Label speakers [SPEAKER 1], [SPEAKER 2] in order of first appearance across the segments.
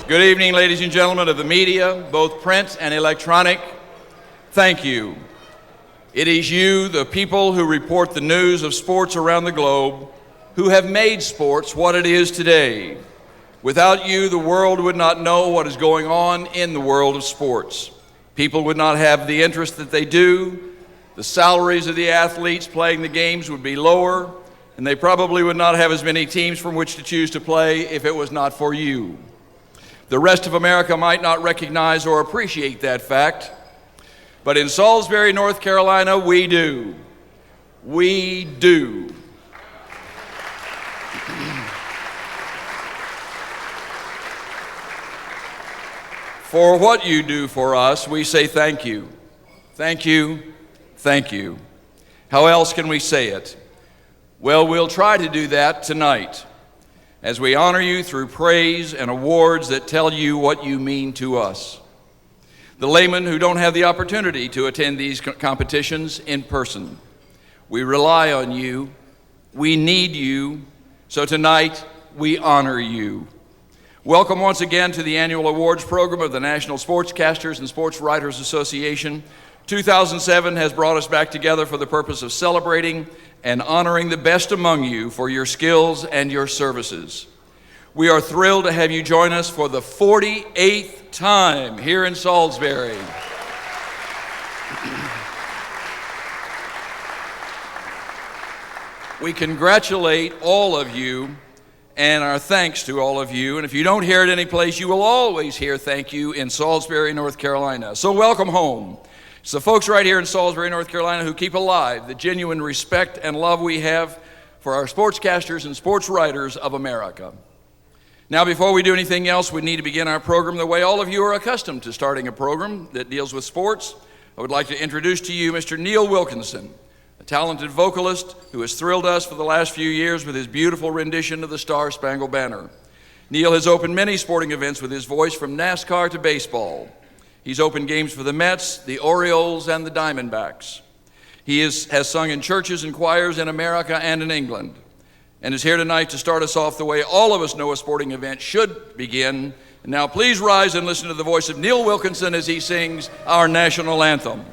[SPEAKER 1] Good evening, ladies and gentlemen of the media, both print and electronic. Thank you. It is you, the people who report the news of sports around the globe, who have made sports what it is today. Without you, the world would not know what is going on in the world of sports. People would not have the interest that they do. The salaries of the athletes playing the games would be lower, and they probably would not have as many teams from which to choose to play if it was not for you. The rest of America might not recognize or appreciate that fact, but in Salisbury, North Carolina, we do. We do. For what you do for us, we say thank you. Thank you, thank you. How else can we say it? Well, we'll try to do that tonight as we honor you through praise and awards that tell you what you mean to us. The laymen who don't have the opportunity to attend these competitions in person, we rely on you, we need you, so tonight we honor you. Welcome once again to the annual awards program of the National Sportscasters and Sportswriters Association. 2007 has brought us back together for the purpose of celebrating and honoring the best among you for your skills and your services. We are thrilled to have you join us for the 48th time here in Salisbury. We congratulate all of you and our thanks to all of you. And if you don't hear it anyplace, you will always hear thank you in Salisbury, North Carolina. So welcome home. It's the folks right here in Salisbury, North Carolina who keep alive the genuine respect and love we have for our sportscasters and sportswriters of America. Now, before we do anything else, we need to begin our program the way all of you are accustomed to starting a program that deals with sports. I would like to introduce to you Mr. Neil Wilkinson, a talented vocalist who has thrilled us for the last few years with his beautiful rendition of the Star-Spangled Banner. Neil has opened many sporting events with his voice, from NASCAR to baseball. He's opened games for the Mets, the Orioles, and the Diamondbacks. He has sung in churches and choirs in America and in England, and is here tonight to start us off the way all of us know a sporting event should begin. And now please rise and listen to the voice of Neil Wilkinson as he sings our national anthem.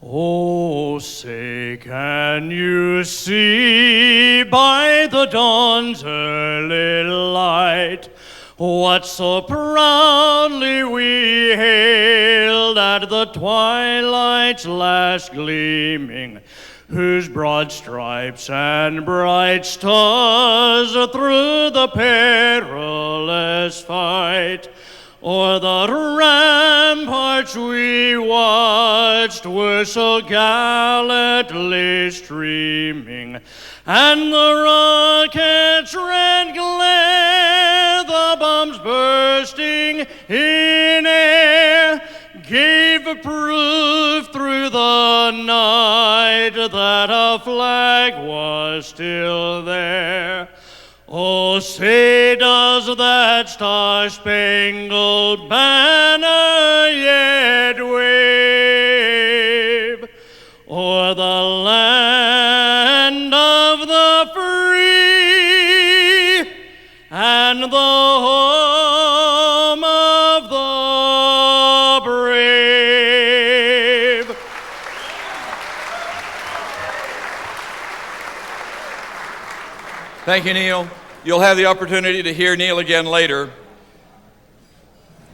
[SPEAKER 2] Oh, say, can you see by the dawn's early light what so proudly we hailed at the twilight's last gleaming, whose broad stripes and bright stars through the perilous fight o'er the ramparts we watched were so gallantly streaming, and the rocket's red glare, the bombs bursting in air, gave proof through the night that our flag was still there. Oh, say, does that star-spangled banner yet wave o'er the land of the free and the home of the brave?
[SPEAKER 1] Thank you, Neil. You'll have the opportunity to hear Neil again later.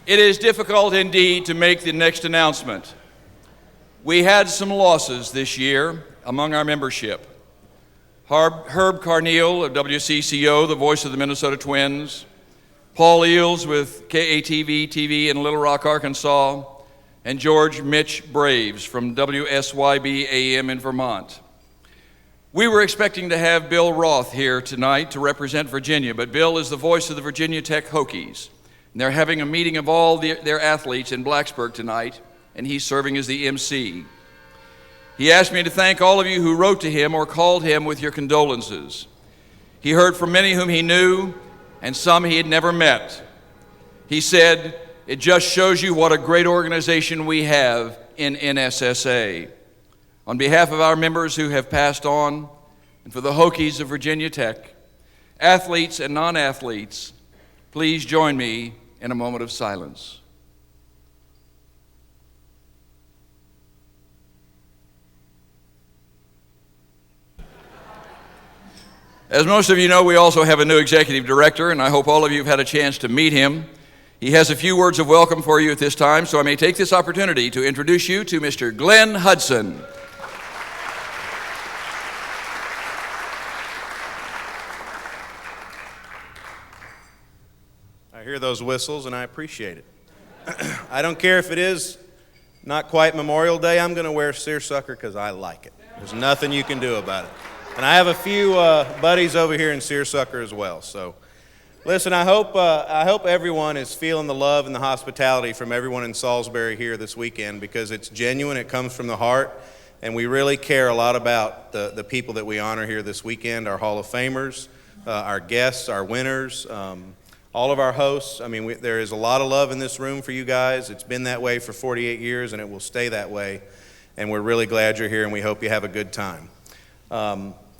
[SPEAKER 1] It is difficult indeed to make the next announcement. We had some losses this year among our membership. Herb Carneal of WCCO, the voice of the Minnesota Twins, Paul Eels with KATV TV in Little Rock, Arkansas, and George Mitch Braves from WSYB AM in Vermont. We were expecting to have Bill Roth here tonight to represent Virginia, but Bill is the voice of the Virginia Tech Hokies. And they're having a meeting of all their athletes in Blacksburg tonight, and he's serving as the MC. He asked me to thank all of you who wrote to him or called him with your condolences. He heard from many whom he knew and some he had never met. He said, "It just shows you what a great organization we have in NSSA." On behalf of our members who have passed on, and for the Hokies of Virginia Tech, athletes and non-athletes, please join me in a moment of silence. As most of you know, we also have a new executive director, and I hope all of you have had a chance to meet him. He has a few words of welcome for you at this time, so I may take this opportunity to introduce you to Mr. Glenn Hudson.
[SPEAKER 3] I hear those whistles and I appreciate it. I don't care if it is not quite Memorial Day, I'm going to wear seersucker because I like it. There's nothing you can do about it. And I have a few buddies over here in seersucker as well. So, listen, I hope everyone is feeling the love and the hospitality from everyone in Salisbury here this weekend, because it's genuine, it comes from the heart, and we really care a lot about the people that we honor here this weekend, our Hall of Famers, our guests, our winners, all of our hosts. I mean, there is a lot of love in this room for you guys. It's been that way for 48 years, and it will stay that way. And we're really glad you're here, and we hope you have a good time.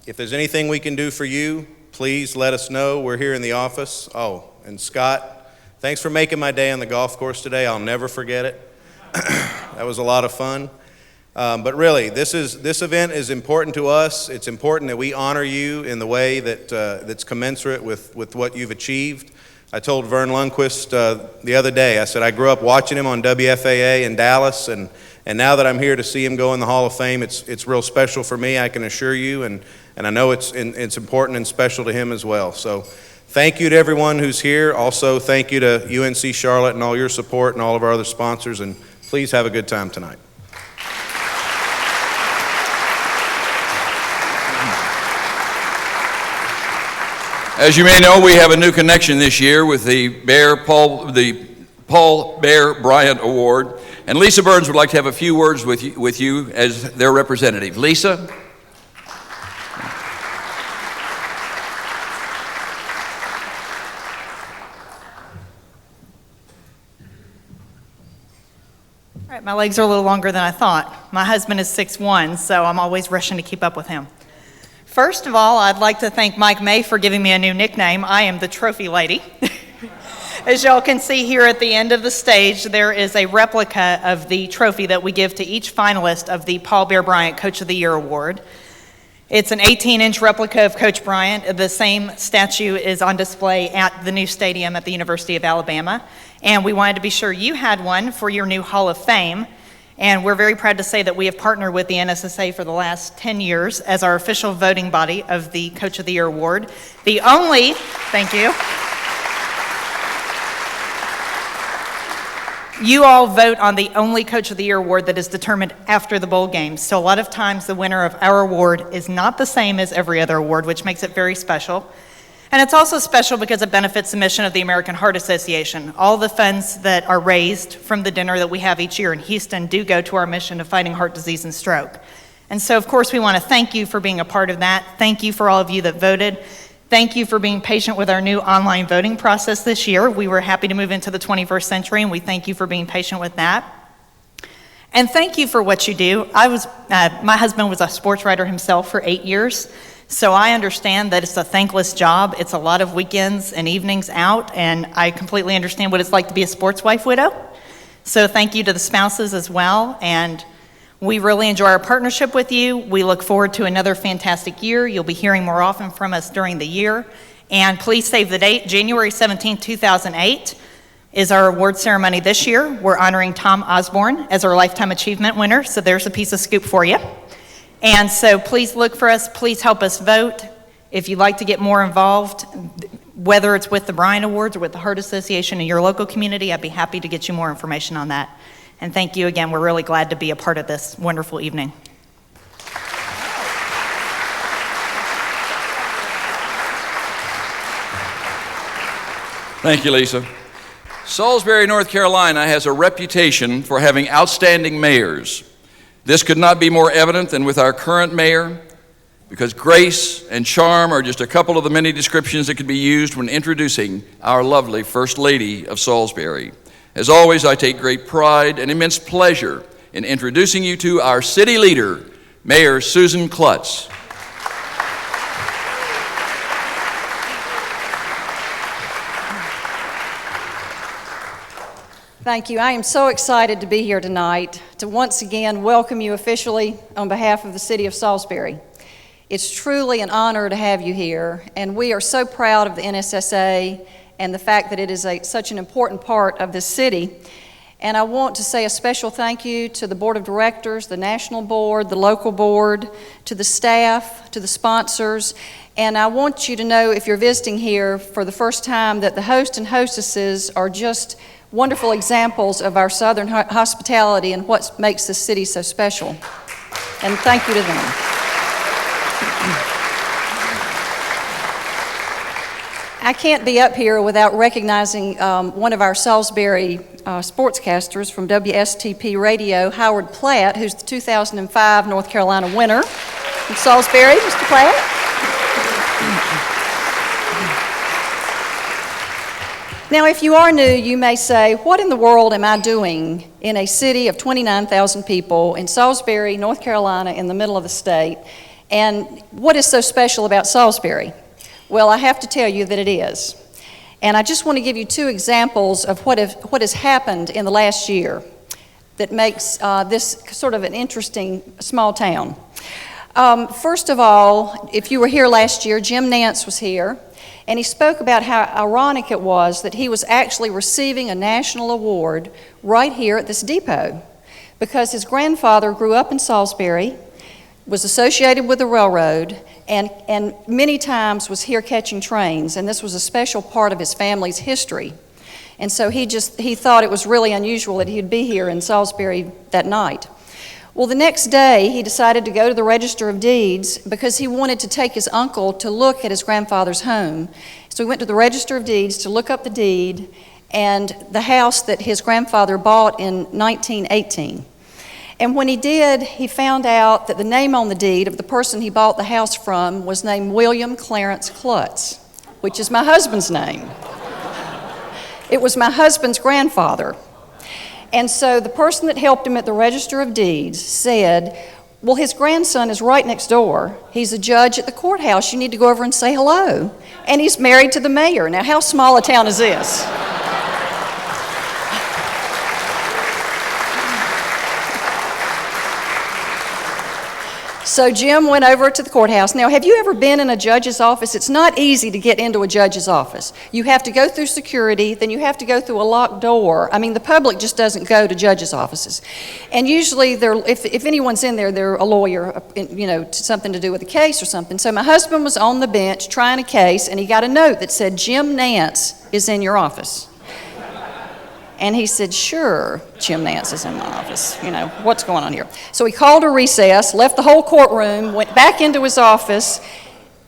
[SPEAKER 3] If there's anything we can do for you, please let us know. We're here in the office. Oh, and Scott, thanks for making my day on the golf course today. I'll never forget it. That was a lot of fun. But really, this event is important to us. It's important that we honor you in the way that's commensurate with what you've achieved. I told Verne Lundquist the other day, I said I grew up watching him on WFAA in Dallas, and now that I'm here to see him go in the Hall of Fame, it's real special for me, I can assure you, and I know it's important and special to him as well. So thank you to everyone who's here. Also, thank you to UNC Charlotte and all your support and all of our other sponsors, and please have a good time tonight.
[SPEAKER 1] As you may know, we have a new connection this year with the Paul Bear Bryant Award, and Lisa Burns would like to have a few words with you as their representative. Lisa?
[SPEAKER 4] All right, my legs are a little longer than I thought. My husband is 6'1", so I'm always rushing to keep up with him. First of all, I'd like to thank Mckay for giving me a new nickname. I am the Trophy Lady. As y'all can see here at the end of the stage, there is a replica of the trophy that we give to each finalist of the Paul Bear Bryant Coach of the Year Award. It's an 18-inch replica of Coach Bryant. The same statue is on display at the new stadium at the University of Alabama. And we wanted to be sure you had one for your new Hall of Fame. And we're very proud to say that we have partnered with the NSSA for the last 10 years as our official voting body of the Coach of the Year Award. Thank you. You all vote on the only Coach of the Year award that is determined after the bowl games. So a lot of times the winner of our award is not the same as every other award, which makes it very special. And it's also special because it benefits the mission of the American Heart Association. All the funds that are raised from the dinner that we have each year in Houston do go to our mission of fighting heart disease and stroke. And so, of course, we want to thank you for being a part of that. Thank you for all of you that voted. Thank you for being patient with our new online voting process this year. We were happy to move into the 21st century, and we thank you for being patient with that. And thank you for what you do. My husband was a sportswriter himself for 8 years. So I understand that it's a thankless job. It's a lot of weekends and evenings out, and I completely understand what it's like to be a sports wife widow. So thank you to the spouses as well, and we really enjoy our partnership with you. We look forward to another fantastic year. You'll be hearing more often from us during the year. And please save the date. January 17, 2008 is our award ceremony this year. We're honoring Tom Osborne as our Lifetime Achievement winner, so there's a piece of scoop for you. And so please look for us, please help us vote. If you'd like to get more involved, whether it's with the Bryant Awards or with the Heart Association in your local community, I'd be happy to get you more information on that. And thank you again, we're really glad to be a part of this wonderful evening.
[SPEAKER 1] Thank you, Lisa. Salisbury, North Carolina has a reputation for having outstanding mayors. This could not be more evident than with our current mayor, because grace and charm are just a couple of the many descriptions that could be used when introducing our lovely First Lady of Salisbury. As always, I take great pride and immense pleasure in introducing you to our city leader, Mayor Susan Klutz.
[SPEAKER 5] Thank you. I am so excited to be here tonight to once again welcome you officially on behalf of the City of Salisbury. It's truly an honor to have you here, and we are so proud of the NSSA and the fact that it is such an important part of this city. And I want to say a special thank you to the Board of Directors, the National Board, the local board, to the staff, to the sponsors. And I want you to know, if you're visiting here for the first time, that the host and hostesses are just wonderful examples of our Southern hospitality and what makes this city so special. And thank you to them. I can't be up here without recognizing one of our Salisbury sportscasters from WSTP Radio, Howard Platt, who's the 2005 North Carolina winner from Salisbury. Mr. Platt. Now, if you are new, you may say, what in the world am I doing in a city of 29,000 people in Salisbury, North Carolina, in the middle of the state? And what is so special about Salisbury? Well, I have to tell you that it is. And I just want to give you two examples of what has happened in the last year that makes this sort of an interesting small town. First of all, if you were here last year, Jim Nance was here, and he spoke about how ironic it was that he was actually receiving a national award right here at this depot, because his grandfather grew up in Salisbury, was associated with the railroad, and many times was here catching trains, and this was a special part of his family's history. And so he thought it was really unusual that he'd be here in Salisbury that night. Well, the next day, he decided to go to the Register of Deeds because he wanted to take his uncle to look at his grandfather's home. So he went to the Register of Deeds to look up the deed and the house that his grandfather bought in 1918. And when he did, he found out that the name on the deed of the person he bought the house from was named William Clarence Klutz, which is my husband's name. It was my husband's grandfather. And so the person that helped him at the Register of Deeds said, well, his grandson is right next door. He's a judge at the courthouse. You need to go over and say hello. And he's married to the mayor. Now, how small a town is this? So Jim went over to the courthouse. Now, have you ever been in a judge's office? It's not easy to get into a judge's office. You have to go through security, then you have to go through a locked door. I mean, the public just doesn't go to judges' offices. And usually, if anyone's in there, they're a lawyer, something to do with a case or something. So my husband was on the bench trying a case, and he got a note that said, Jim Nance is in your office. And he said, sure, Jim Nance is in my office. What's going on here? So he called a recess, left the whole courtroom, went back into his office,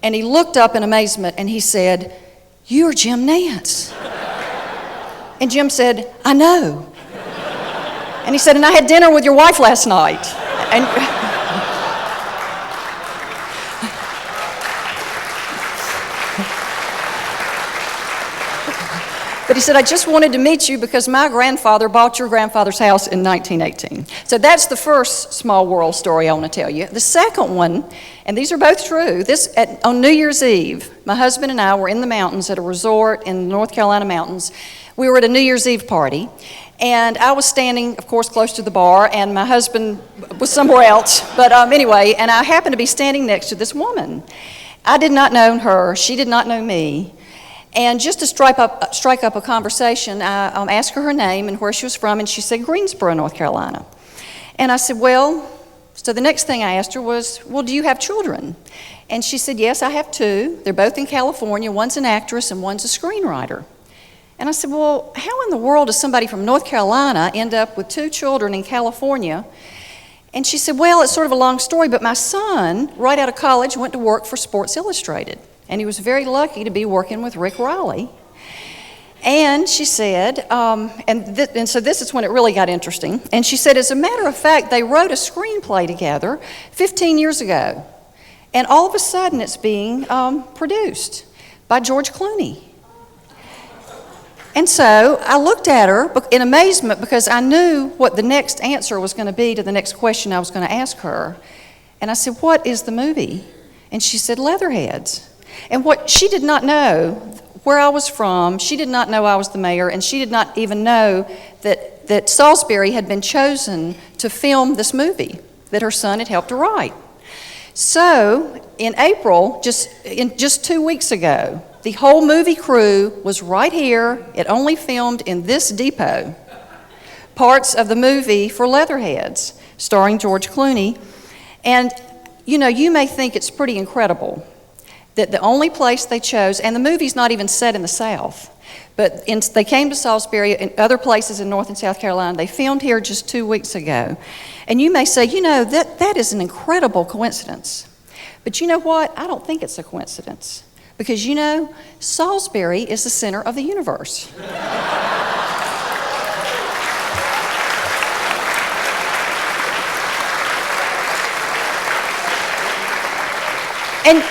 [SPEAKER 5] and he looked up in amazement and he said, you're Jim Nance. And Jim said, I know. And he said, and I had dinner with your wife last night. And But he said, I just wanted to meet you because my grandfather bought your grandfather's house in 1918. So that's the first small world story I want to tell you. The second one, and these are both true, on New Year's Eve, my husband and I were in the mountains at a resort in the North Carolina mountains. We were at a New Year's Eve party, and I was standing, of course, close to the bar, and my husband was somewhere else. But anyway, and I happened to be standing next to this woman. I did not know her. She did not know me. And just to strike up a conversation, I asked her name and where she was from, and she said Greensboro, North Carolina. And I said, so the next thing I asked her was, do you have children? And she said, yes, I have two. They're both in California. One's an actress and one's a screenwriter. And I said, how in the world does somebody from North Carolina end up with two children in California? And she said, it's sort of a long story, but my son, right out of college, went to work for Sports Illustrated. And he was very lucky to be working with Rick Reilly. And she said, and so this is when it really got interesting. And she said, as a matter of fact, they wrote a screenplay together 15 years ago. And all of a sudden it's being produced by George Clooney. And so I looked at her in amazement because I knew what the next answer was going to be to the next question I was going to ask her. And I said, what is the movie? And she said, Leatherheads. And what she did not know, where I was from, she did not know I was the mayor, and she did not even know that that Salisbury had been chosen to film this movie that her son had helped to write. So in April, just 2 weeks ago, the whole movie crew was right here. It only filmed in this depot parts of the movie for Leatherheads, starring George Clooney. And you may think it's pretty incredible that the only place they chose, and the movie's not even set in the South, but they came to Salisbury and other places in North and South Carolina. They filmed here just 2 weeks ago. And you may say, that is an incredible coincidence. But you know what? I don't think it's a coincidence. Because Salisbury is the center of the universe. And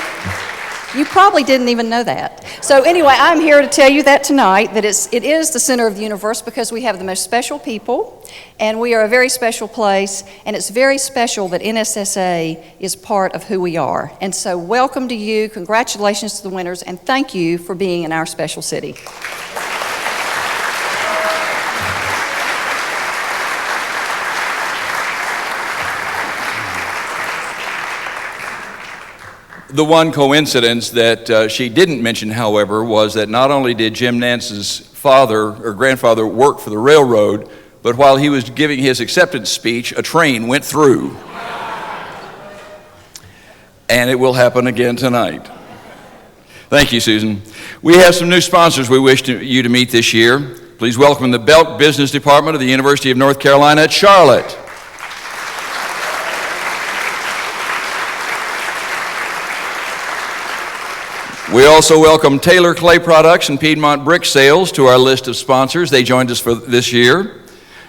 [SPEAKER 5] you probably didn't even know that. So anyway, I'm here to tell you that tonight, that it is the center of the universe because we have the most special people, and we are a very special place, and it's very special that NSSA is part of who we are. And so welcome to you, congratulations to the winners, and thank you for being in our special city.
[SPEAKER 1] The one coincidence that she didn't mention, however, was that not only did Jim Nance's father or grandfather work for the railroad, but while he was giving his acceptance speech, a train went through. And it will happen again tonight. Thank you, Susan. We have some new sponsors we wish you to meet this year. Please welcome the Belk Business Department of the University of North Carolina at Charlotte. We also welcome Taylor Clay Products and Piedmont Brick Sales to our list of sponsors. They joined us for this year.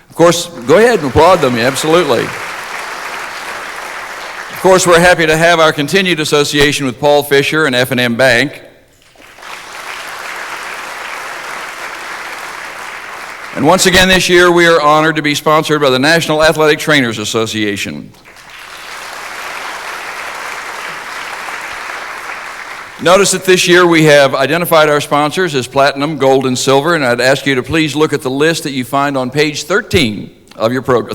[SPEAKER 1] Of course, go ahead and applaud them, absolutely. Of course, we're happy to have our continued association with Paul Fisher and F&M Bank. And once again this year, we are honored to be sponsored by the National Athletic Trainers Association. Notice that this year we have identified our sponsors as platinum, gold, and silver, and I'd ask you to please look at the list that you find on page 33 of your program.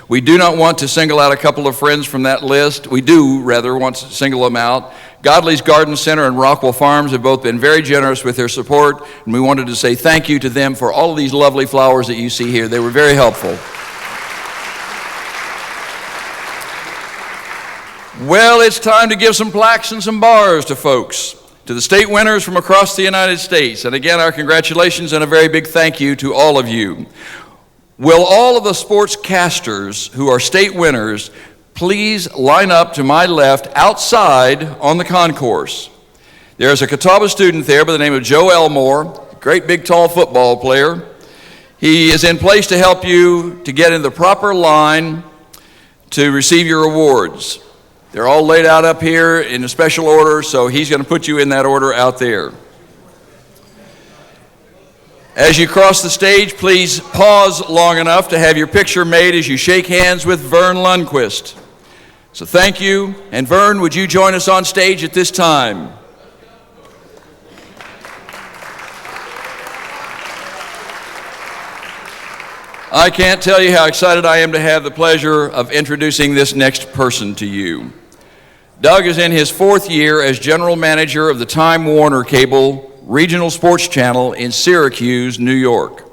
[SPEAKER 1] We do not want to single out a couple of friends from that list. We do, rather, want to single them out. Godley's Garden Center and Rockwell Farms have both been very generous with their support, and we wanted to say thank you to them for all of these lovely flowers that you see here. They were very helpful. Well, it's time to give some plaques and some bars to folks, to the state winners from across the United States. And again, our congratulations and a very big thank you to all of you. Will all of the sportscasters who are state winners please line up to my left outside on the concourse? There's a Catawba student there by the name of Joe Elmore, great big tall football player. He is in place to help you to get in the proper line to receive your awards. They're all laid out up here in a special order, so he's going to put you in that order out there. As you cross the stage, please pause long enough to have your picture made as you shake hands with Verne Lundquist. So thank you, and Verne, would you join us on stage at this time? I can't tell you how excited I am to have the pleasure of introducing this next person to you. Doug is in his 4th year as general manager of the Time Warner Cable Regional Sports Channel in Syracuse, New York.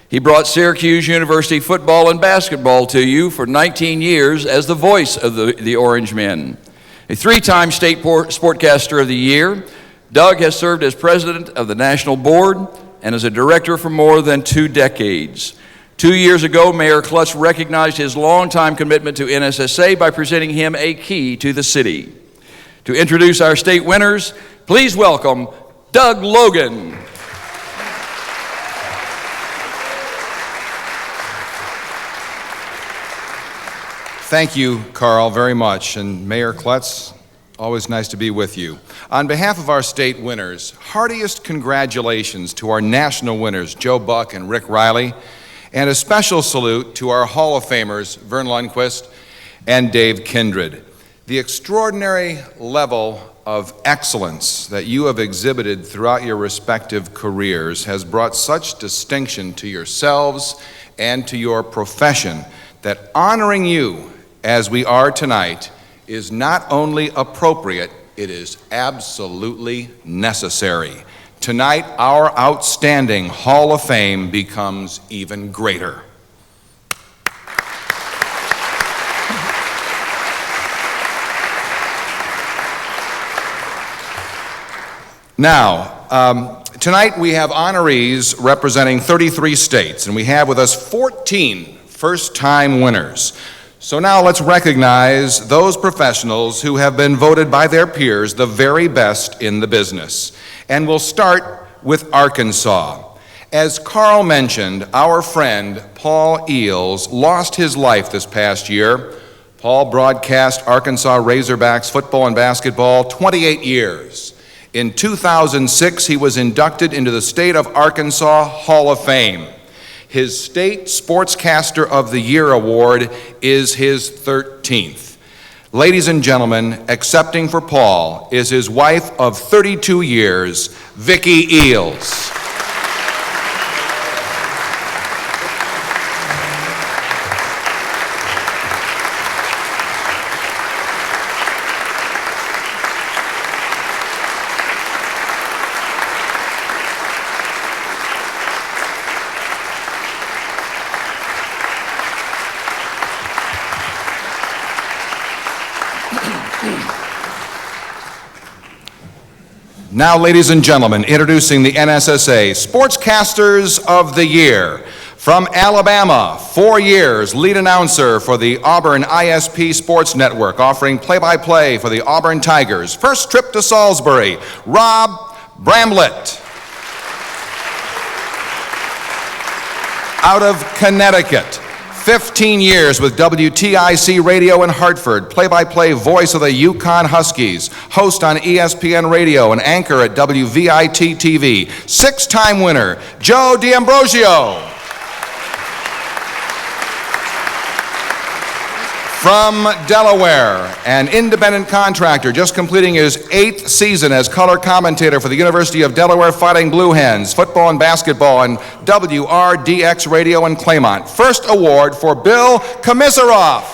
[SPEAKER 1] He brought Syracuse University football and basketball to you for 19 years as the voice of the Orange Men. A 3-time state Sportcaster of the Year, Doug has served as president of the National Board and as a director for more than 2 decades. 2 years ago, Mayor Klutz recognized his longtime commitment to NSSA by presenting him a key to the city. To introduce our state winners, please welcome Doug Logan.
[SPEAKER 6] Thank you, Carl, very much. And Mayor Klutz, always nice to be with you. On behalf of our state winners, heartiest congratulations to our national winners, Joe Buck and Rick Reilly, and a special salute to our Hall of Famers, Verne Lundquist and Dave Kindred. The extraordinary level of excellence that you have exhibited throughout your respective careers has brought such distinction to yourselves and to your profession that honoring you as we are tonight is not only appropriate, it is absolutely necessary. Tonight, our outstanding Hall of Fame becomes even greater. Now, tonight we have honorees representing 33 states, and we have with us 14 first-time winners. So now let's recognize those professionals who have been voted by their peers the very best in the business. And we'll start with Arkansas. As Carl mentioned, our friend Paul Eels lost his life this past year. Paul broadcast Arkansas Razorbacks football and basketball 28 years. In 2006, he was inducted into the State of Arkansas Hall of Fame. His State Sportscaster of the Year award is his 13th. Ladies and gentlemen, accepting for Paul is his wife of 32 years, Vicki Eels. Now, ladies and gentlemen, introducing the NSSA Sportscasters of the Year. From Alabama, 4 years, lead announcer for the Auburn ISP Sports Network, offering play-by-play for the Auburn Tigers. First trip to Salisbury, Rob Bramlett. Out of Connecticut, 15 years with WTIC Radio in Hartford, play-by-play voice of the Yukon Huskies, host on ESPN Radio and anchor at WVIT TV, 6-time winner, Joe D'Ambrosio. From Delaware, an independent contractor just completing his 8th season as color commentator for the University of Delaware Fighting Blue Hens, football and basketball on WRDX Radio in Claymont. First award for Bill Komisaroff.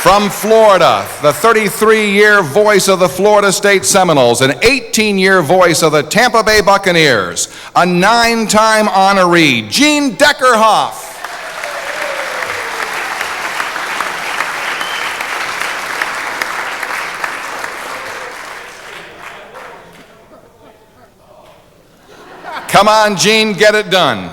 [SPEAKER 6] From Florida, the 33-year voice of the Florida State Seminoles, an 18-year voice of the Tampa Bay Buccaneers, a 9-time honoree, Gene Deckerhoff. Come on, Gene, get it done.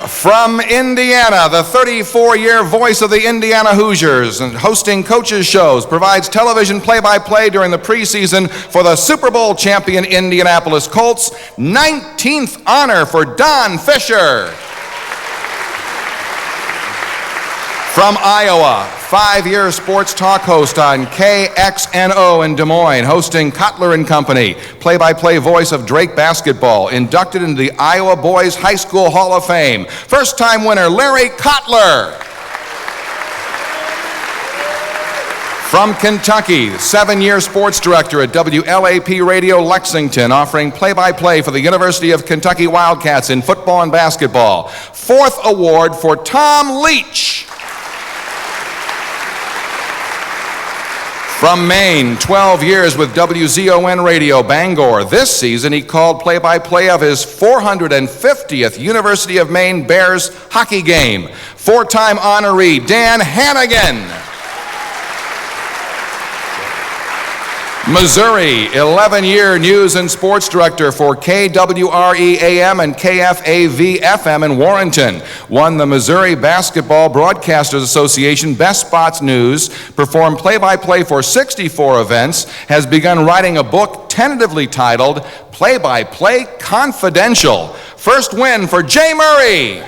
[SPEAKER 6] From Indiana, the 34-year voice of the Indiana Hoosiers and hosting coaches' shows, provides television play-by-play during the preseason for the Super Bowl champion Indianapolis Colts. 19th honor for Don Fisher. From Iowa, 5-year sports talk host on KXNO in Des Moines, hosting Kotler and Company, play-by-play voice of Drake basketball, inducted into the Iowa Boys High School Hall of Fame. First-time winner, Larry Kotler. From Kentucky, 7-year sports director at WLAP Radio Lexington, offering play-by-play for the University of Kentucky Wildcats in football and basketball. 4th award for Tom Leach. From Maine, 12 years with WZON Radio Bangor. This season, he called play-by-play of his 450th University of Maine Bears hockey game. 4-time honoree, Dan Hannigan. Missouri, 11-year news and sports director for KWRE-AM and KFAV-FM in Warrenton. Won the Missouri Basketball Broadcasters Association Best Spots News, performed play-by-play for 64 events, has begun writing a book tentatively titled Play-by-Play Confidential. First win for Jay Murray.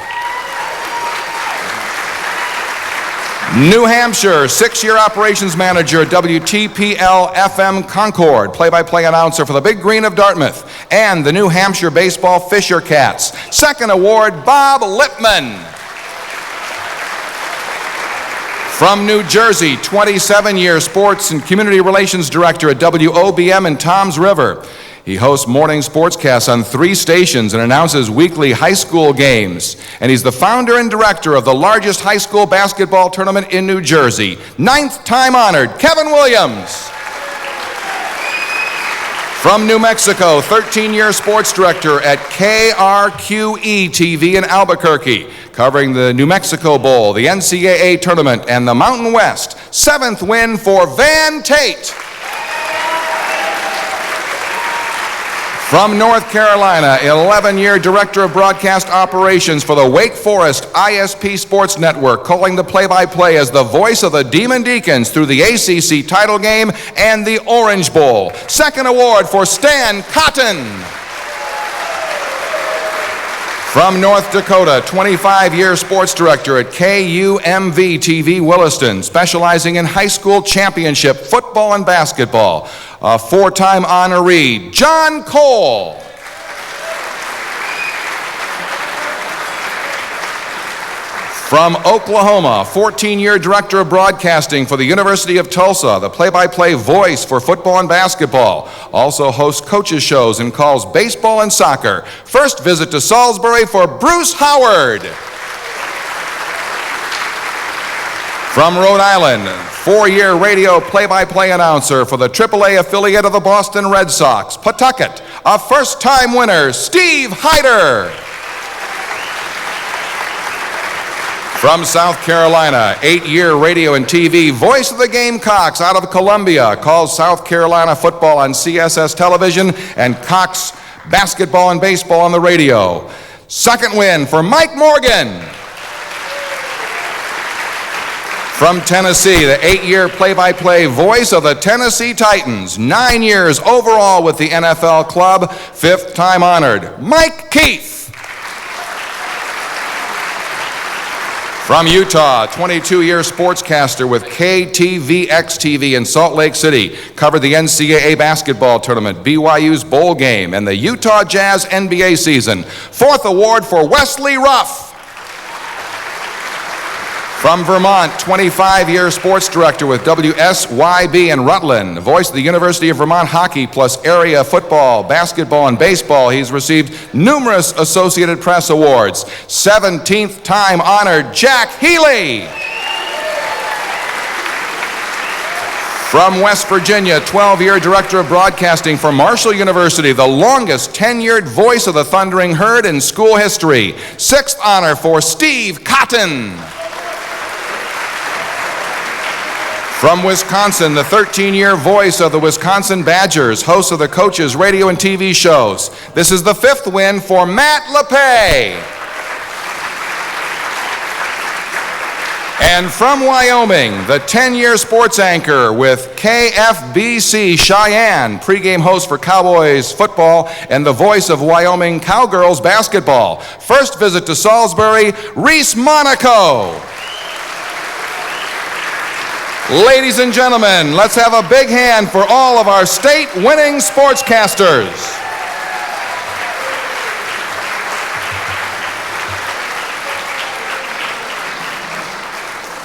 [SPEAKER 6] New Hampshire, 6-year operations manager at WTPL-FM Concord, play-by-play announcer for the Big Green of Dartmouth and the New Hampshire Baseball Fisher Cats. 2nd award, Bob Lippman. From New Jersey, 27-year Sports and Community Relations Director at WOBM in Toms River. He hosts morning sportscasts on 3 stations and announces weekly high school games. And he's the founder and director of the largest high school basketball tournament in New Jersey. 9th time honored, Kevin Williams. From New Mexico, 13-year sports director at KRQE-TV in Albuquerque, covering the New Mexico Bowl, the NCAA tournament, and the Mountain West. 7th win for Van Tate. From North Carolina, 11-year Director of Broadcast Operations for the Wake Forest ISP Sports Network, calling the play-by-play as the voice of the Demon Deacons through the ACC title game and the Orange Bowl. 2nd award for Stan Cotton. From North Dakota, 25-year sports director at KUMV-TV Williston, specializing in high school championship football and basketball. A 4-time honoree, John Cole. From Oklahoma, 14-year director of broadcasting for the University of Tulsa, the play-by-play voice for football and basketball. Also hosts coaches shows and calls baseball and soccer. First visit to Salisbury for Bruce Howard. From Rhode Island, 4-year radio play-by-play announcer for the AAA affiliate of the Boston Red Sox, Pawtucket. A first-time winner, Steve Hyder. From South Carolina, 8-year radio and TV voice of the Gamecocks out of Columbia, calls South Carolina football on CSS television and Cox basketball and baseball on the radio. 2nd win for Mike Morgan. From Tennessee, the 8-year play-by-play voice of the Tennessee Titans, 9 years overall with the NFL club, 5th time honored, Mike Keith. From Utah, 22-year sportscaster with KTVX-TV in Salt Lake City, covered the NCAA basketball tournament, BYU's bowl game, and the Utah Jazz NBA season. 4th award for Wesley Rough. From Vermont, 25-year sports director with WSYB in Rutland, voice of the University of Vermont hockey plus area football, basketball, and baseball. He's received numerous Associated Press awards. 17th time honored, Jack Healey. From West Virginia, 12-year director of broadcasting for Marshall University, the longest tenured voice of the Thundering Herd in school history. 6th honor for Steve Cotton. From Wisconsin, the 13-year voice of the Wisconsin Badgers, host of the Coaches radio and TV shows. This is the 5th win for Matt LePay. And from Wyoming, the 10-year sports anchor with KFBC Cheyenne, pregame host for Cowboys football and the voice of Wyoming Cowgirls basketball. First visit to Salisbury, Reese Monaco. Ladies and gentlemen, let's have a big hand for all of our state-winning sportscasters.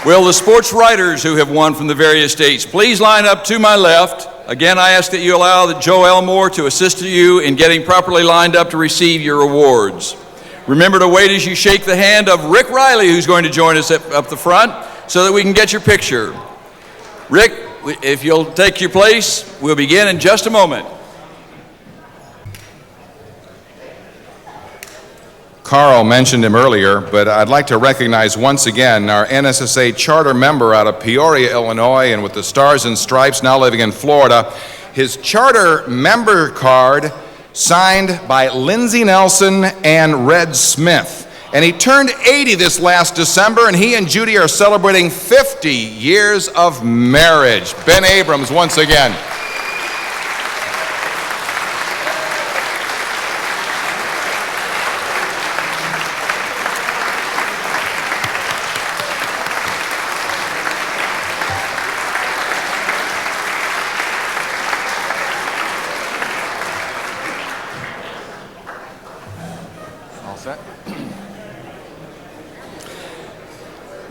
[SPEAKER 1] Will the Sportswriters who have won from the various states please line up to my left? Again, I ask that you allow Joe Elmore to assist you in getting properly lined up to receive your awards. Remember to wait as you shake the hand of Rick Reilly, who's going to join us up the front, so that we can get your picture. Rick, if you'll take your place, we'll begin in just a moment.
[SPEAKER 6] Carl mentioned him earlier, but I'd like to recognize once again our NSSA charter member out of Peoria, Illinois, and with the Stars and Stripes, now living in Florida. His charter member card signed by Lindsey Nelson and Red Smith. And he turned 80 this last December, and he and Judy are celebrating 50 years of marriage. Ben Abrams once again.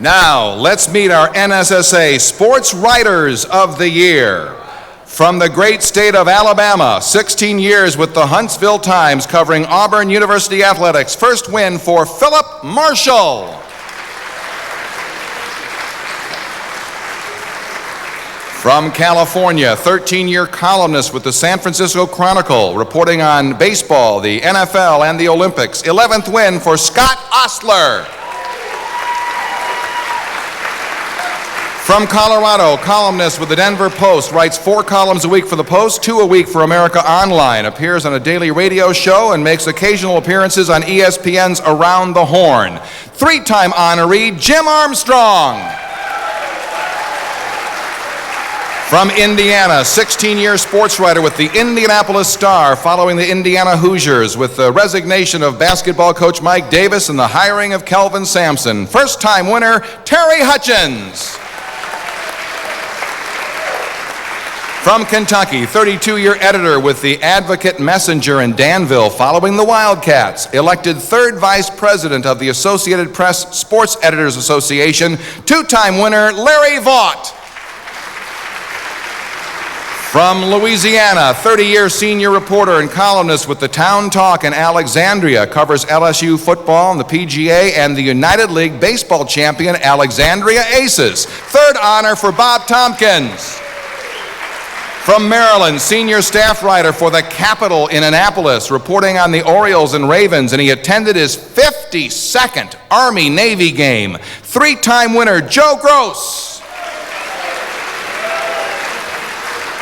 [SPEAKER 6] Now, let's meet our NSSA Sportswriters of the Year. From the great state of Alabama, 16 years with the Huntsville Times covering Auburn University athletics. First win for Philip Marshall. From California, 13-year columnist with the San Francisco Chronicle, reporting on baseball, the NFL, and the Olympics. 11th win for Scott Ostler. From Colorado, columnist with the Denver Post, writes 4 columns a week for the Post, 2 a week for America Online, appears on a daily radio show, and makes occasional appearances on ESPN's Around the Horn. 3-time honoree, Jim Armstrong. From Indiana, 16-year sports writer with the Indianapolis Star, following the Indiana Hoosiers with the resignation of basketball coach Mike Davis and the hiring of Kelvin Sampson. First-time winner, Terry Hutchins. From Kentucky, 32-year editor with the Advocate Messenger in Danville, following the Wildcats. Elected 3rd vice president of the Associated Press Sports Editors Association. 2-time winner, Larry Vaught. From Louisiana, 30-year senior reporter and columnist with the Town Talk in Alexandria, covers LSU football and the PGA and the United League baseball champion Alexandria Aces. 3rd honor for Bob Tompkins. From Maryland, senior staff writer for the Capitol in Annapolis, reporting on the Orioles and Ravens, and he attended his 52nd Army-Navy game. 3-time winner, Joe Gross.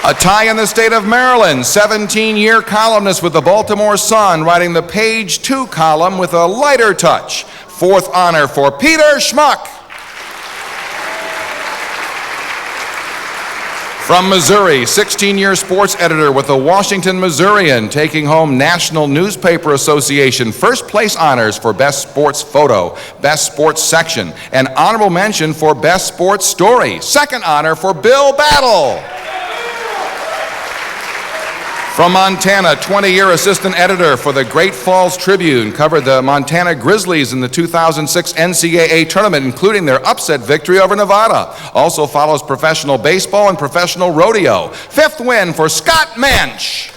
[SPEAKER 6] A tie in the state of Maryland, 17-year columnist with the Baltimore Sun, writing the Page 2 column with a lighter touch. 4th honor for Peter Schmuck. From Missouri, 16-year sports editor with the Washington Missourian, taking home National Newspaper Association first place honors for Best Sports Photo, Best Sports Section, and honorable mention for Best Sports Story. 2nd honor for Bill Battle. From Montana, 20-year assistant editor for the Great Falls Tribune, covered the Montana Grizzlies in the 2006 NCAA tournament, including their upset victory over Nevada. Also follows professional baseball and professional rodeo. 5th win for Scott Manch.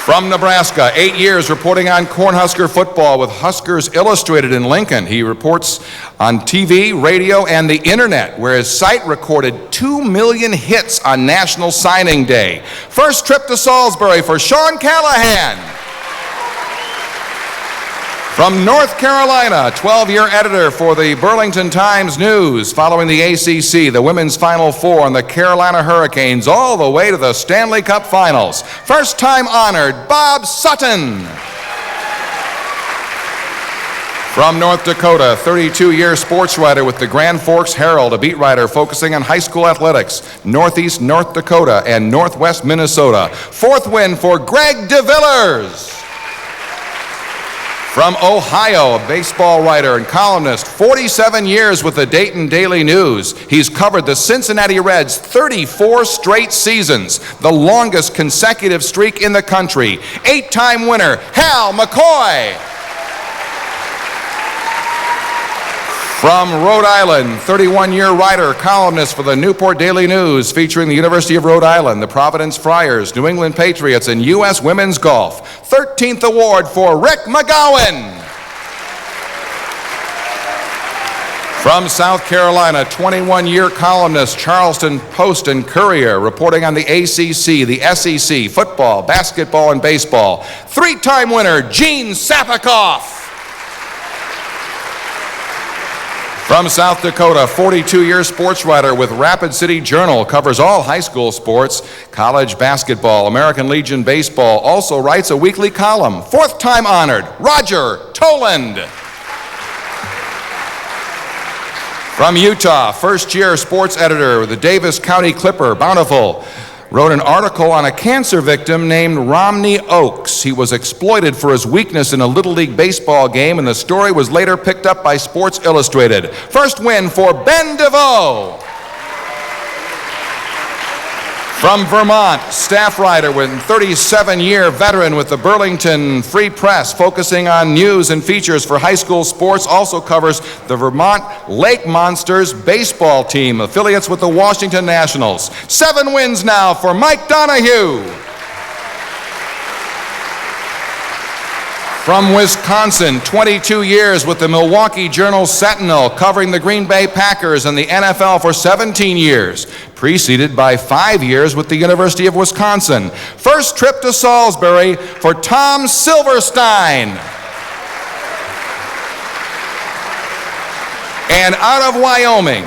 [SPEAKER 6] From Nebraska, 8 years reporting on Cornhusker football with Huskers Illustrated in Lincoln. He reports on TV, radio, and the internet, where his site recorded 2 million hits on National Signing Day. First trip to Salisbury for Sean Callahan. From North Carolina, 12-year editor for the Burlington Times News, following the ACC, the women's Final Four, and the Carolina Hurricanes, all the way to the Stanley Cup Finals. First-time honored, Bob Sutton. From North Dakota, 32-year sports writer with the Grand Forks Herald, a beat writer focusing on high school athletics, Northeast North Dakota and Northwest Minnesota. 4th win for Greg DeVillers. From Ohio, a baseball writer and columnist, 47 years with the Dayton Daily News. He's covered the Cincinnati Reds 34 straight seasons, the longest consecutive streak in the country. 8-time winner, Hal McCoy. From Rhode Island, 31-year writer, columnist for the Newport Daily News, featuring the University of Rhode Island, the Providence Friars, New England Patriots, and U.S. Women's Golf. 13th award for Rick McGowan. From South Carolina, 21-year columnist, Charleston Post and Courier, reporting on the ACC, the SEC, football, basketball, and baseball. 3-time winner, Gene Sapikoff. From South Dakota, 42-year sports writer with Rapid City Journal, covers all high school sports, college basketball, American Legion baseball, also writes a weekly column. 4th-time honored, Roger Toland. From Utah, first-year sports editor with the Davis County Clipper, Bountiful, wrote an article on a cancer victim named Romney Oaks. He was exploited for his weakness in a Little League baseball game, and the story was later picked up by Sports Illustrated. First win for Ben DeVoe. From Vermont, staff writer with 37-year veteran with the Burlington Free Press, focusing on news and features for high school sports, also covers the Vermont Lake Monsters baseball team, affiliates with the Washington Nationals. 7 wins now for Mike Donahue. From Wisconsin, 22 years with the Milwaukee Journal-Sentinel, covering the Green Bay Packers and the NFL for 17 years, preceded by 5 years with the University of Wisconsin. First trip to Salisbury for Tom Silverstein. And out of Wyoming,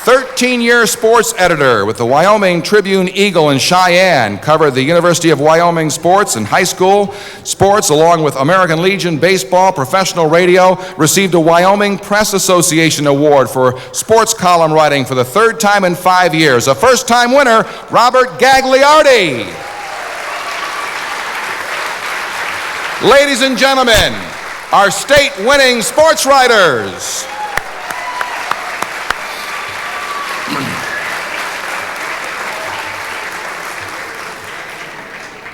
[SPEAKER 6] 13-year sports editor with the Wyoming Tribune Eagle in Cheyenne, covered the University of Wyoming sports and high school sports along with American Legion baseball, professional radio, received a Wyoming Press Association award for sports column writing for the 3rd time in 5 years. A first-time winner, Robert Gagliardi. Ladies and gentlemen, our state-winning Sportswriters.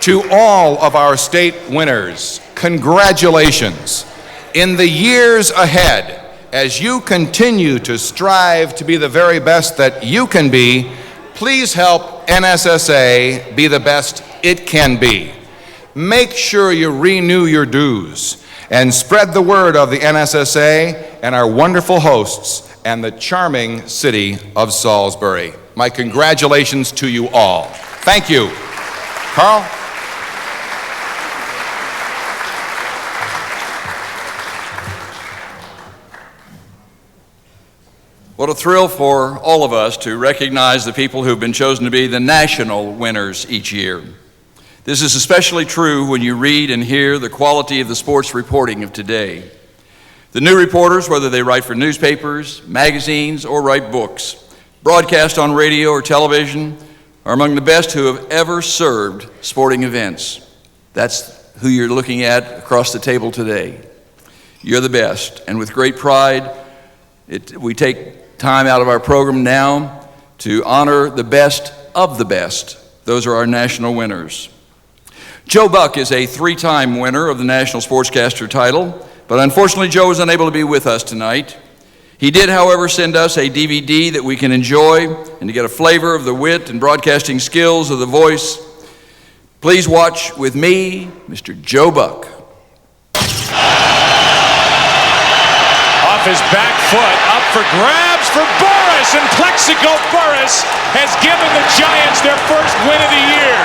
[SPEAKER 6] To all of our state winners, congratulations. In the years ahead, as you continue to strive to be the very best that you can be, please help NSSA be the best it can be. Make sure you renew your dues and spread the word of the NSSA and our wonderful hosts and the charming city of Salisbury. My congratulations to you all. Thank you. Carl?
[SPEAKER 1] What a thrill for all of us to recognize the people who've been chosen to be the national winners each year. This is especially true when you read and hear the quality of the sports reporting of today. The new reporters, whether they write for newspapers, magazines, or write books, broadcast on radio or television, are among the best who have ever served sporting events. That's who you're looking at across the table today. You're the best, and with great pride, we take time out of our program now to honor the best of the best. Those are our national winners. Joe Buck is a 3-time winner of the National Sportscaster title, but unfortunately Joe was unable to be with us tonight. He did, however, send us a DVD that we can enjoy and to get a flavor of the wit and broadcasting skills of the voice. Please watch with me, Mr. Joe Buck.
[SPEAKER 7] Off his back foot, up for grabs for Burris, and Plexico Burris has given the Giants their first win of the year.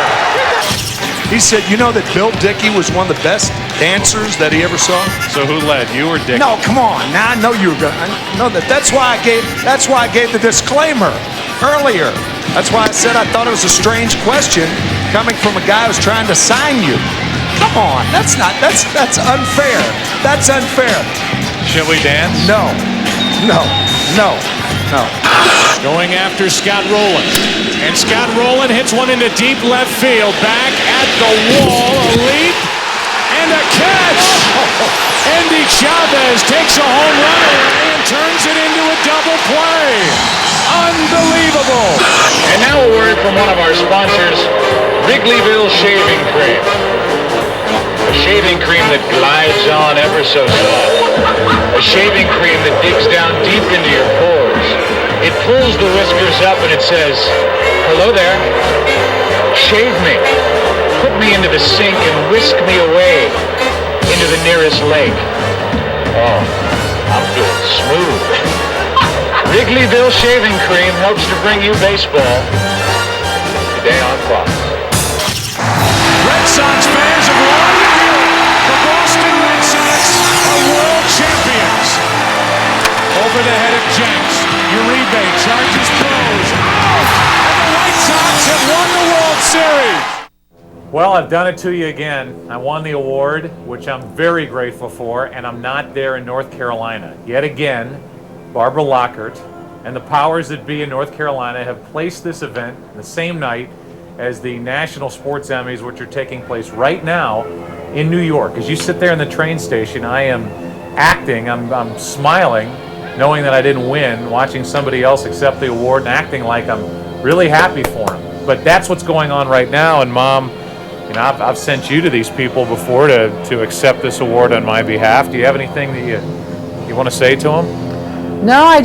[SPEAKER 8] He said, you know that Bill Dickey was one of the best dancers that he ever saw?
[SPEAKER 7] So who led, you or Dickey?
[SPEAKER 8] No, come on. Now I know you were going to know that. That's why I gave the disclaimer earlier. That's why I said I thought it was a strange question coming from a guy who's trying to sign you. Come on, that's unfair. That's unfair.
[SPEAKER 7] Shall we dance?
[SPEAKER 8] No.
[SPEAKER 7] Going after Scott Rowland. And Scott Rowland hits one into deep left field. Back at the wall, a leap, and a catch! Andy Chavez takes a home run away and turns it into a double play. Unbelievable!
[SPEAKER 9] And now a word from one of our sponsors, Wrigleyville Shaving Cream. A shaving cream that glides on ever so soft. A shaving cream that digs down deep into your pores. It pulls the whiskers up and it says, hello there, shave me. Put me into the sink and whisk me away into the nearest lake. Oh, I'm feeling smooth. Wrigleyville Shaving Cream helps to bring you baseball today on Fox.
[SPEAKER 7] Red Sox fans have won. The Boston Red Sox are world champions. Over the head of Jenks. Uribe charges throws. Out! And the White Sox have won the World Series.
[SPEAKER 10] Well, I've done it to you again. I won the award, which I'm very grateful for, and I'm not there in North Carolina. Yet again, Barbara Lockhart and the powers that be in North Carolina have placed this event the same night as the National Sports Emmys, which are taking place right now in New York. As you sit there in the train station, I am acting, I'm smiling, knowing that I didn't win, watching somebody else accept the award and acting like I'm really happy for him. But that's what's going on right now, and Mom, you know, I've sent you to these people before to accept this award on my behalf. Do you have anything that you want to say to him?
[SPEAKER 11] No,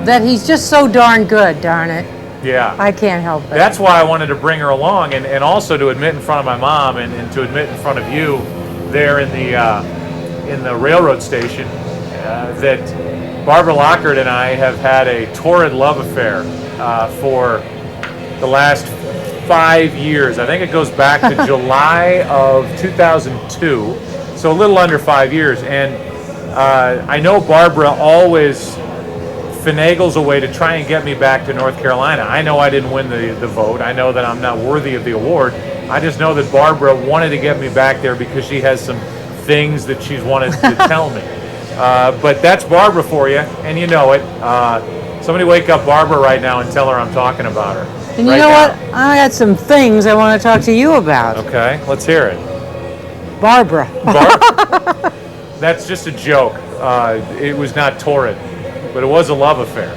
[SPEAKER 11] that he's just so darn good, darn it.
[SPEAKER 10] Yeah.
[SPEAKER 11] I can't help it.
[SPEAKER 10] That's why I wanted to bring her along, and also to admit in front of my mom and to admit in front of you there in the railroad station that Barbara Lockhart and I have had a torrid love affair for the last 5 years. I think it goes back to July of 2002, so a little under 5 years. And I know Barbara always finagles a way to try and get me back to North Carolina. I know I didn't win the vote. I know that I'm not worthy of the award. I just know that Barbara wanted to get me back there because she has some things that she's wanted to tell me. But that's Barbara for you, and you know it. Somebody wake up Barbara right now and tell her I'm talking about her.
[SPEAKER 11] And you know what? I got some things I want to talk to you about.
[SPEAKER 10] Okay, let's hear it.
[SPEAKER 11] Barbara.
[SPEAKER 10] That's just a joke. It was not torrid, but it was a love affair.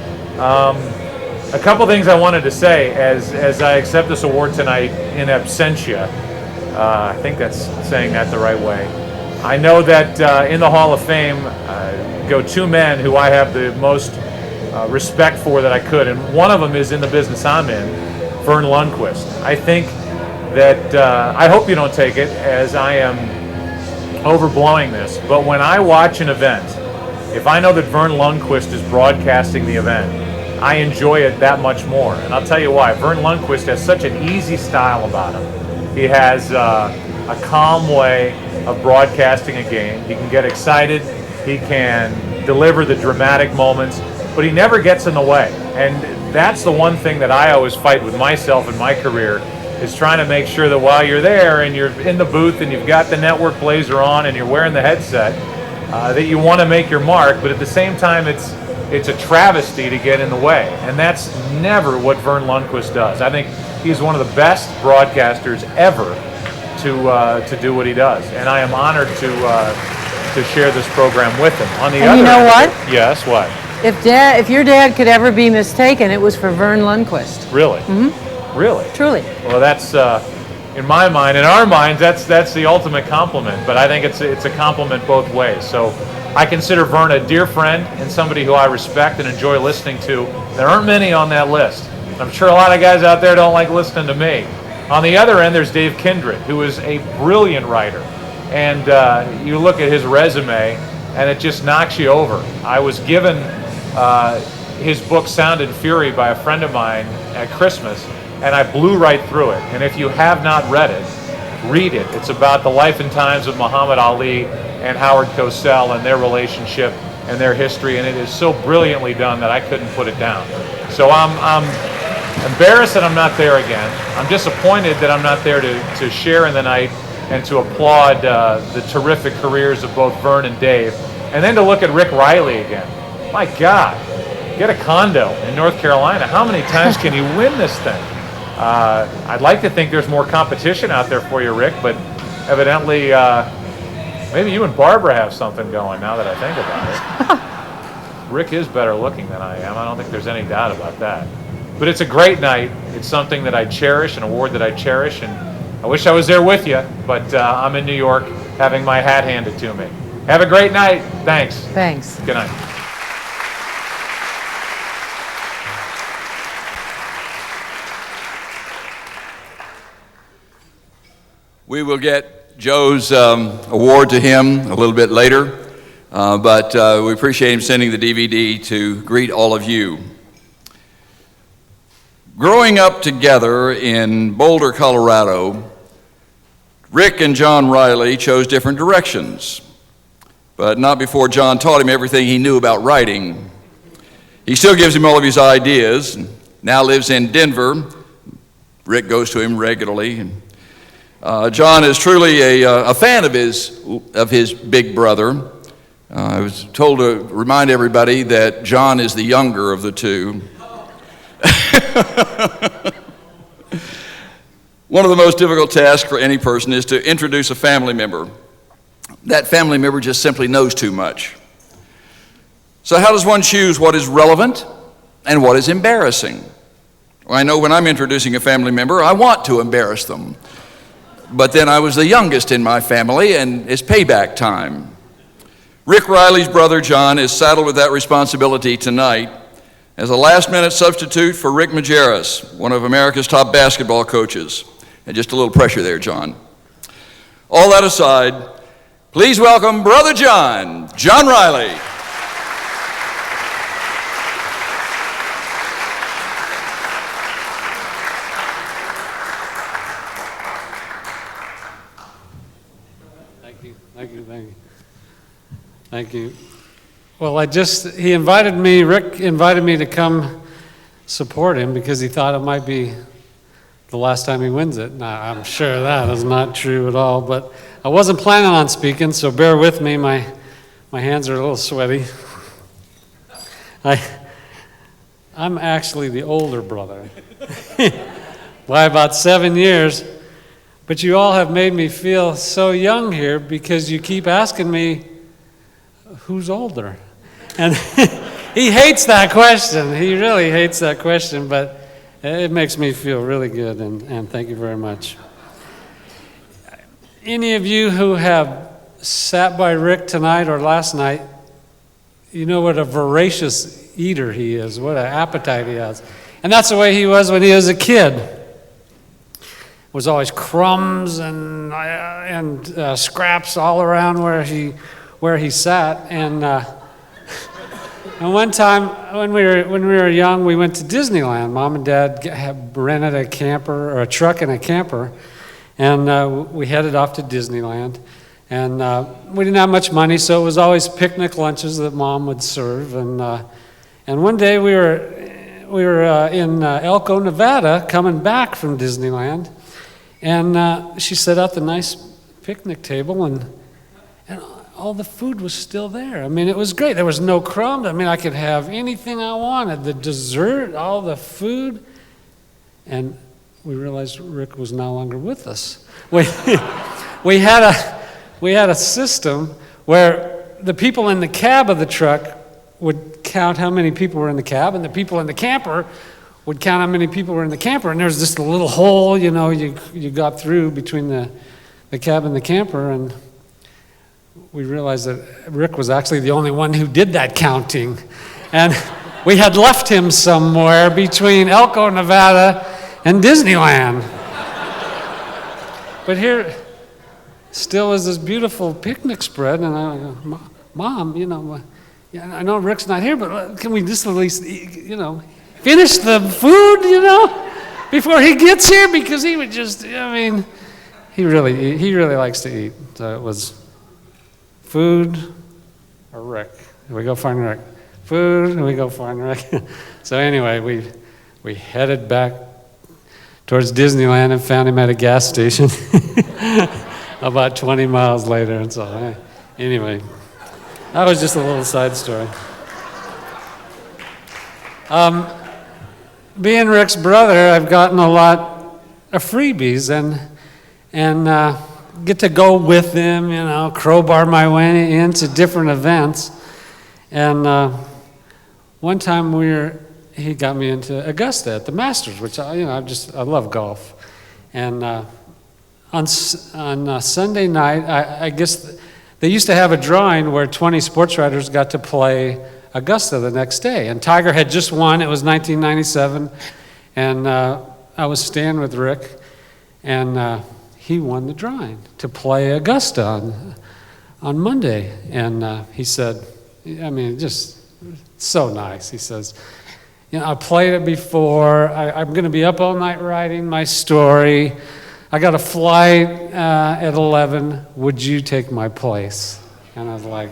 [SPEAKER 10] A couple things I wanted to say as I accept this award tonight in absentia. I think that's saying that the right way. I know that in the Hall of Fame go two men who I have the most respect for that I could, and one of them is in the business I'm in, Verne Lundquist. I think that, I hope you don't take it as I am overblowing this, but when I watch an event, if I know that Verne Lundquist is broadcasting the event, I enjoy it that much more. And I'll tell you why. Verne Lundquist has such an easy style about him. He has a calm way of broadcasting a game. He can get excited. He can deliver the dramatic moments, but he never gets in the way. And that's the one thing that I always fight with myself in my career, is trying to make sure that while you're there and you're in the booth and you've got the network blazer on and you're wearing the headset, that you want to make your mark, but at the same time it's a travesty to get in the way. And that's never what Verne Lundquist does. I think he's one of the best broadcasters ever to do what he does. And I am honored to share this program with him. On the other
[SPEAKER 11] you know
[SPEAKER 10] hand,
[SPEAKER 11] what?
[SPEAKER 10] Yes, what?
[SPEAKER 11] If your dad could ever be mistaken, it was for Verne Lundquist.
[SPEAKER 10] Really? Mm-hmm. Really?
[SPEAKER 11] Truly.
[SPEAKER 10] Well, that's in my mind, in our minds, that's the ultimate compliment. But I think it's a compliment both ways. So I consider Verne a dear friend and somebody who I respect and enjoy listening to. There aren't many on that list. I'm sure a lot of guys out there don't like listening to me. On the other end, there's Dave Kindred, who is a brilliant writer. And you look at his resume, and it just knocks you over. I was given his book Sound and Fury by a friend of mine at Christmas, and I blew right through it. And if you have not read it, read it. It's about the life and times of Muhammad Ali and Howard Cosell and their relationship and their history, and it is so brilliantly done that I couldn't put it down. So I'm embarrassed that I'm not there again. I'm disappointed that I'm not there to share in the night and to applaud the terrific careers of both Verne and Dave, and then to look at Rick Reilly again. My God, get a condo in North Carolina. How many times can you win this thing? I'd like to think there's more competition out there for you, Rick, but evidently maybe you and Barbara have something going now that I think about it. Rick is better looking than I am. I don't think there's any doubt about that. But it's a great night. It's something that I cherish, an award that I cherish, and I wish I was there with you, but I'm in New York having my hat handed to me. Have a great night. Thanks.
[SPEAKER 11] Thanks.
[SPEAKER 10] Good night.
[SPEAKER 1] We will get Joe's award to him a little bit later, but we appreciate him sending the DVD to greet all of you. Growing up together in Boulder, Colorado, Rick and John Reilly chose different directions, but not before John taught him everything he knew about writing. He still gives him all of his ideas, now lives in Denver. Rick goes to him regularly. John is truly a fan of his big brother. I was told to remind everybody that John is the younger of the two. One of the most difficult tasks for any person is to introduce a family member. That family member just simply knows too much. So how does one choose what is relevant and what is embarrassing? I know when I'm introducing a family member, I want to embarrass them. But then I was the youngest in my family, and it's payback time. Rick Reilly's brother, John, is saddled with that responsibility tonight as a last-minute substitute for Rick Majerus, one of America's top basketball coaches. And just a little pressure there, John. All that aside, please welcome Brother John Reilly.
[SPEAKER 12] Thank you. Well, Rick invited me to come support him because he thought it might be the last time he wins it. Now, I'm sure that is not true at all, but I wasn't planning on speaking, so bear with me. My hands are a little sweaty. I'm actually the older brother by about 7 years, but you all have made me feel so young here because you keep asking me, who's older? And he hates that question. He really hates that question, but it makes me feel really good, and thank you very much. Any of you who have sat by Rick tonight or last night, you know what a voracious eater he is, what an appetite he has. And that's the way he was when he was a kid. It was always crumbs and scraps all around where he sat. And one time when we were young, we went to Disneyland. Mom and Dad rented a camper or a truck and a camper, and we headed off to Disneyland. And we didn't have much money, so it was always picnic lunches that Mom would serve. And one day we were in Elko, Nevada, coming back from Disneyland, and she set out the nice picnic table, and all the food was still there. I mean, it was great. There was no crumbs. I mean, I could have anything I wanted, the dessert, all the food. And we realized Rick was no longer with us. We had a system where the people in the cab of the truck would count how many people were in the cab, and the people in the camper would count how many people were in the camper. And there was just a little hole, you got through between the cab and the camper, and we realized that Rick was actually the only one who did that counting. And we had left him somewhere between Elko, Nevada and Disneyland. But here still was this beautiful picnic spread, and I go, Mom, I know Rick's not here, but can we just at least, finish the food, before he gets here? Because he would just, he really likes to eat. So it was food or Rick. We go find Rick. Food, and we go find Rick. So anyway, we headed back towards Disneyland and found him at a gas station about 20 miles later. And so anyway, that was just a little side story. Being Rick's brother, I've gotten a lot of freebies and get to go with him, crowbar my way into different events. And one time he got me into Augusta at the Masters, which I love golf. And on Sunday night, I guess they used to have a drawing where 20 sportswriters got to play Augusta the next day. And Tiger had just won. It was 1997. And I was staying with Rick, and he won the drawing to play Augusta on Monday. And he said, just so nice. He says, I played it before. I'm going to be up all night writing my story. I got a flight at 11. Would you take my place? And I was like,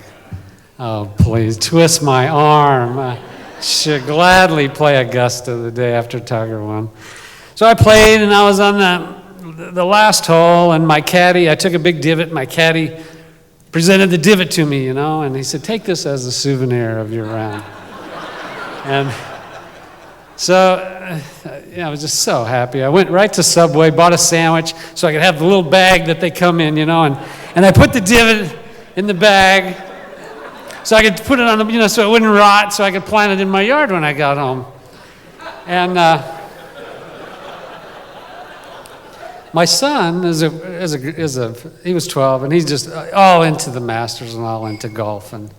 [SPEAKER 12] oh, please, twist my arm. I should gladly play Augusta the day after Tiger won. So I played, and I was on the last hole, and my caddy, I took a big divot. My caddy presented the divot to me, and he said, take this as a souvenir of your round. And so I was just so happy. I went right to Subway, bought a sandwich so I could have the little bag that they come in, and I put the divot in the bag so I could put it on so it wouldn't rot, so I could plant it in my yard when I got home. And my son he was 12, and he's just all into the Masters and all into golf, and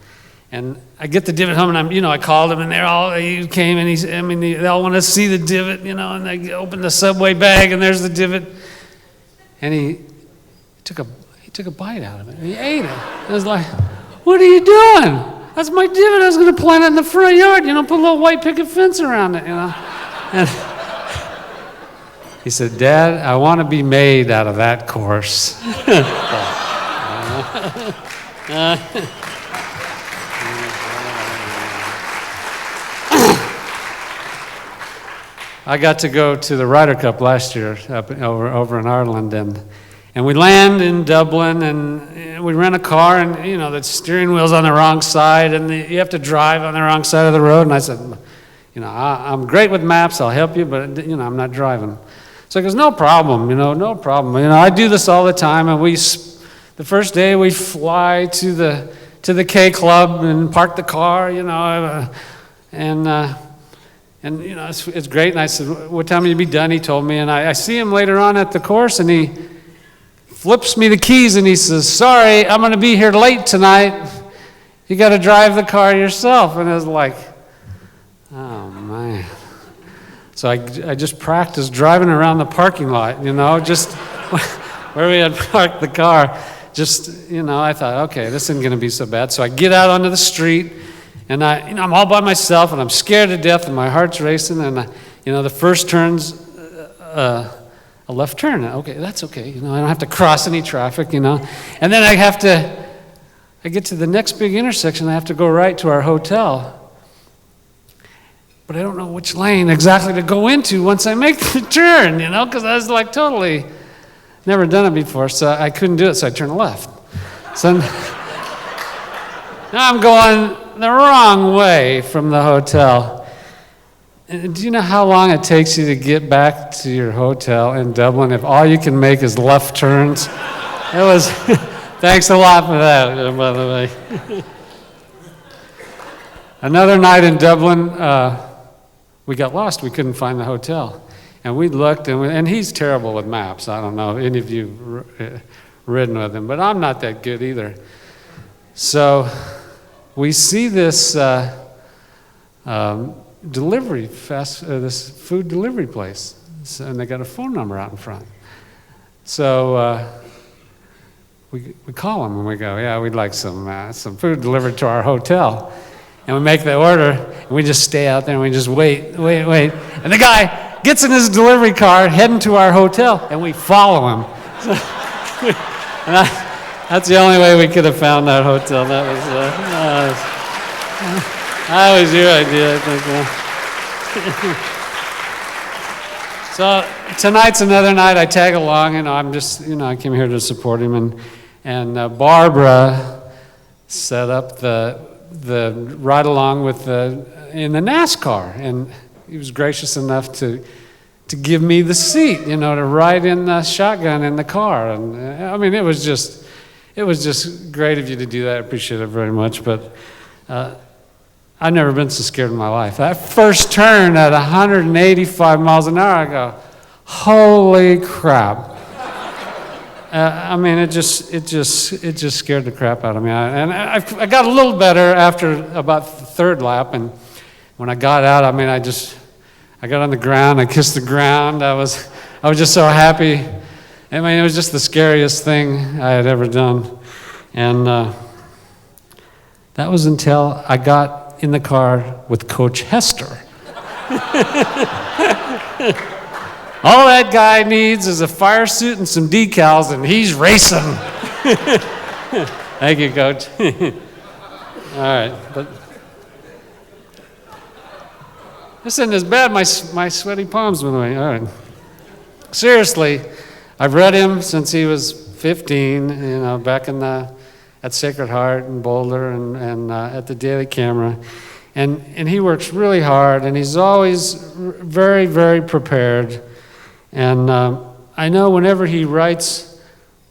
[SPEAKER 12] I get the divot home, and I called him, and he came, and they all want to see the divot, and they open the Subway bag, and there's the divot, and he took a bite out of it, and he ate it. I was like, "What are you doing? That's my divot. I was going to plant it in the front yard, put a little white picket fence around it, And he said, "Dad, I want to be made out of that course." I got to go to the Ryder Cup last year over in Ireland, and we land in Dublin, and we rent a car, and the steering wheel's on the wrong side, and you have to drive on the wrong side of the road. And I said, I'm great with maps, I'll help you, but I'm not driving. So he goes, no problem, no problem. I do this all the time, and the first day we fly to the K Club and park the car, and it's great. And I said, what time will you be done? He told me, and I see him later on at the course, and he flips me the keys, and he says, "Sorry, I'm going to be here late tonight. You got to drive the car yourself." And I was like, oh man. So I just practiced driving around the parking lot, just where we had parked the car. I thought, okay, this isn't going to be so bad. So I get out onto the street, and I'm all by myself, and I'm scared to death, and my heart's racing, and the first turn's a left turn. Okay, that's okay. I don't have to cross any traffic, And then I get to the next big intersection. I have to go right to our hotel. But I don't know which lane exactly to go into once I make the turn, because I was like totally never done it before, so I couldn't do it, so I turned left. So now I'm going the wrong way from the hotel. And do you know how long it takes you to get back to your hotel in Dublin if all you can make is left turns? It was, thanks a lot for that, by the way. Another night in Dublin, we got lost. We couldn't find the hotel. And we looked, and he's terrible with maps. I don't know if any of you have ridden with him, but I'm not that good either. So we see this this food delivery place, and they got a phone number out in front. So we call them, and we go, "Yeah, we'd like some food delivered to our hotel." And we make the order, and we just stay out there, and we just wait. And the guy gets in his delivery car, heading to our hotel, and we follow him. That's the only way we could have found that hotel. That was your idea, I think. So tonight's another night. I tag along, and I'm just, I came here to support him, and Barbara set up the ride along with in the NASCAR, and he was gracious enough to give me the seat, to ride in the shotgun in the car, and it was just great of you to do that. I appreciate it very much, but I've never been so scared in my life. That first turn at 185 miles an hour, I go, holy crap. It just scared the crap out of me. I got a little better after about the third lap, and when I got out, I got on the ground, I kissed the ground. I was just so happy. It was just the scariest thing I had ever done, and that was until I got in the car with Coach Hester. All that guy needs is a fire suit and some decals, and he's racing. Thank you, Coach. All right. But this isn't as bad. My sweaty palms went away. All right. Seriously, I've read him since he was 15, back at Sacred Heart in Boulder and at the Daily Camera. And he works really hard, and he's always very, very prepared. And I know whenever he writes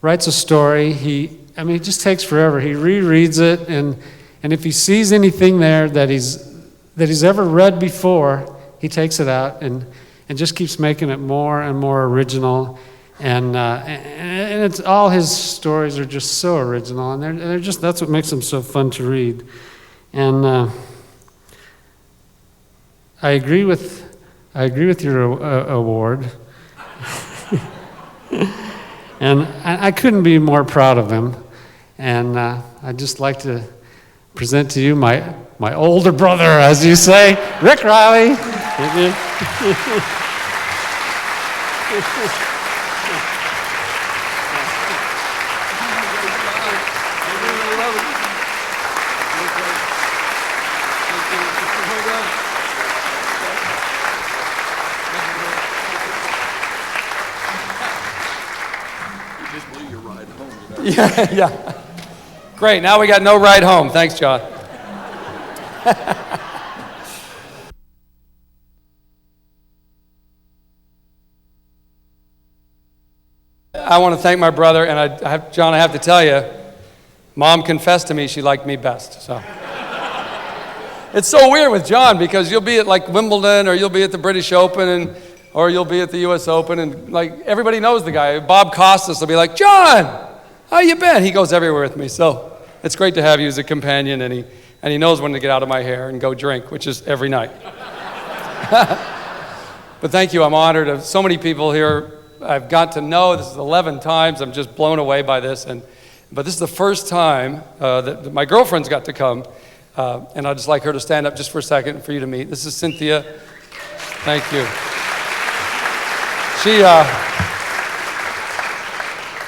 [SPEAKER 12] a story, it just takes forever. He rereads it, and if he sees anything there that he's ever read before, he takes it out and just keeps making it more and more original. And it's all his stories are just so original, and they're just, that's what makes them so fun to read. And I agree with your award, and I couldn't be more proud of him. And I'd just like to present to you my older brother, as you say, Rick Reilly.
[SPEAKER 13] Yeah. Great. Now we got no ride home. Thanks, John. I want to thank my brother, and John, I have to tell you, Mom confessed to me she liked me best. So it's so weird with John, because you'll be at like Wimbledon, or you'll be at the British Open, or you'll be at the U.S. Open, and like everybody knows the guy. Bob Costas will be like, John, how you been? He goes everywhere with me. So it's great to have you as a companion, and he knows when to get out of my hair and go drink, which is every night. But thank you. I'm honored. So many people here I've got to know. This is 11 times. I'm just blown away by this. But this is the first time that my girlfriend's got to come. And I'd just like her to stand up just for a second for you to meet. This is Cynthia. Thank you. She,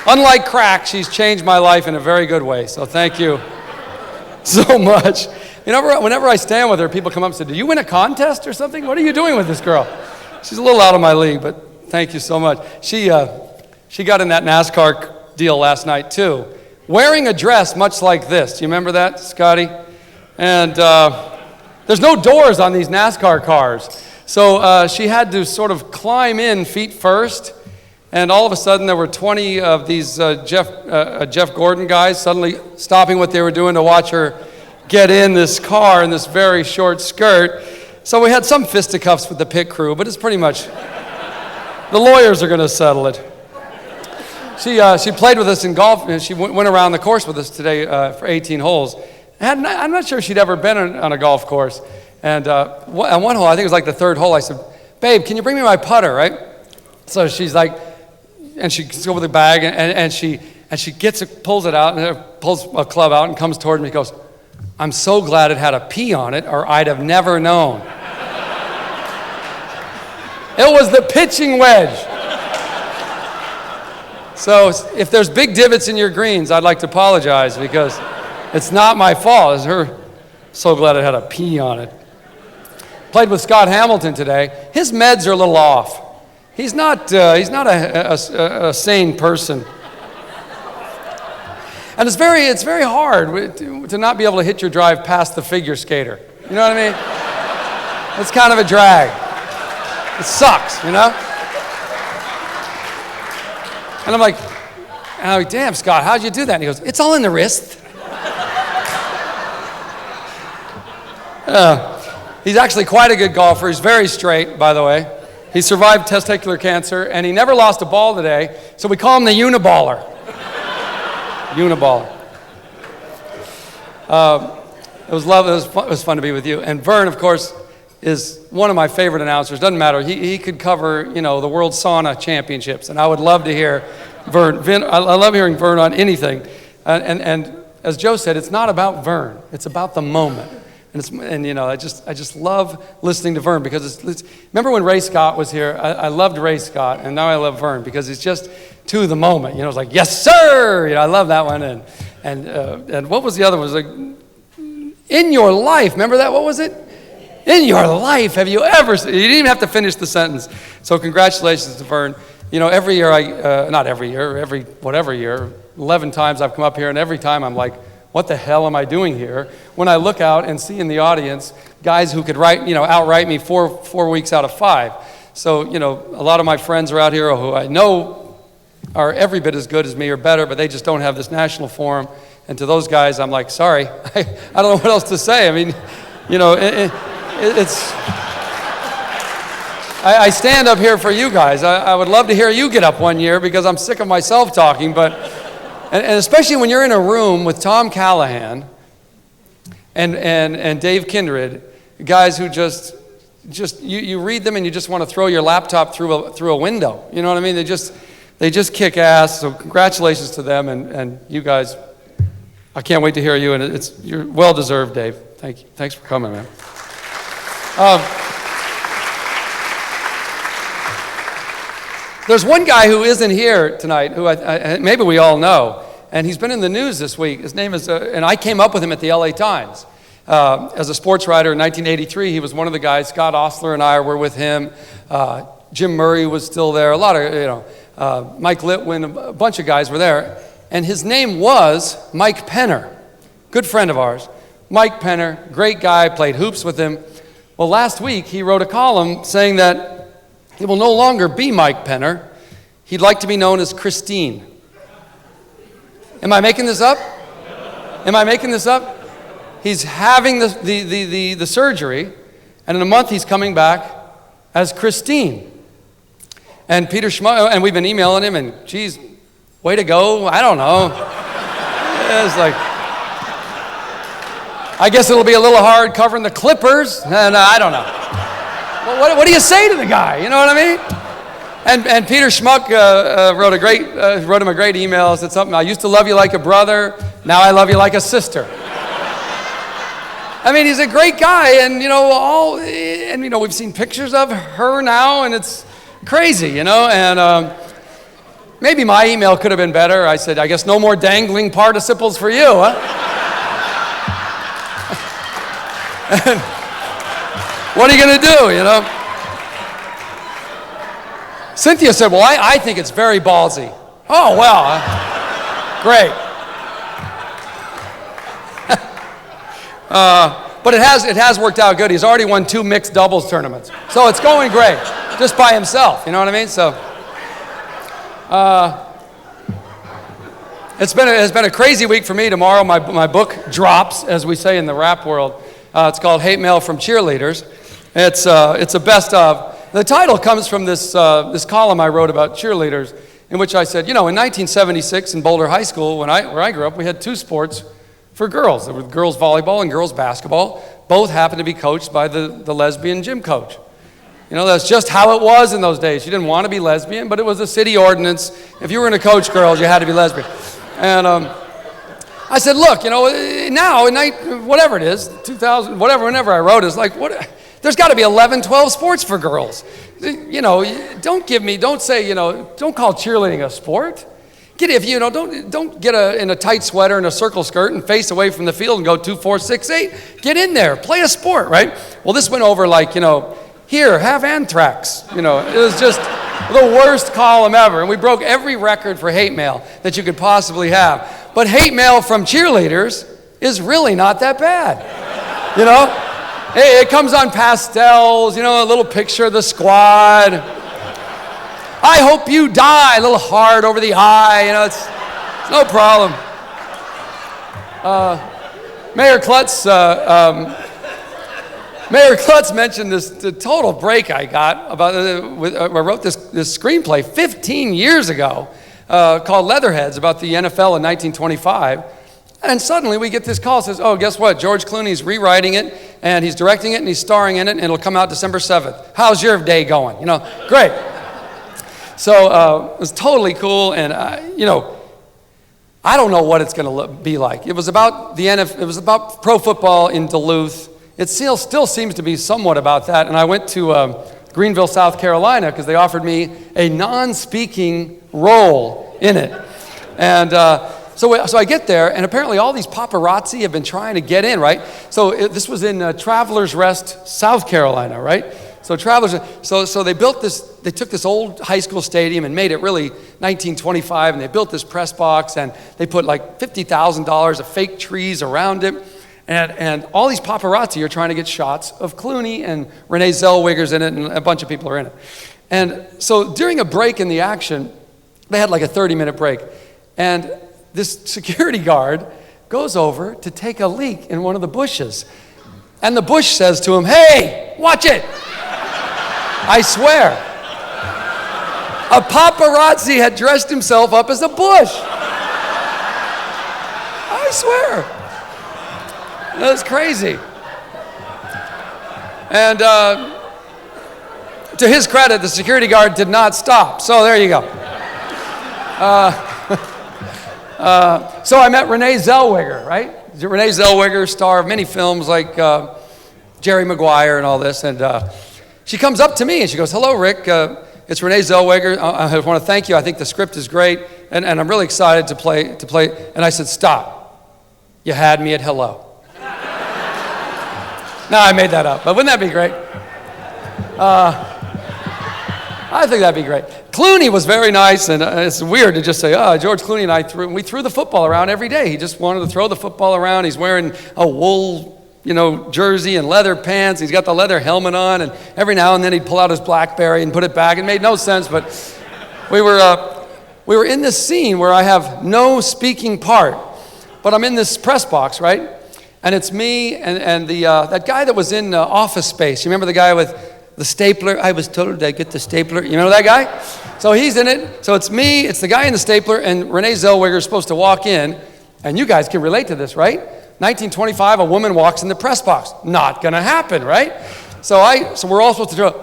[SPEAKER 13] unlike crack, she's changed my life in a very good way. So thank you so much. Whenever I stand with her, people come up and say, "Do you win a contest or something? What are you doing with this girl?" She's a little out of my league, but thank you so much. She got in that NASCAR deal last night too, wearing a dress much like this. Do you remember that, Scotty? And there's no doors on these NASCAR cars. So she had to sort of climb in feet first. And all of a sudden there were 20 of these Jeff Gordon guys suddenly stopping what they were doing to watch her get in this car in this very short skirt. So we had some fisticuffs with the pit crew, but it's pretty much, the lawyers are going to settle it. She played with us in golf, and she went around the course with us today for 18 holes. I'm not sure she'd ever been on a golf course. And on one hole, I think it was like the third hole, I said, "Babe, can you bring me my putter," right? So she's like, and she goes over the bag, and she gets it, pulls it out, and pulls a club out and comes toward me and goes, "I'm so glad it had a P on it, or I'd have never known." It was the pitching wedge. So if there's big divots in your greens, I'd like to apologize, because it's not my fault. It's her. So glad it had a P on it. Played with Scott Hamilton today. His meds are a little off. He's not a sane person. And it's very hard to not be able to hit your drive past the figure skater. You know what I mean? It's kind of a drag. It sucks, you know? And I'm like, "Oh, damn, Scott, how'd you do that?" And he goes, "It's all in the wrist." He's actually quite a good golfer. He's very straight, by the way. He survived testicular cancer, and he never lost a ball today, so we call him the Uniballer. Uniballer. It was fun to be with you. And Verne, of course, is one of my favorite announcers. Doesn't matter. He could cover, the World Sauna Championships, and I would love to hear Verne. I love hearing Verne on anything. And as Joe said, it's not about Verne. It's about the moment. I just love listening to Verne, because remember when Ray Scott was here? I loved Ray Scott, and now I love Verne, because it's just to the moment. It's like, "Yes, sir!" I love that one. And what was the other one? It was like, "In your life." Remember that? What was it? "In your life, have you ever..." You didn't even have to finish the sentence. So congratulations to Verne. Every year, not every year, every whatever year, 11 times I've come up here, and every time I'm like, what the hell am I doing here? When I look out and see in the audience guys who could outright me four weeks out of 5. So, a lot of my friends are out here who I know are every bit as good as me or better, but they just don't have this national forum. And to those guys, I'm like, sorry, I don't know what else to say. I mean, it's... I stand up here for you guys. I would love to hear you get up one year because I'm sick of myself talking, but, and especially when you're in a room with Tom Callahan and Dave Kindred, guys who just you read them and you just want to throw your laptop through a window. You know what I mean? They just kick ass. So congratulations to them and you guys. I can't wait to hear you, and you're well deserved, Dave. Thank you. Thanks for coming, man. There's one guy who isn't here tonight who maybe we all know, and he's been in the news this week. His name is, and I came up with him at the LA Times. As a sports writer in 1983, he was one of the guys. Scott Ostler and I were with him. Jim Murray was still there. A lot of, Mike Litwin, a bunch of guys were there. And his name was Mike Penner, good friend of ours. Mike Penner, great guy, played hoops with him. Well, last week he wrote a column saying that he will no longer be Mike Penner. He'd like to be known as Christine. Am I making this up? Am I making this up? He's having the surgery, and in a month he's coming back as Christine. And Peter Schmuck, and we've been emailing him, and geez, way to go. I don't know. It's like, I guess it'll be a little hard covering the Clippers, and I don't know. Well, what do you say to the guy? You know what I mean? And Peter Schmuck wrote him a great email. Said something. I used to love you like a brother. Now I love you like a sister. I mean, he's a great guy, and we've seen pictures of her now, and it's crazy, and maybe my email could have been better. I said, I guess no more dangling participles for you, huh? And what are you going to do, Cynthia said, well, I think it's very ballsy. Oh, well, great. But it has worked out good. He's already won 2 mixed doubles tournaments. So it's going great, just by himself, you know what I mean? So it's been a crazy week for me. Tomorrow my book drops, as we say in the rap world. It's called Hate Mail from Cheerleaders. It's a best of. The title comes from this column I wrote about cheerleaders, in which I said, in 1976 in Boulder High School, where I grew up, we had 2 sports for girls. There were girls volleyball and girls basketball. Both happened to be coached by the lesbian gym coach. That's just how it was in those days. You didn't want to be lesbian, but it was a city ordinance. If you were going to coach girls, you had to be lesbian. And I said, look, now, whatever it is, 2000, whenever I wrote it, it's like, there's got to be 11, 12 sports for girls. Don't say, don't call cheerleading a sport. Don't get in a tight sweater and a circle skirt and face away from the field and go 2, 4, 6, 8. Get in there, play a sport, right? Well, this went over like, here, have anthrax. It was just the worst column ever. And we broke every record for hate mail that you could possibly have. But hate mail from cheerleaders is really not that bad. It comes on pastels, a little picture of the squad. I hope you die, a little heart over the eye, it's no problem. Mayor Klutz mentioned the total break I got about, I wrote this screenplay 15 years ago called Leatherheads about the NFL in 1925. And suddenly we get this call that says, oh, guess what? George Clooney's rewriting it, and he's directing it, and he's starring in it, and it'll come out December 7th. How's your day going? Great. So it was totally cool, and I don't know what it's going to be like. It was about it was about pro football in Duluth. It still seems to be somewhat about that. And I went to Greenville, South Carolina, because they offered me a non-speaking role in it. And so I get there, and apparently all these paparazzi have been trying to get in, right? So this was in Travelers Rest, South Carolina, right? So they built this, they took this old high school stadium and made it really 1925, and they built this press box, and they put like $50,000 of fake trees around it, and all these paparazzi are trying to get shots of Clooney, and Renee Zellweger's in it, and a bunch of people are in it. And so during a break in the action, they had like a 30-minute break, and this security guard goes over to take a leak in one of the bushes. And the bush says to him, hey, watch it. I swear. A paparazzi had dressed himself up as a bush. I swear. That was crazy. And to his credit, the security guard did not stop. So there you go. So I met Renee Zellweger, right? Renee Zellweger, star of many films like Jerry Maguire and all this. And she comes up to me and she goes, "Hello, Rick. It's Renee Zellweger. I want to thank you. I think the script is great. And I'm really excited to play. And I said, "Stop. You had me at hello." No, I made that up. But wouldn't that be great? I think that'd be great. Clooney was very nice, and it's weird to just say, George Clooney and I threw the football around every day. He just wanted to throw the football around. He's wearing a wool, jersey and leather pants. He's got the leather helmet on, and every now and then he'd pull out his BlackBerry and put it back. It made no sense, but we were in this scene where I have no speaking part, but I'm in this press box, right? And it's me and the that guy that was in Office Space. You remember the guy with the stapler? I was told I'd get the stapler. You know that guy? So he's in it. So it's me, it's the guy in the stapler, and Renee Zellweger is supposed to walk in. And you guys can relate to this, right? 1925, a woman walks in the press box. Not gonna happen, right? So we're all supposed to do it,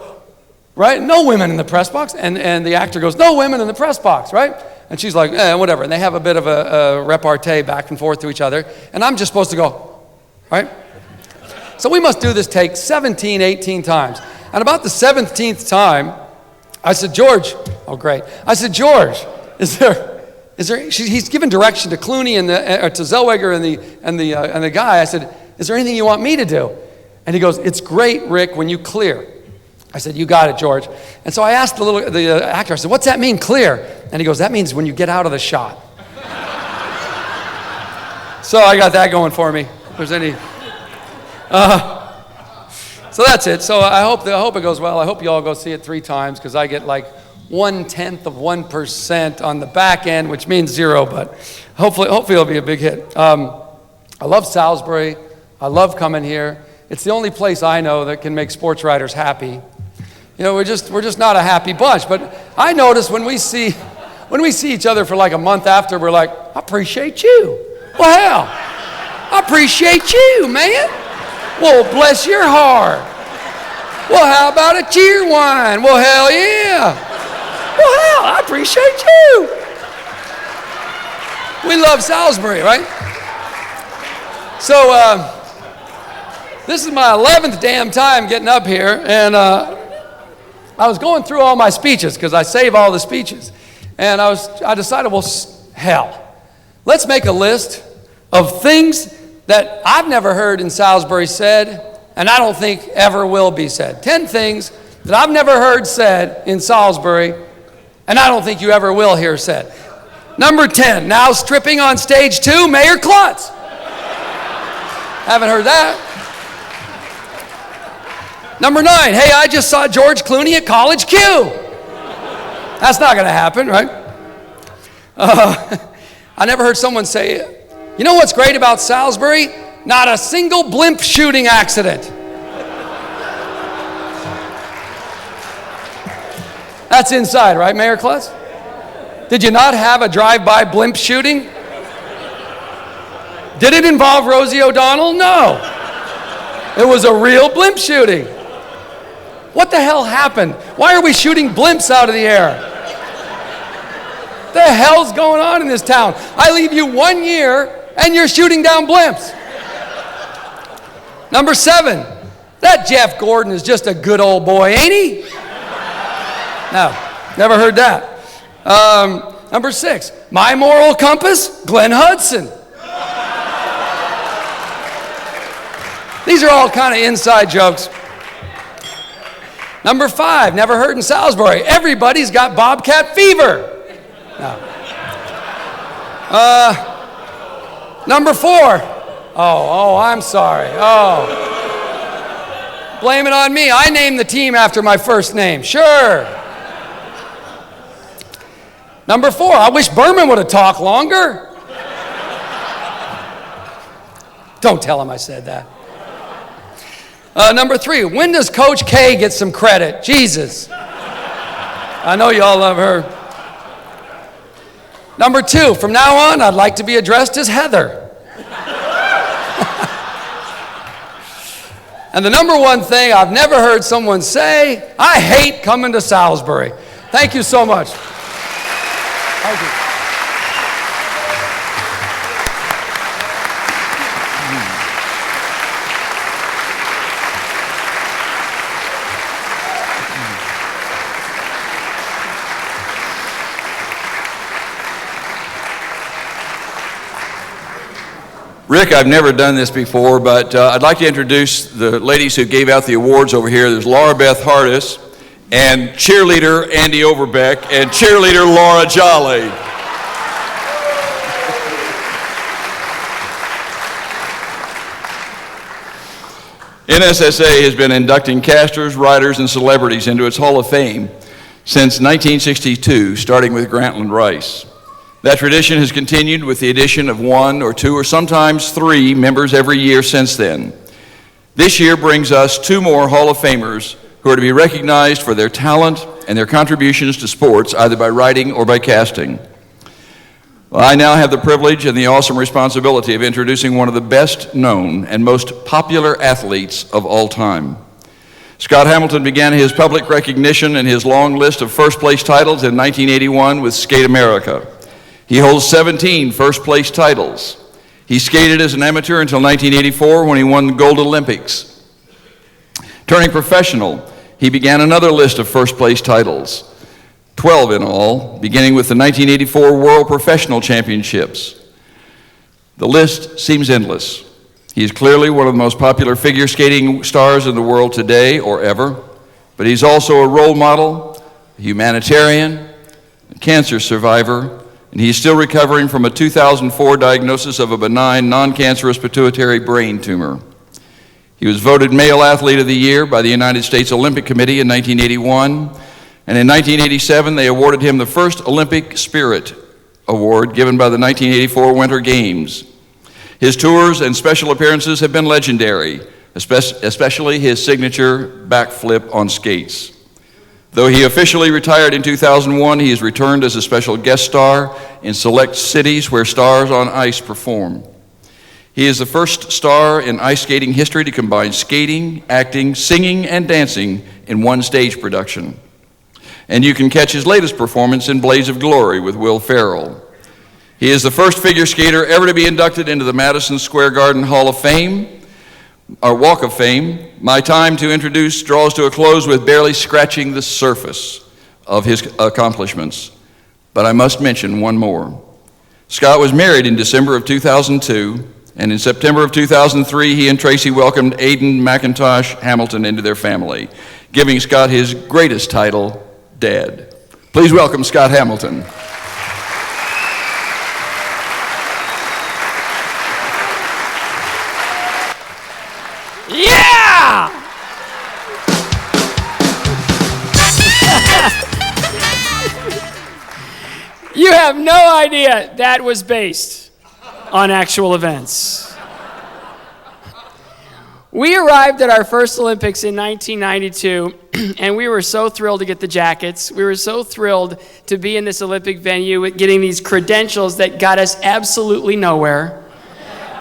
[SPEAKER 13] right? No women in the press box. And the actor goes, "No women in the press box," right? And she's like, whatever. And they have a bit of a repartee back and forth to each other. And I'm just supposed to go, right? So we must do this take 17, 18 times. And about the 17th time, I said, "George," oh great. I said, "George, is there?" He's given direction to Clooney and to Zellweger and the guy. I said, "Is there anything you want me to do?" And he goes, "It's great, Rick, when you clear." I said, "You got it, George." And so I asked the actor, I said, "What's that mean, clear?" And he goes, "That means when you get out of the shot." So I got that going for me. If there's any. So that's it. So I hope it goes well. I hope you all go see it 3 times because I get like 0.1% on the back end, which means 0. But hopefully it'll be a big hit. I love Salisbury. I love coming here. It's the only place I know that can make sportswriters happy. We're just not a happy bunch. But I notice when we see each other for like a month after, we're like, "I appreciate you." Well, hell, I appreciate you, man. Well, bless your heart. Well, how about a cheer wine? Well, hell yeah. Well, hell, I appreciate you. We love Salisbury, right? So this is my 11th damn time getting up here, and I was going through all my speeches because I save all the speeches, and I decided, well, hell, let's make a list of things that I've never heard in Salisbury said, and I don't think ever will be said. 10 things that I've never heard said in Salisbury, and I don't think you ever will hear said. Number 10, now stripping on stage 2, Mayor Klutz. Haven't heard that. Number 9, hey, I just saw George Clooney at College Q. That's not gonna happen, right? I never heard someone say, "You know what's great about Salisbury? Not a single blimp shooting accident." That's inside, right, Mayor Klutz? Did you not have a drive-by blimp shooting? Did it involve Rosie O'Donnell? No. It was a real blimp shooting. What the hell happened? Why are we shooting blimps out of the air? The hell's going on in this town? I leave you 1 year and you're shooting down blimps. Number 7, that Jeff Gordon is just a good old boy, ain't he? No, never heard that. Number 6, my moral compass, Glenn Hudson. These are all kind of inside jokes. Number 5, never heard in Salisbury, everybody's got bobcat fever. No. Number 4, oh, I'm sorry. Oh. Blame it on me. I named the team after my first name. Sure. Number 4, I wish Berman would have talked longer. Don't tell him I said that. Number 3, when does Coach K get some credit? Jesus. I know y'all love her. Number 2, from now on, I'd like to be addressed as Heather. And the number 1 thing I've never heard someone say, I hate coming to Salisbury. Thank you so much. Thank you.
[SPEAKER 1] Rick, I've never done this before, but I'd like to introduce the ladies who gave out the awards over here. There's Laura Beth Hardis and cheerleader Andy Overbeck and cheerleader Laura Jolly. NSSA has been inducting casters, writers, and celebrities into its Hall of Fame since 1962, starting with Grantland Rice. That tradition has continued with the addition of 1 or 2 or sometimes 3 members every year since then. This year brings us 2 more Hall of Famers who are to be recognized for their talent and their contributions to sports, either by writing or by casting. Well, I now have the privilege and the awesome responsibility of introducing one of the best known and most popular athletes of all time. Scott Hamilton began his public recognition and his long list of first place titles in 1981 with Skate America. He holds 17 first-place titles. He skated as an amateur until 1984 when he won the Gold Olympics. Turning professional, he began another list of first-place titles, 12 in all, beginning with the 1984 World Professional Championships. The list seems endless. He is clearly one of the most popular figure skating stars in the world today or ever, but he's also a role model, a humanitarian, a cancer survivor, and he's still recovering from a 2004 diagnosis of a benign, non-cancerous pituitary brain tumor. He was voted Male Athlete of the Year by the United States Olympic Committee in 1981, and in 1987 they awarded him the first Olympic Spirit Award given by the 1984 Winter Games. His tours and special appearances have been legendary, especially his signature backflip on skates. Though he officially retired in 2001, he has returned as a special guest star in select cities where stars on ice perform. He is the first star in ice skating history to combine skating, acting, singing, and dancing in one stage production. And you can catch his latest performance in Blaze of Glory with Will Ferrell. He is the first figure skater ever to be inducted into the Madison Square Garden Hall of Fame, our Walk of Fame. My time to introduce draws to a close with barely scratching the surface of his accomplishments. But I must mention one more. Scott was married in December of 2002, and in September of 2003, he and Tracy welcomed Aidan McIntosh Hamilton into their family, giving Scott his greatest title, Dad. Please welcome Scott Hamilton.
[SPEAKER 14] Yeah! You have no idea that was based on actual events. We arrived at our first Olympics in 1992, and we were so thrilled to get the jackets. We were so thrilled to be in this Olympic venue, getting these credentials that got us absolutely nowhere.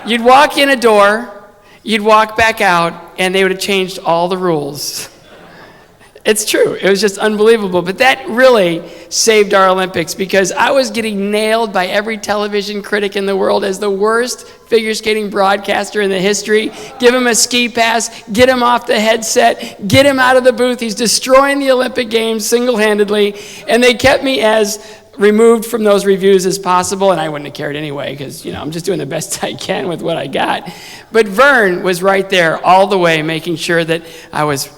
[SPEAKER 14] You'd walk in a door, you'd walk back out, and they would have changed all the rules. It's true. It was just unbelievable. But that really saved our Olympics, because I was getting nailed by every television critic in the world as the worst figure skating broadcaster in the history. Give him a ski pass, get him off the headset, get him out of the booth. He's destroying the Olympic Games single-handedly. And they kept me as removed from those reviews as possible, and I wouldn't have cared anyway, because I'm just doing the best I can with what I got. But Verne was right there all the way, making sure that I was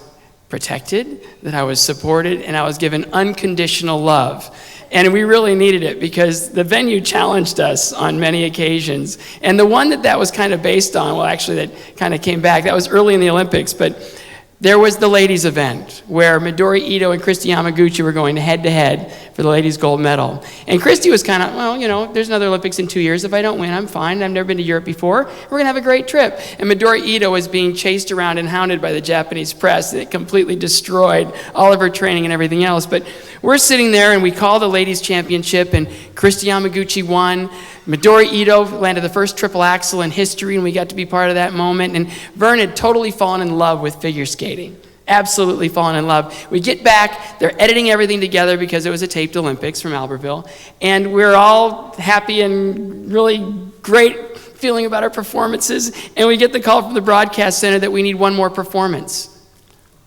[SPEAKER 14] protected, that I was supported, and I was given unconditional love. And we really needed it, because the venue challenged us on many occasions. And the one that was kind of based on, well, actually that kind of came back, that was early in the Olympics, but There was the ladies' event where Midori Ito and Christy Yamaguchi were going head-to-head for the ladies' gold medal. And Christy was kind of, well, you know, there's another Olympics in 2 years. If I don't win, I'm fine. I've never been to Europe before. We're going to have a great trip. And Midori Ito was being chased around and hounded by the Japanese press. It completely destroyed all of her training and everything else. But we're sitting there, and we call the ladies' championship, and Christy Yamaguchi won. Midori Ito landed the first triple axel in history, and we got to be part of that moment. And Verne had totally fallen in love with figure skating. Absolutely fallen in love. We get back, they're editing everything together because it was a taped Olympics from Albertville, and we're all happy and really great feeling about our performances, and we get the call from the broadcast center that we need one more performance.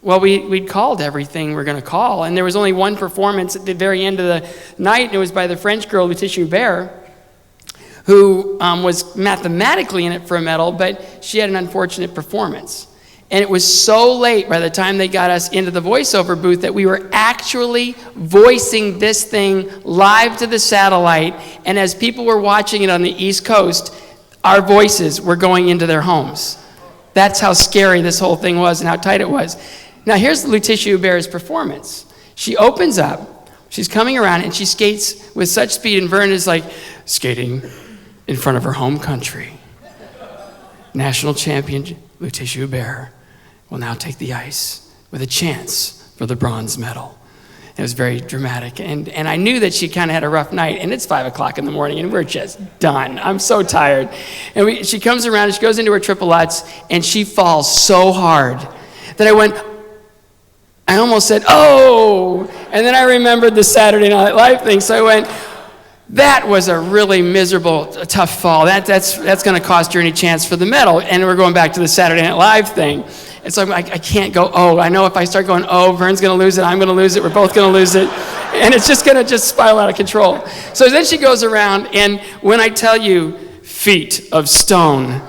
[SPEAKER 14] Well, we'd called everything we're going to call, and there was only one performance at the very end of the night, and it was by the French girl, Laetitia Hubert, who was mathematically in it for a medal, but she had an unfortunate performance. And it was so late by the time they got us into the voiceover booth that we were actually voicing this thing live to the satellite. And as people were watching it on the East Coast, our voices were going into their homes. That's how scary this whole thing was and how tight it was. Now here's Laetitia Hubert's performance. She opens up, she's coming around, and she skates with such speed, and Verne is like skating in front of her home country. National champion Laetitia Hubert will now take the ice with a chance for the bronze medal. It was very dramatic, and I knew that she kind of had a rough night, and it's 5 o'clock in the morning, and we're just done. I'm so tired. And she comes around, and she goes into her triple Lutz, and she falls so hard that I almost said, oh, and then I remembered the Saturday Night Live thing, so I went, that was a really miserable, tough fall. That's going to cost her any chance for the medal, and we're going back to the Saturday Night Live thing. And so I can't go, oh, I know if I start going, oh, Verne's going to lose it, I'm going to lose it, we're both going to lose it. And it's just going to spiral out of control. So then she goes around, and when I tell you, feet of stone,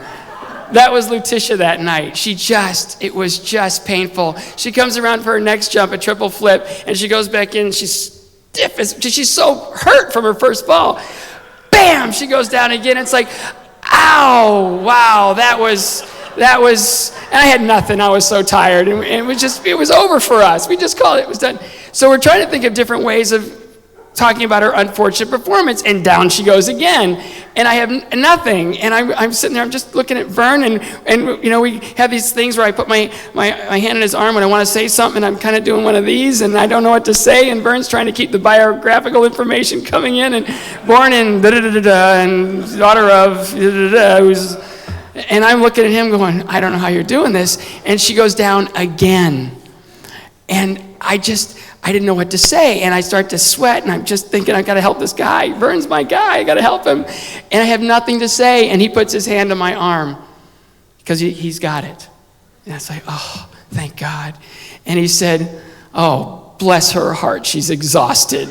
[SPEAKER 14] that was Laetitia that night. It was just painful. She comes around for her next jump, a triple flip, and she goes back in, and she's stiff, she's so hurt from her first fall. Bam, she goes down again. It's like, ow, wow, that was, and I had nothing. I was so tired, and it was over for us. We just called it was done. So we're trying to think of different ways of talking about her unfortunate performance, and down she goes again, and I have nothing, and I'm sitting there, I'm just looking at Verne, and you know, we have these things where I put my hand in his arm when I want to say something, and I'm kind of doing one of these, and I don't know what to say, and Verne's trying to keep the biographical information coming in, and born in da-da-da-da-da, and daughter of da-da-da-da, who's, and I'm looking at him going, I don't know how you're doing this, and she goes down again, and I didn't know what to say, and I start to sweat, and I'm just thinking, I've got to help this guy. Verne's my guy, I got to help him. And I have nothing to say, and he puts his hand on my arm, because he's got it. And I was like, oh, thank God. And he said, oh, bless her heart, she's exhausted.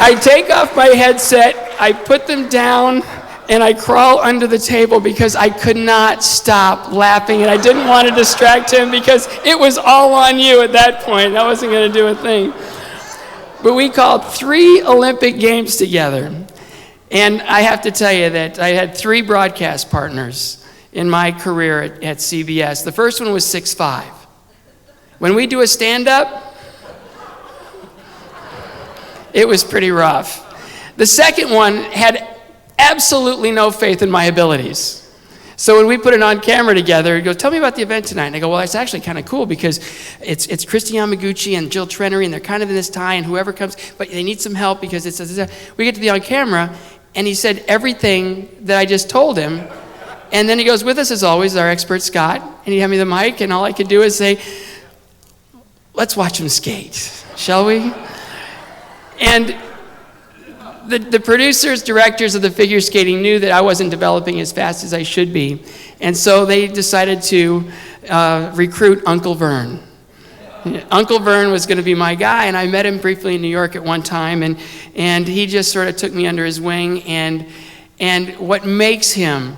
[SPEAKER 14] I take off my headset, I put them down, and I crawl under the table because I could not stop laughing, and I didn't want to distract him because it was all on you at that point. I wasn't going to do a thing. But we called 3 Olympic Games together, and I have to tell you that I had 3 broadcast partners in my career at CBS. The first one was 6'5". When we do a stand-up, it was pretty rough. The second one had absolutely no faith in my abilities. So when we put it on camera together, he goes, tell me about the event tonight. And I go, well, it's actually kind of cool because it's Christy Yamaguchi and Jill Trenery, and they're kind of in this tie, and whoever comes, but they need some help because it's, we get to the on camera, and he said everything that I just told him. And then he goes, with us as always, our expert Scott, and he had me the mic, and all I could do is say, let's watch him skate, shall we? And the producers, directors of the figure skating knew that I wasn't developing as fast as I should be. And so they decided to recruit Uncle Verne. Uncle Verne was going to be my guy, and I met him briefly in New York at one time, and he just sort of took me under his wing. And what makes him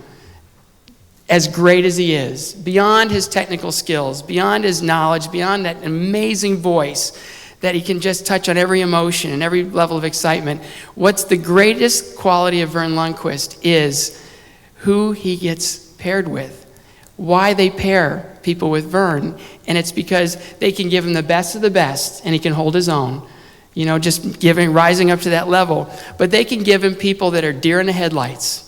[SPEAKER 14] as great as he is, beyond his technical skills, beyond his knowledge, beyond that amazing voice, that he can just touch on every emotion and every level of excitement. What's the greatest quality of Verne Lundquist is who he gets paired with, why they pair people with Verne, and it's because they can give him the best of the best, and he can hold his own, just rising up to that level. But they can give him people that are deer in the headlights.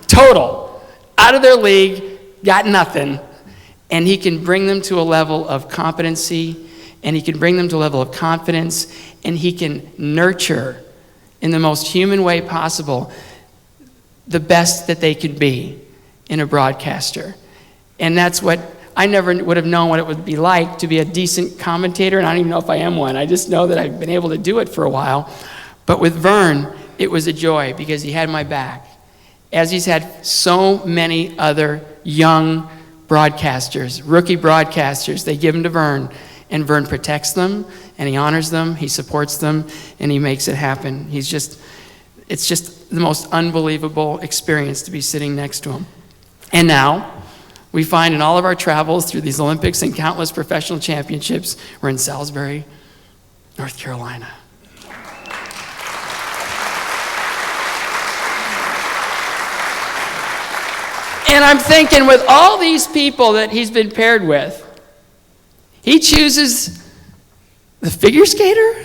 [SPEAKER 14] Total. Out of their league, got nothing. And he can bring them to a level of competency, and he can bring them to a level of confidence, and he can nurture in the most human way possible the best that they could be in a broadcaster. And that's what I never would have known what it would be like to be a decent commentator, and I don't even know if I am one. I just know that I've been able to do it for a while. But with Verne, it was a joy because he had my back, as he's had so many other young broadcasters, rookie broadcasters. They give them to Verne, and Verne protects them, and he honors them, he supports them, and he makes it happen. It's just the most unbelievable experience to be sitting next to him. And now, we find in all of our travels through these Olympics and countless professional championships, we're in Salisbury, North Carolina. And I'm thinking, with all these people that he's been paired with, he chooses the figure skater?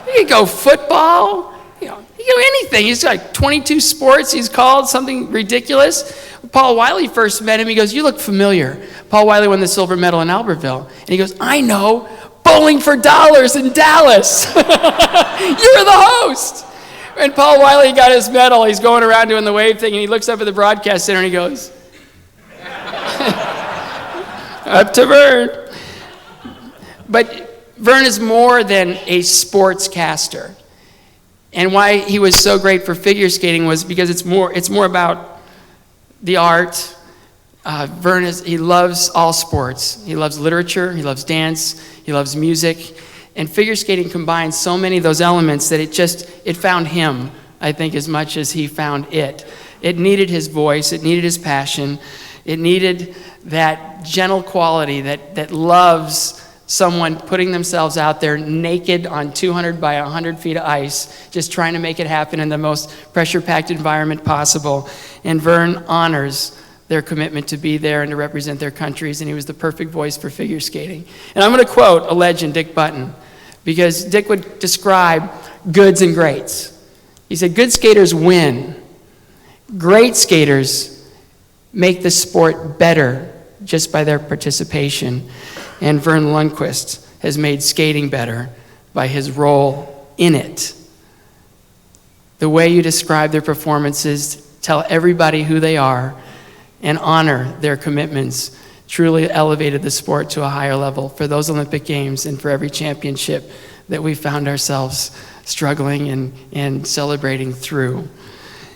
[SPEAKER 14] He could go football, he could go anything. He's got 22 sports he's called, something ridiculous. Paul Wiley first met him, he goes, "You look familiar." Paul Wiley won the silver medal in Albertville. And he goes, "I know, Bowling for Dollars in Dallas." You were the host. And Paul Wiley got his medal, he's going around doing the wave thing, and he looks up at the broadcast center and he goes, "Up to Verne." But Verne is more than a sportscaster. And why he was so great for figure skating was because it's more about the art. Verne he loves all sports. He loves literature, he loves dance, he loves music. And figure skating combines so many of those elements that it found him, I think, as much as he found it. It needed his voice, it needed his passion, it needed that gentle quality that loves someone putting themselves out there naked on 200 by 100 feet of ice, just trying to make it happen in the most pressure-packed environment possible. And Verne honors their commitment to be there and to represent their countries, and he was the perfect voice for figure skating. And I'm going to quote a legend, Dick Button, because Dick would describe goods and greats. He said, "Good skaters win. Great skaters make the sport better just by their participation." And Verne Lundquist has made skating better by his role in it. The way you describe their performances, tell everybody who they are, and honor their commitments truly elevated the sport to a higher level for those Olympic Games and for every championship that we found ourselves struggling and celebrating through.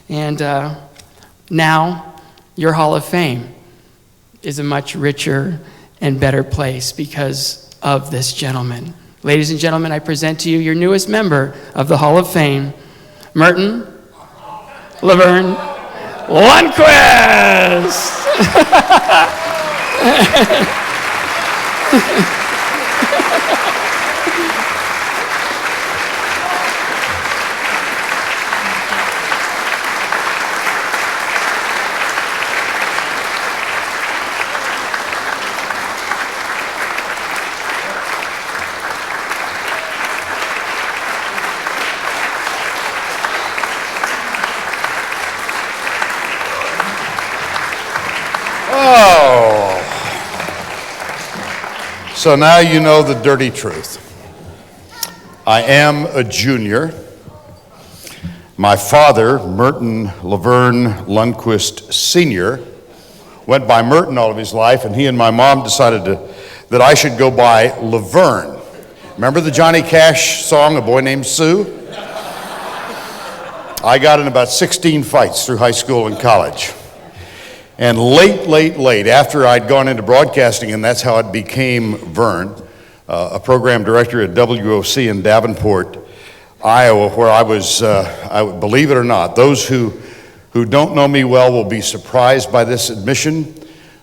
[SPEAKER 14] And now your Hall of Fame is a much richer and better place because of this gentleman. Ladies and gentlemen, I present to you your newest member of the Hall of Fame, Merton Laverne Lundquist.
[SPEAKER 15] So now you know the dirty truth. I am a junior. My father, Merton Laverne Lundquist Sr., went by Merton all of his life, and he and my mom decided that I should go by Laverne. Remember the Johnny Cash song, A Boy Named Sue? I got in about 16 fights through high school and college. And late, after I'd gone into broadcasting, and that's how it became Verne, a program director at WOC in Davenport, Iowa, where I was, believe it or not, those who don't know me well will be surprised by this admission.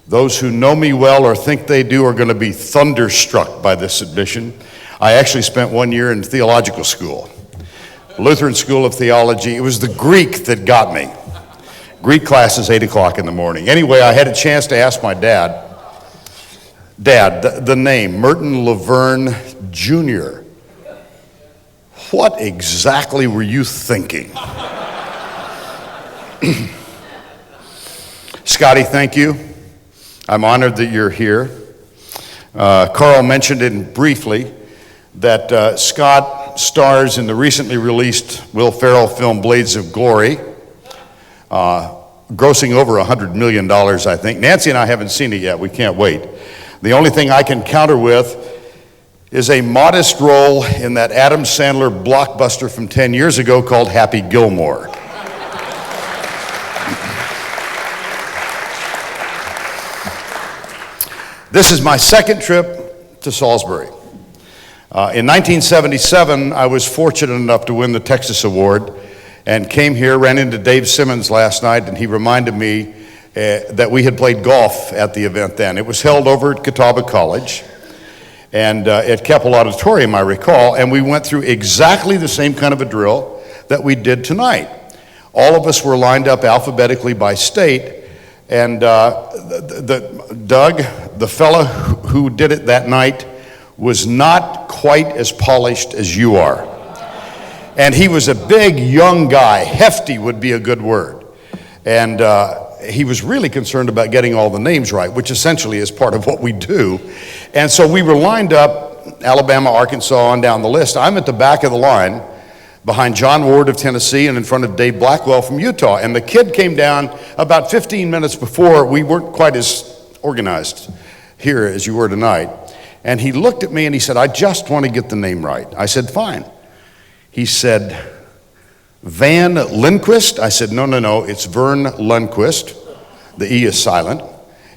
[SPEAKER 15] Those who know me well or think they do are going to be thunderstruck by this admission. I actually spent 1 year in theological school, Lutheran School of Theology. It was the Greek that got me. Greek class is 8 o'clock in the morning. Anyway, I had a chance to ask my dad, the name, Merton Laverne Jr., what exactly were you thinking? Scotty, thank you. I'm honored that you're here. Carl mentioned it briefly that Scott stars in the recently released Will Ferrell film Blades of Glory, grossing over $100 million, I think. Nancy and I haven't seen it yet. We can't wait. The only thing I can counter with is a modest role in that Adam Sandler blockbuster from 10 years ago called Happy Gilmore. This is my second trip to Salisbury. In 1977, I was fortunate enough to win the Texas Award and came here, ran into Dave Simmons last night, and he reminded me that we had played golf at the event then. It was held over at Catawba College and at Keppel Auditorium, I recall, and we went through exactly the same kind of a drill that we did tonight. All of us were lined up alphabetically by state, and Doug, the fellow who did it that night, was not quite as polished as you are. And he was a big, young guy. Hefty would be a good word. And he was really concerned about getting all the names right, which essentially is part of what we do. And so we were lined up, Alabama, Arkansas, on down the list. I'm at the back of the line, behind John Ward of Tennessee and in front of Dave Blackwell from Utah. And the kid came down about 15 minutes before. We weren't quite as organized here as you were tonight. And he looked at me and he said, I just want to get the name right. I said, fine. He said, Van Lundquist? I said, no, it's Verne Lundquist. The E is silent.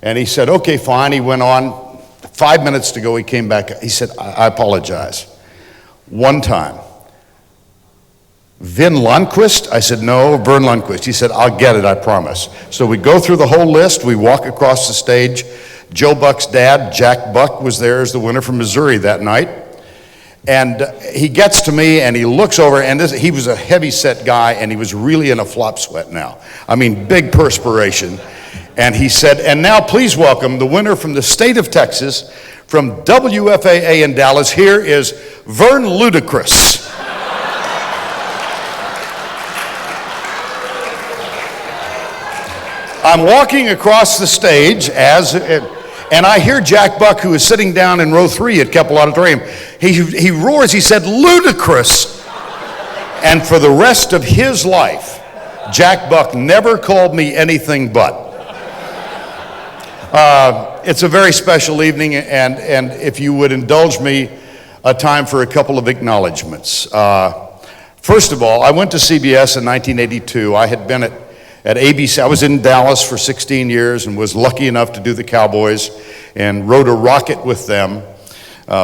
[SPEAKER 15] And he said, okay, fine. He went on. 5 minutes to go, he came back. He said, I apologize. One time. Vin Lundquist? I said, no, Verne Lundquist. He said, I'll get it, I promise. So we go through the whole list. We walk across the stage. Joe Buck's dad, Jack Buck, was there as the winner from Missouri that night. And he gets to me and he looks over, and he was a heavy-set guy, and he was really in a flop sweat now. I mean, big perspiration. And he said, and now please welcome the winner from the state of Texas, from WFAA in Dallas. Here is Verne Ludacris. I'm walking across the stage and I hear Jack Buck, who is sitting down in row 3 at Keppel Auditorium. He roars, he said, ludicrous. And for the rest of his life, Jack Buck never called me anything but. It's a very special evening, and if you would indulge me, a time for a couple of acknowledgments. First of all, I went to CBS in 1982. I had been at ABC. I was in Dallas for 16 years and was lucky enough to do the Cowboys and rode a rocket with them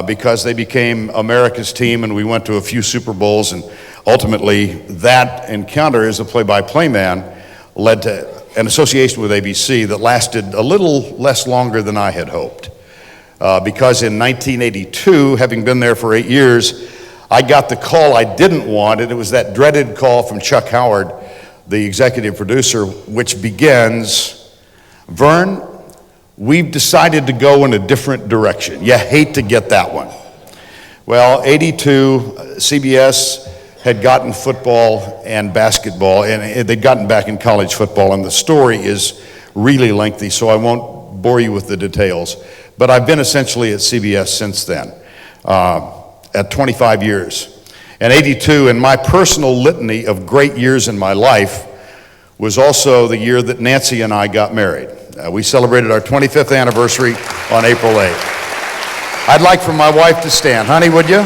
[SPEAKER 15] because they became America's team, and we went to a few Super Bowls, and ultimately that encounter as a play-by-play man led to an association with ABC that lasted a little less longer than I had hoped. Because in 1982, having been there for 8 years, I got the call I didn't want, and it was that dreaded call from Chuck Howard, the executive producer, which begins, Verne, we've decided to go in a different direction. You hate to get that one. Well, 82, CBS had gotten football and basketball, and they'd gotten back in college football, and the story is really lengthy, so I won't bore you with the details. But I've been essentially at CBS since then, at 25 years. And 82, in my personal litany of great years in my life, was also the year that Nancy and I got married. We celebrated our 25th anniversary on April 8th. I'd like for my wife to stand. Honey, would you?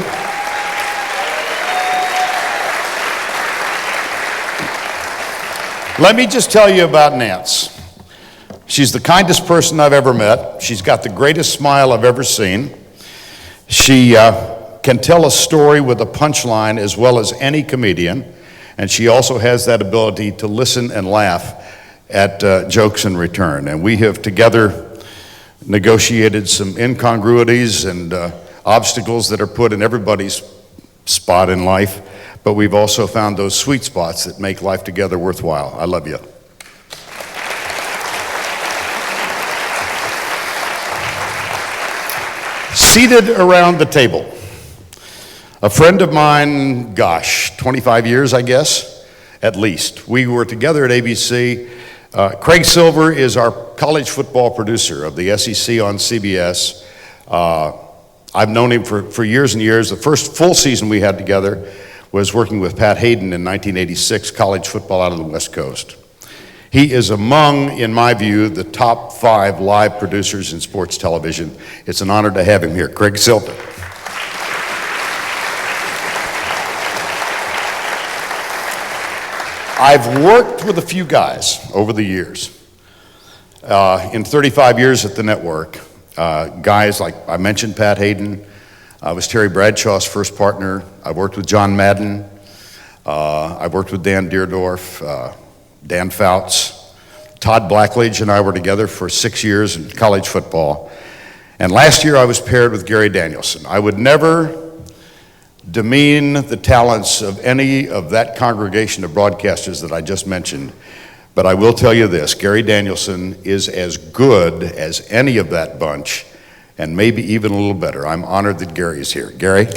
[SPEAKER 15] Let me just tell you about Nance. She's the kindest person I've ever met. She's got the greatest smile I've ever seen. She can tell a story with a punchline as well as any comedian, and she also has that ability to listen and laugh at jokes in return. And we have together negotiated some incongruities and obstacles that are put in everybody's spot in life, but we've also found those sweet spots that make life together worthwhile. I love you. Seated around the table, a friend of mine, 25 years, I guess, at least. We were together at ABC. Craig Silver is our college football producer of the SEC on CBS. I've known him for years and years. The first full season we had together was working with Pat Hayden in 1986, college football out of the West Coast. He is among, in my view, the top 5 live producers in sports television. It's an honor to have him here. Craig Silver. I've worked with a few guys over the years. In 35 years at the network, guys like I mentioned Pat Hayden. I was Terry Bradshaw's first partner. I worked with John Madden. I worked with Dan Deerdorf, Dan Fouts. Todd Blackledge and I were together for 6 years in college football. And last year I was paired with Gary Danielson. I would never demean the talents of any of that congregation of broadcasters that I just mentioned, but I will tell you this, Gary Danielson is as good as any of that bunch, and maybe even a little better. I'm honored that Gary is here. Gary?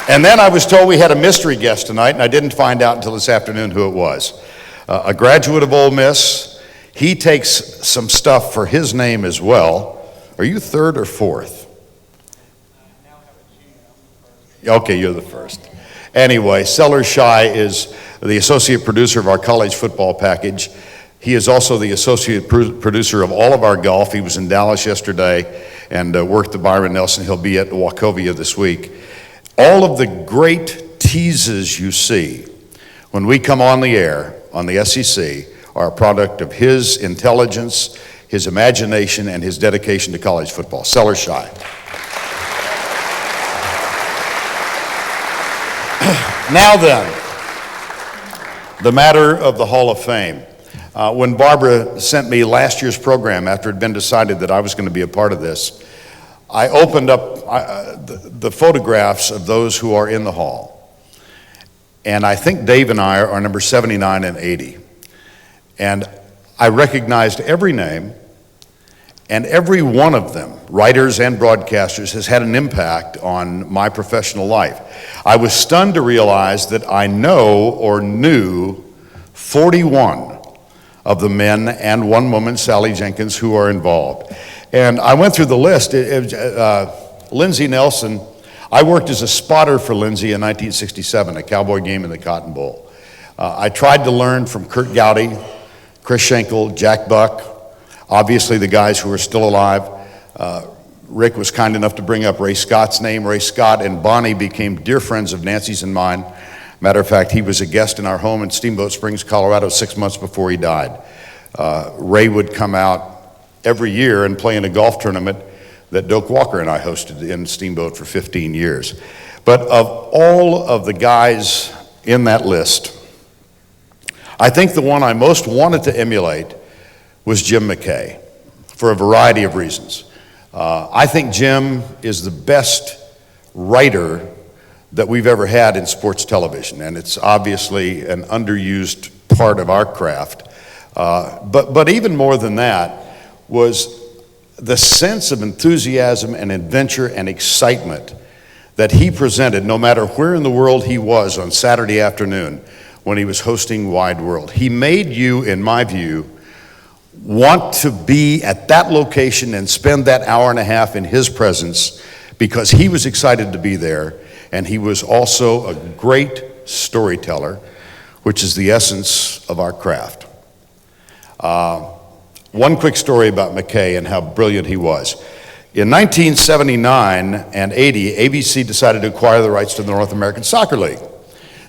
[SPEAKER 15] And then I was told we had a mystery guest tonight, and I didn't find out until this afternoon who it was. A graduate of Ole Miss. He takes some stuff for his name as well. Are you third or fourth? Okay, you're the first. Anyway, Sellers Shy is the associate producer of our college football package. He is also the associate producer of all of our golf. He was in Dallas yesterday and worked the Byron Nelson. He'll be at Wachovia this week. All of the great teases you see when we come on the air on the SEC are a product of his intelligence, his imagination, and his dedication to college football. Sellers Shy. Now then, the matter of the Hall of Fame. When Barbara sent me last year's program after it had been decided that I was going to be a part of this, I opened up the photographs of those who are in the hall. And I think Dave and I are number 79 and 80. And I recognized every name, and every one of them, writers and broadcasters, has had an impact on my professional life. I was stunned to realize that I know or knew 41 of the men and one woman, Sally Jenkins, who are involved. And I went through the list. Lindsey Nelson, I worked as a spotter for Lindsey in 1967, a Cowboy game in the Cotton Bowl. I tried to learn from Kurt Gowdy, Chris Schenkel, Jack Buck, obviously the guys who are still alive. Rick was kind enough to bring up Ray Scott's name. Ray Scott and Bonnie became dear friends of Nancy's and mine. Matter of fact, he was a guest in our home in Steamboat Springs, Colorado, 6 months before he died. Ray would come out every year and play in a golf tournament that Doak Walker and I hosted in Steamboat for 15 years. But of all of the guys in that list, I think the one I most wanted to emulate was Jim Mckay, for a variety of reasons. I think Jim is the best writer that we've ever had in sports television, and it's obviously an underused part of our craft. But even more than that was the sense of enthusiasm and adventure and excitement that he presented no matter where in the world he was on Saturday afternoon when he was hosting Wide World. He made you, in my view, want to be at that location and spend that hour and a half in his presence because he was excited to be there, and he was also a great storyteller, which is the essence of our craft. One quick story about Mckay and how brilliant he was. In 1979 and 80, ABC decided to acquire the rights to the North American Soccer League.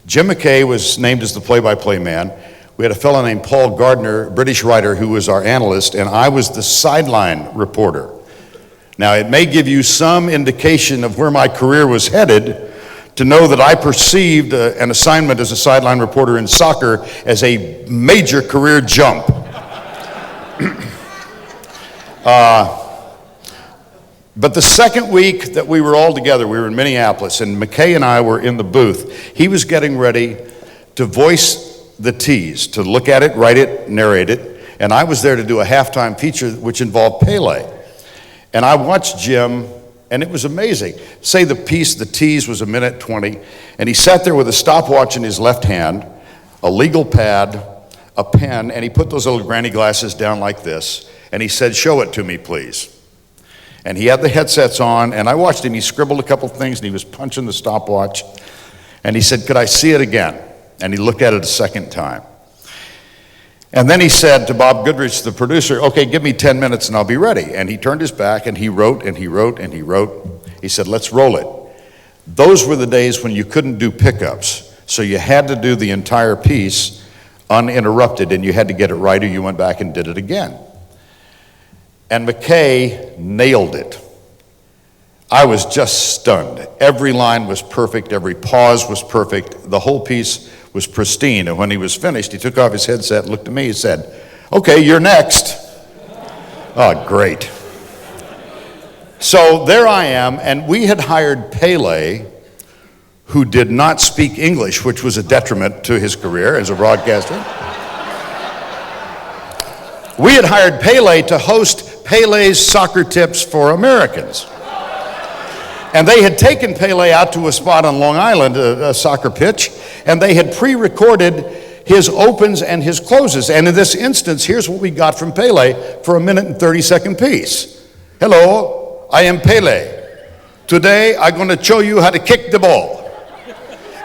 [SPEAKER 15] Jim Mckay was named as the play-by-play man. We had a fellow named Paul Gardner, British writer, who was our analyst, and I was the sideline reporter. Now, it may give you some indication of where my career was headed to know that I perceived an assignment as a sideline reporter in soccer as a major career jump. But the second week that we were all together, we were in Minneapolis, and Mckay and I were in the booth. He was getting ready to voice the tees, to look at it, write it, narrate it. And I was there to do a halftime feature which involved Pele. And I watched Jim, and it was amazing. Say the tees was 1:20, and he sat there with a stopwatch in his left hand, a legal pad, a pen, and he put those little granny glasses down like this, and he said, "Show it to me, please." And he had the headsets on, and I watched him. He scribbled a couple things, and he was punching the stopwatch. And he said, "Could I see it again?" And he looked at it a second time. And then he said to Bob Goodrich, the producer, "Okay, give me 10 minutes and I'll be ready." And he turned his back, and he wrote, and he wrote, and he wrote. He said, "Let's roll it." Those were the days when you couldn't do pickups. So you had to do the entire piece uninterrupted, and you had to get it right, or you went back and did it again. And Mckay nailed it. I was just stunned. Every line was perfect. Every pause was perfect. The whole piece was pristine. And when he was finished, he took off his headset, looked at me, and said, "Okay, you're next." Oh, great. So there I am, and we had hired Pele, who did not speak English, which was a detriment to his career as a broadcaster. We had hired Pele to host Pele's Soccer Tips for Americans. And they had taken Pele out to a spot on Long Island, a soccer pitch, and they had pre-recorded his opens and his closes. And in this instance, here's what we got from Pele for a 1:30 piece. "Hello, I am Pele. Today, I'm going to show you how to kick the ball."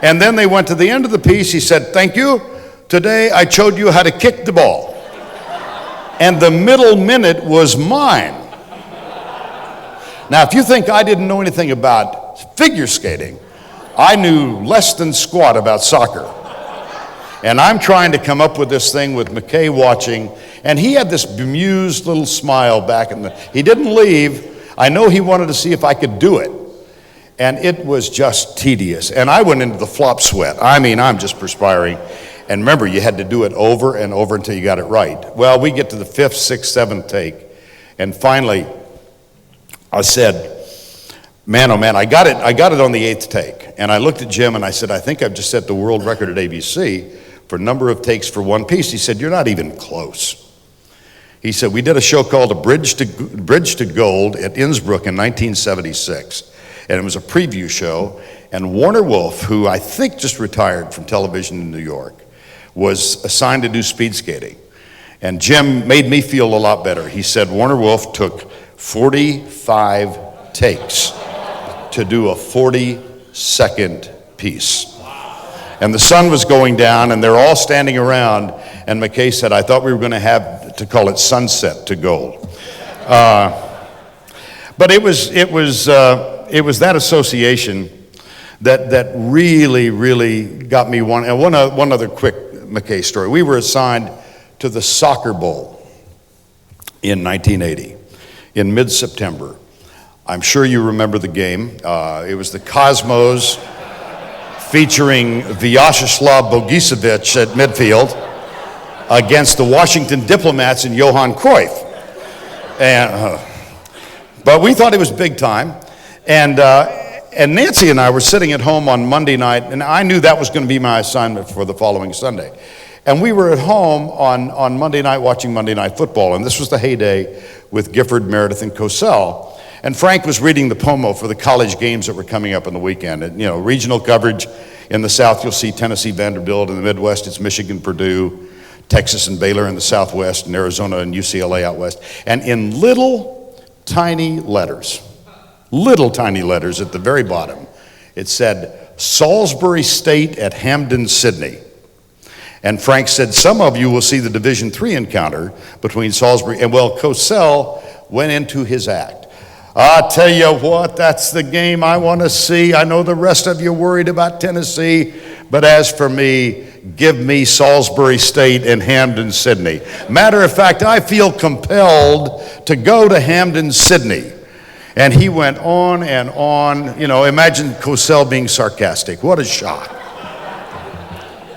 [SPEAKER 15] And then they went to the end of the piece. He said, "Thank you. Today, I showed you how to kick the ball." And the middle minute was mine. Now, if you think I didn't know anything about figure skating, I knew less than squat about soccer. And I'm trying to come up with this thing with Mckay watching, and he had this bemused little smile back in the, he didn't leave. I know he wanted to see if I could do it. And it was just tedious. And I went into the flop sweat. I mean, I'm just perspiring. And remember, you had to do it over and over until you got it right. Well, we get to the 5th, 6th, 7th take, and finally, I said, "Man, oh man, I got it on the 8th take." And I looked at Jim and I said, "I think I've just set the world record at ABC for number of takes for one piece." He said, "You're not even close." He said, "We did a show called A Bridge to Gold at Innsbruck in 1976. And it was a preview show. And Warner Wolf, who I think just retired from television in New York, was assigned to do speed skating. And Jim made me feel a lot better. He said Warner Wolf took 45 takes to do a 40-second piece. And the sun was going down, and they're all standing around, and Mckay said, "I thought we were going to have to call it Sunset to Gold." But it was that association that really got me one. And one other quick Mckay story. We were assigned to the Soccer Bowl in 1980. In mid-September. I'm sure you remember the game. It was the Cosmos featuring Vyacheslav Bogicevic at midfield against the Washington Diplomats and Johan Cruyff. But we thought it was big time. And Nancy and I were sitting at home on Monday night, and I knew that was going to be my assignment for the following Sunday. And we were at home on Monday night watching Monday Night Football, and this was the heyday with Gifford, Meredith, and Cosell. And Frank was reading the POMO for the college games that were coming up on the weekend. And, regional coverage in the South, you'll see Tennessee, Vanderbilt. In the Midwest, it's Michigan, Purdue, Texas, and Baylor in the Southwest, and Arizona and UCLA out west. And in little tiny letters at the very bottom, it said, "Salisbury State at Hampden, Sydney." And Frank said, "Some of you will see the Division III encounter between Salisbury," and well, Cosell went into his act. "I'll tell you what, that's the game I want to see. I know the rest of you worried about Tennessee, but as for me, give me Salisbury State and Hampden, Sydney. Matter of fact, I feel compelled to go to Hampden, Sydney." And he went on and on. Imagine Cosell being sarcastic. What a shock.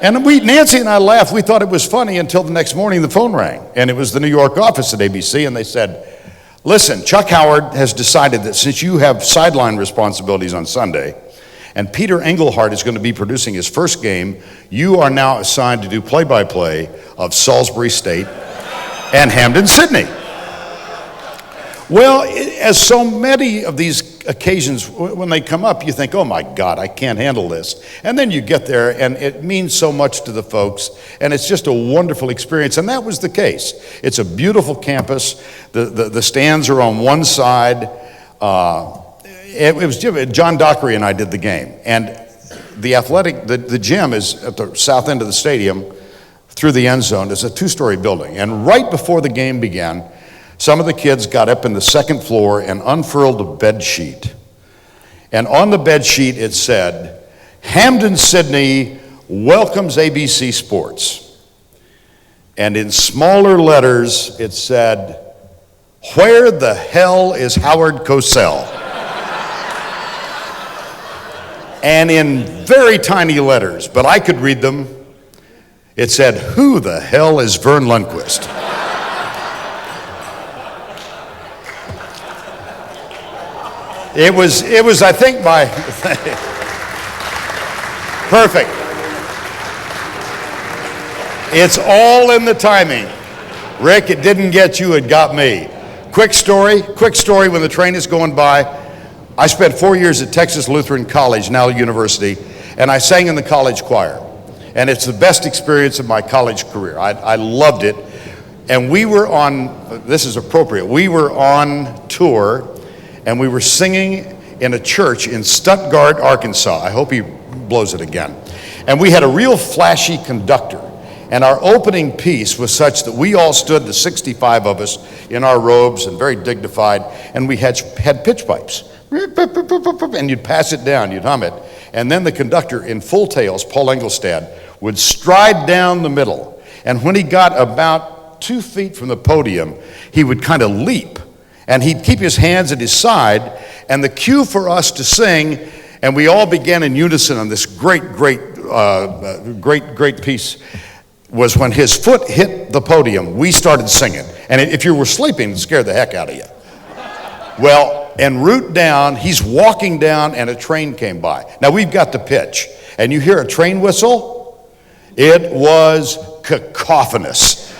[SPEAKER 15] And Nancy and I laughed. We thought it was funny until the next morning the phone rang. And it was the New York office at ABC, and they said, "Listen, Chuck Howard has decided that since you have sideline responsibilities on Sunday, And Peter Engelhardt is going to be producing his first game. You are now assigned to do play-by-play of Salisbury State and Hampden-Sydney. Well, as so many of these occasions, when they come up, you think, oh my God, I can't handle this. And then you get there, and it means so much to the folks, and it's just a wonderful experience, and that was the case. It's a beautiful campus. The stands are on one side. It was John Dockery and I did the game, and the gym is at the south end of the stadium through the end zone. It's a two-story building, and right before the game began, some of the kids got up in the second floor and unfurled a bed sheet. And on the bed sheet it said, Hampden-Sydney welcomes ABC Sports. And in smaller letters it said, where the hell is Howard Cosell? And in very tiny letters, but I could read them, it said, who the hell is Verne Lundquist? It was, I think, perfect. It's all in the timing. Rick, it didn't get you, it got me. Quick story, when the train is going by. I spent 4 years at Texas Lutheran College, now University, and I sang in the college choir. And it's the best experience of my college career. I loved it. And we were on, this is appropriate, we were on tour, and we were singing in a church in Stuttgart, Arkansas. I hope he blows it again. And we had a real flashy conductor. And our opening piece was such that we all stood, the 65 of us, in our robes and very dignified, and we had pitch pipes. And you'd pass it down, you'd hum it. And then the conductor in full tails, Paul Engelstad, would stride down the middle. And when he got about 2 feet from the podium, he would kind of leap. And he'd keep his hands at his side, and the cue for us to sing, and we all began in unison on this great piece, was when his foot hit the podium, we started singing. And if you were sleeping, it scared the heck out of you. Well, en route down, he's walking down, and a train came by. Now, we've got the pitch, and you hear a train whistle. It was cacophonous.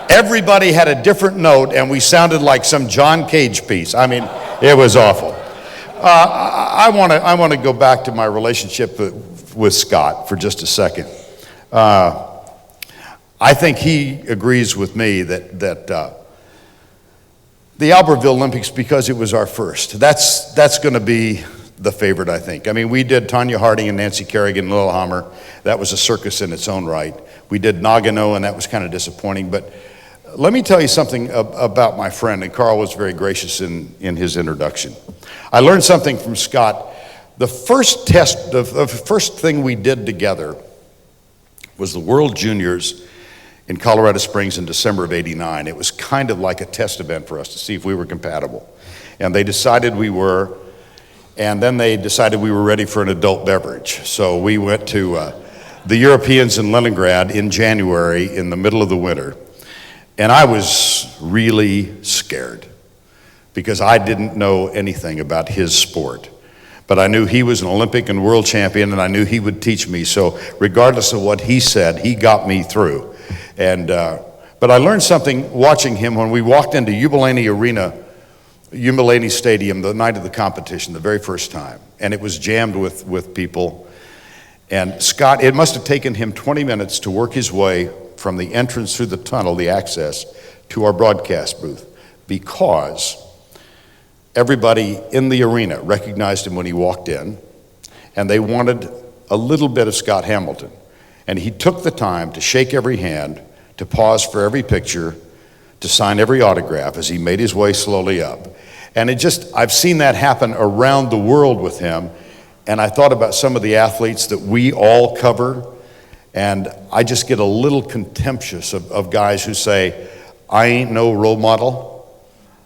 [SPEAKER 15] Everybody had a different note, and we sounded like some John Cage piece. I mean, it was awful. I want to go back to my relationship with Scott for just a second. I think he agrees with me that the Albertville Olympics, because it was our first, that's going to be the favorite, I think. I mean, we did Tanya Harding and Nancy Kerrigan and Lillehammer. That was a circus in its own right. We did Nagano, and that was kind of disappointing. But let me tell you something about my friend, and Carl was very gracious in his introduction. I learned something from Scott. The first thing we did together was the World Juniors in Colorado Springs in December of '89. It was kind of like a test event for us to see if we were compatible. And they decided we were, and then they decided we were ready for an adult beverage. So we went to the Europeans in Leningrad in January in the middle of the winter. And I was really scared because I didn't know anything about his sport. But I knew he was an Olympic and world champion, and I knew he would teach me. So regardless of what he said, he got me through. And but I learned something watching him when we walked into Jubilee Stadium the night of the competition, the very first time. And it was jammed with people. And Scott, it must have taken him 20 minutes to work his way from the entrance through the tunnel, the access, to our broadcast booth, because everybody in the arena recognized him when he walked in, and they wanted a little bit of Scott Hamilton. And he took the time to shake every hand, to pause for every picture, to sign every autograph as he made his way slowly up. And I've seen that happen around the world with him, and I thought about some of the athletes that we all cover, and I just get a little contemptuous of guys who say, I ain't no role model.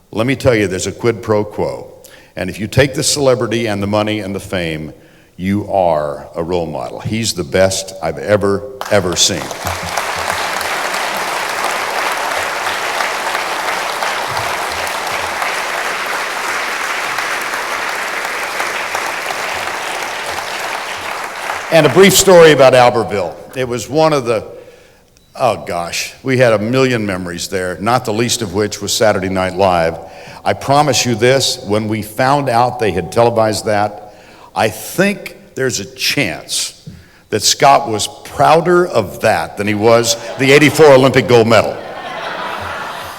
[SPEAKER 15] Let me tell you, there's a quid pro quo. And if you take the celebrity and the money and the fame, you are a role model. He's the best I've ever seen. And a brief story about Albertville. It was one of the, oh gosh, we had a million memories there, not the least of which was Saturday Night Live. I promise you this, when we found out they had televised that, I think there's a chance that Scott was prouder of that than he was the '84 Olympic gold medal.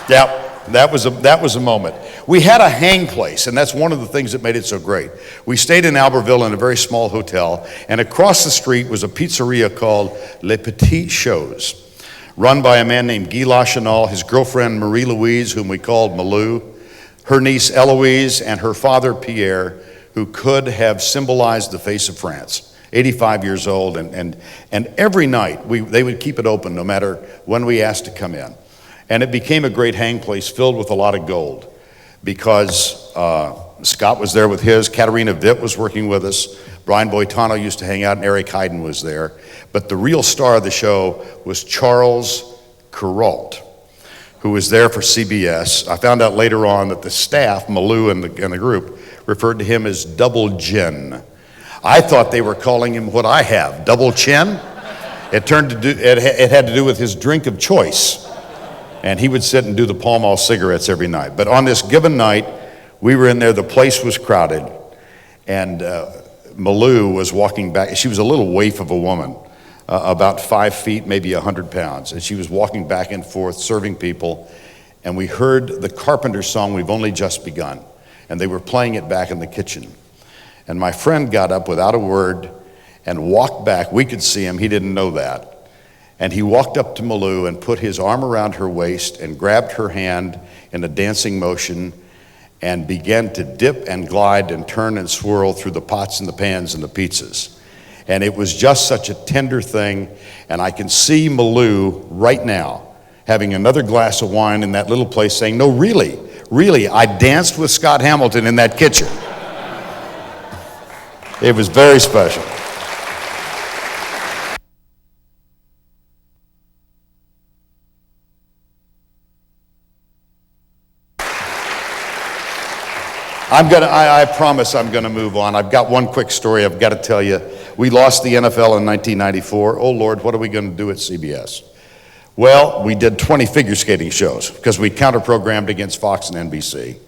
[SPEAKER 15] Yeah. That was a moment. We had a hang place, and that's one of the things that made it so great. We stayed in Albertville in a very small hotel, and across the street was a pizzeria called Les Petites Choses, run by a man named Guy Lachenal, his girlfriend Marie-Louise, whom we called Malou, her niece Eloise, and her father Pierre, who could have symbolized the face of France. 85 years old, and every night they would keep it open no matter when we asked to come in. And it became a great hang place filled with a lot of gold because Scott was there with his, Katarina Witt was working with us, Brian Boitano used to hang out, and Eric Heiden was there. But the real star of the show was Charles Kuralt, who was there for CBS. I found out later on that the staff, Malou and the group, referred to him as Double Gin. I thought they were calling him what I have, Double Chin. It had to do with his drink of choice. And he would sit and do the Pall Mall cigarettes every night. But on this given night, we were in there, the place was crowded, and Malou was walking back. She was a little waif of a woman, about 5 feet, maybe 100 pounds. And she was walking back and forth, serving people. And we heard the Carpenter song, We've Only Just Begun. And they were playing it back in the kitchen. And my friend got up without a word and walked back. We could see him, he didn't know that. And he walked up to Malou and put his arm around her waist and grabbed her hand in a dancing motion and began to dip and glide and turn and swirl through the pots and the pans and the pizzas. And it was just such a tender thing. And I can see Malou right now having another glass of wine in that little place saying, no, really, I danced with Scott Hamilton in that kitchen. It was very special. I promise I'm gonna move on. I've got one quick story I've got to tell you. We lost the NFL in 1994. Oh Lord, what are we gonna do at CBS? Well, we did 20 figure skating shows because we counter-programmed against Fox and NBC.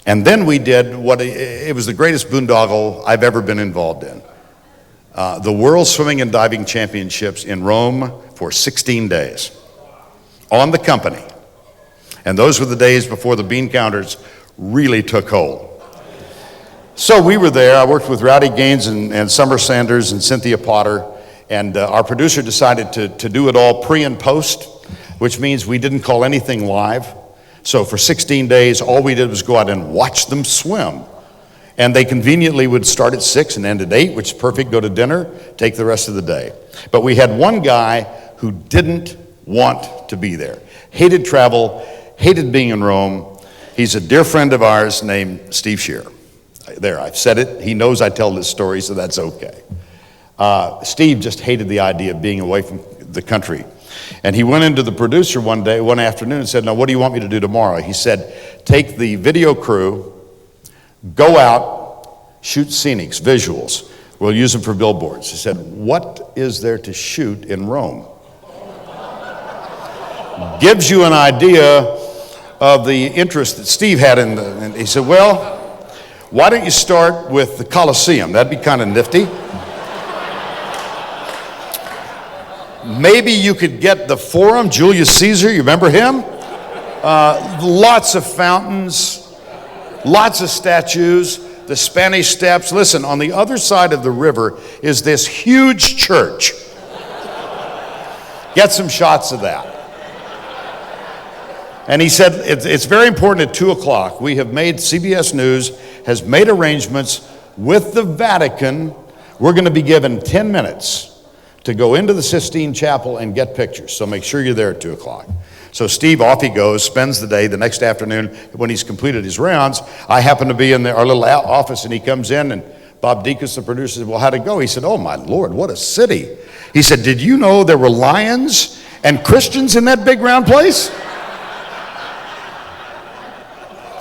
[SPEAKER 15] And then we did it was the greatest boondoggle I've ever been involved in. The World Swimming and Diving Championships in Rome for 16 days on the company. And those were the days before the bean counters really took hold. So we were there. I worked with Rowdy Gaines and Summer Sanders and Cynthia Potter, and our producer decided to do it all pre and post, which means we didn't call anything live. So for 16 days, all we did was go out and watch them swim. And they conveniently would start at 6 and end at 8, which is perfect, go to dinner, take the rest of the day. But we had one guy who didn't want to be there, hated travel, hated being in Rome. He's a dear friend of ours named Steve Shearer. There, I've said it. He knows I tell this story, so that's okay. Steve just hated the idea of being away from the country. And he went into the producer one afternoon and said, now what do you want me to do tomorrow? He said, take the video crew, go out, shoot scenics, visuals. We'll use them for billboards. He said, what is there to shoot in Rome? Gives you an idea of the interest that Steve had and he said, well, why don't you start with the Colosseum? That'd be kind of nifty. Maybe you could get the Forum, Julius Caesar, you remember him? Lots of fountains, lots of statues, the Spanish Steps. Listen, on the other side of the river is this huge church. Get some shots of that. And he said, it's very important at 2 o'clock. We have made, CBS News has made arrangements with the Vatican. We're going to be given 10 minutes to go into the Sistine Chapel and get pictures. So make sure you're there at 2 o'clock. So Steve, off he goes, spends the day. The next afternoon, when he's completed his rounds, I happen to be in our little office, and he comes in, and Bob Deacus, the producer, said, well, how'd it go? He said, oh, my Lord, what a city. He said, did you know there were lions and Christians in that big round place?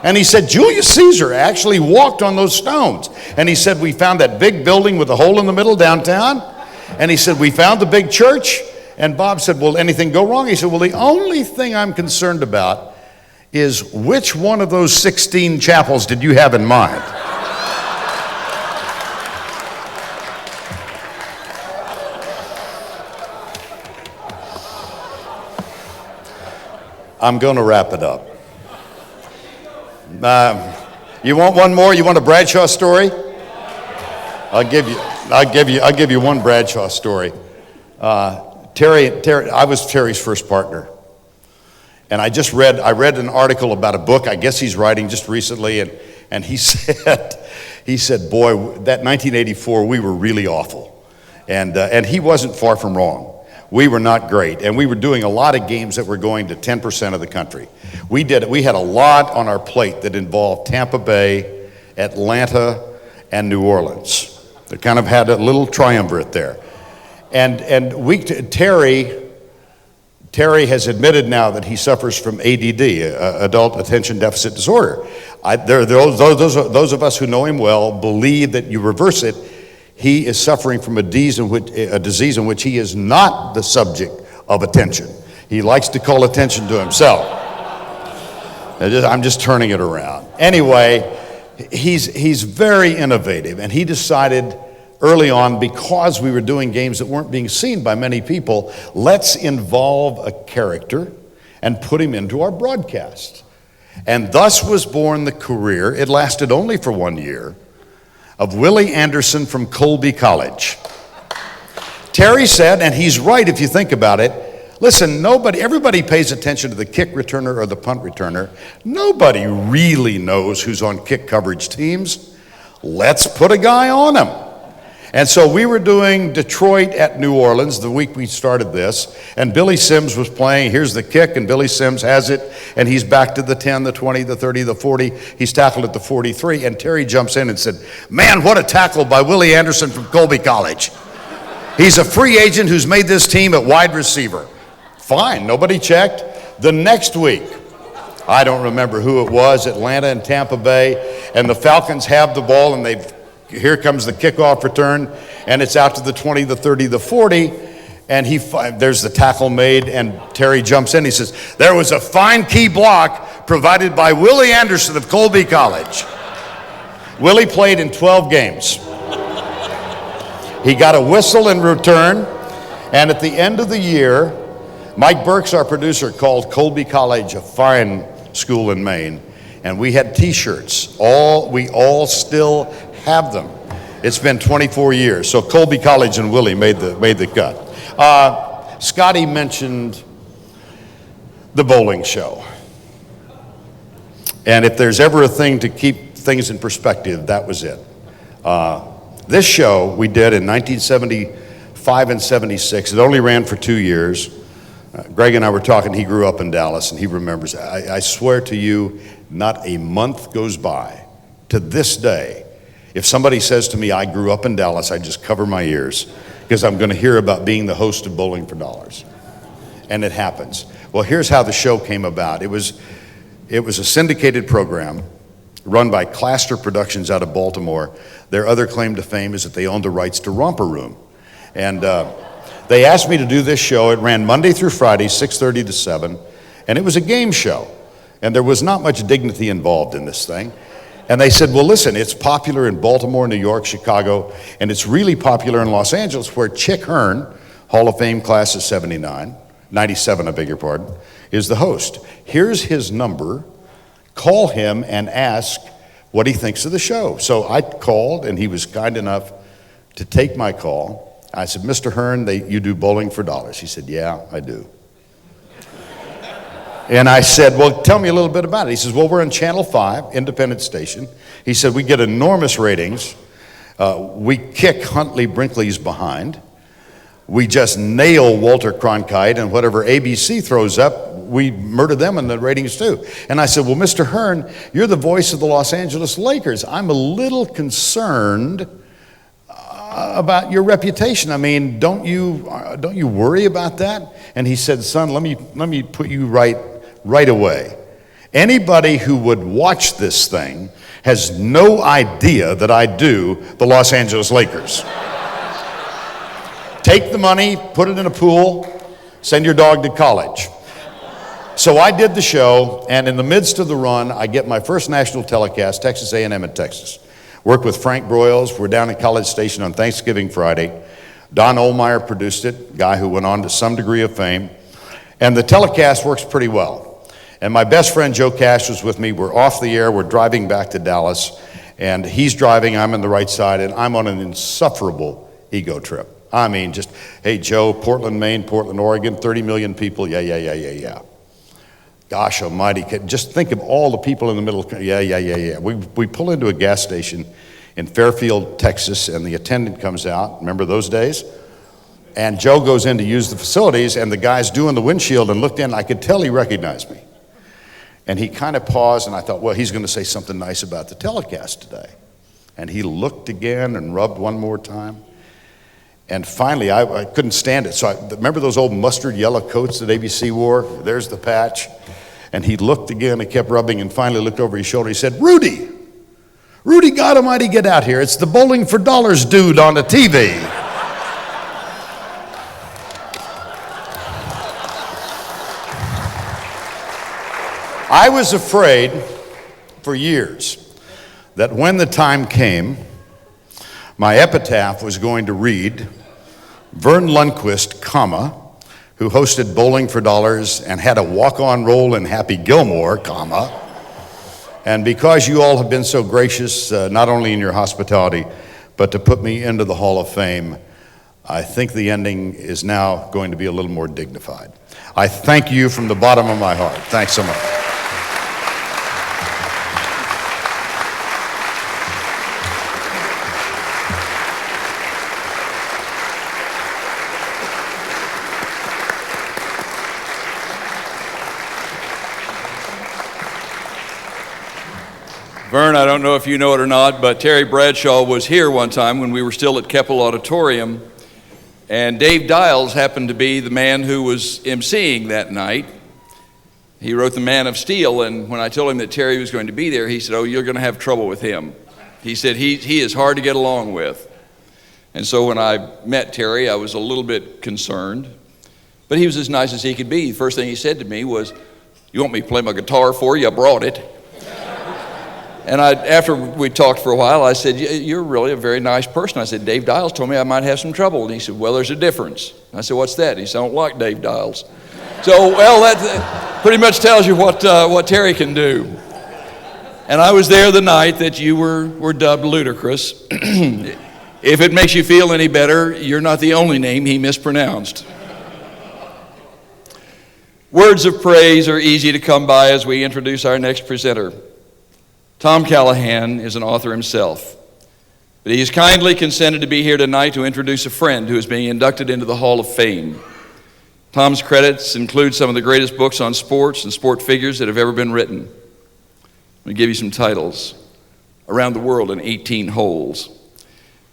[SPEAKER 15] And he said, Julius Caesar actually walked on those stones. And he said, we found that big building with a hole in the middle downtown. And he said, we found the big church. And Bob said, will anything go wrong? He said, well, the only thing I'm concerned about is which one of those 16 chapels did you have in mind? I'm going to wrap it up. You want one more? You want a Bradshaw story? I'll give you one Bradshaw story. Terry, I was Terry's first partner. And I read an article about a book I guess he's writing just recently, and he said, boy, that 1984, we were really awful. And he wasn't far from wrong. We were not great, and we were doing a lot of games that were going to 10% of the country. We had a lot on our plate that involved Tampa Bay, Atlanta, and New Orleans. They kind of had a little triumvirate there. And Terry has admitted now that he suffers from ADD, adult attention deficit disorder. Those of us who know him well believe that you reverse it, he is suffering from a disease in which he is not the subject of attention. He likes to call attention to himself. I'm just turning it around. Anyway, he's very innovative, and he decided early on, because we were doing games that weren't being seen by many people, let's involve a character and put him into our broadcast. And thus was born the career, it lasted only for 1 year, of Willie Anderson from Colby College. Terry said, and he's right if you think about it, listen, everybody pays attention to the kick returner or the punt returner. Nobody really knows who's on kick coverage teams. Let's put a guy on him. And so we were doing Detroit at New Orleans the week we started this, and Billy Sims was playing. Here's the kick, and Billy Sims has it, and he's back to the 10, the 20, the 30, the 40. He's tackled at the 43, and Terry jumps in and said, man, what a tackle by Willie Anderson from Colby College. He's a free agent who's made this team at wide receiver. Fine, nobody checked. The next week, I don't remember who it was, Atlanta and Tampa Bay, and the Falcons have the ball, and here comes the kickoff return, and it's out to the 20, the 30, the 40, and there's the tackle made, and Terry jumps in. He says, there was a fine key block provided by Willie Anderson of Colby College. Willie played in 12 games. He got a whistle in return, and at the end of the year, Mike Burks, our producer, called Colby College a fine school in Maine, and we had T-shirts. We all still have them. It's been 24 years. So Colby College and Willie made the cut. Scotty mentioned the bowling show. And if there's ever a thing to keep things in perspective, that was it. This show we did in 1975 and 76. It only ran for 2 years. Greg and I were talking. He grew up in Dallas, and he remembers. I swear to you, not a month goes by to this day if somebody says to me, I grew up in Dallas, I just cover my ears because I'm going to hear about being the host of Bowling for Dollars. And it happens. Well, here's how the show came about. It was a syndicated program run by Claster Productions out of Baltimore. Their other claim to fame is that they owned the rights to Romper Room. And they asked me to do this show. It ran Monday through Friday, 6:30 to 7. And it was a game show. And there was not much dignity involved in this thing. And they said, well, listen, it's popular in Baltimore, New York, Chicago, and it's really popular in Los Angeles, where Chick Hearn, Hall of Fame class of 97, I beg your pardon, is the host. Here's his number. Call him and ask what he thinks of the show. So I called, and he was kind enough to take my call. I said, Mr. Hearn, you do Bowling for Dollars. He said, yeah, I do. And I said, well, tell me a little bit about it. He says, well, we're on Channel 5, independent station. He said, we get enormous ratings. We kick Huntley Brinkley's behind. We just nail Walter Cronkite, and whatever ABC throws up, we murder them in the ratings too. And I said, well, Mr. Hearn, you're the voice of the Los Angeles Lakers. I'm a little concerned about your reputation. I mean, don't you worry about that? And he said, son, let me put you right away. Anybody who would watch this thing has no idea that I do the Los Angeles Lakers. Take the money, put it in a pool, send your dog to college. So I did the show, and in the midst of the run, I get my first national telecast, Texas A&M in Texas. Worked with Frank Broyles. We're down at College Station on Thanksgiving Friday. Don Ohlmeyer produced it, guy who went on to some degree of fame. And the telecast works pretty well. And my best friend Joe Cash was with me. We're off the air. We're driving back to Dallas. And he's driving. I'm on the right side. And I'm on an insufferable ego trip. I mean, just, hey, Joe, Portland, Maine, Portland, Oregon, 30 million people. Yeah. Gosh almighty. Just think of all the people in the middle. Yeah. We pull into a gas station in Fairfield, Texas, and the attendant comes out. Remember those days? And Joe goes in to use the facilities, and the guy's doing the windshield and looked in. I could tell he recognized me. And he kind of paused, and I thought, well, he's going to say something nice about the telecast today. And he looked again and rubbed one more time. And finally, I couldn't stand it. So remember those old mustard yellow coats that ABC wore? There's the patch. And he looked again and kept rubbing, and finally looked over his shoulder. He said, Rudy, God almighty, get out here. It's the Bowling for Dollars dude on the TV. I was afraid for years that when the time came, my epitaph was going to read, Verne Lundquist, comma, who hosted Bowling for Dollars and had a walk-on role in Happy Gilmore, comma. And because you all have been so gracious, not only in your hospitality, but to put me into the Hall of Fame, I think the ending is now going to be a little more dignified. I thank you from the bottom of my heart. Thanks so much.
[SPEAKER 1] Verne, I don't know if you know it or not, but Terry Bradshaw was here one time when we were still at Keppel Auditorium, and Dave Dials happened to be the man who was emceeing that night. He wrote The Man of Steel, and when I told him that Terry was going to be there, he said, oh, you're going to have trouble with him. He said, he is hard to get along with. And so when I met Terry, I was a little bit concerned, but he was as nice as he could be. The first thing he said to me was, you want me to play my guitar for you? I brought it. And after we talked for a while, I said, you're really a very nice person. I said, Dave Dials told me I might have some trouble. And he said, well, there's a difference. I said, what's that? He said, I don't like Dave Dials. So, well, that pretty much tells you what Terry can do. And I was there the night that you were dubbed ludicrous. If it makes you feel any better, you're not the only name he mispronounced. Words of praise are easy to come by as we introduce our next presenter. Tom Callahan is an author himself, but he has kindly consented to be here tonight to introduce a friend who is being inducted into the Hall of Fame. Tom's credits include some of the greatest books on sports and sport figures that have ever been written. Let me give you some titles. Around the World in 18 Holes,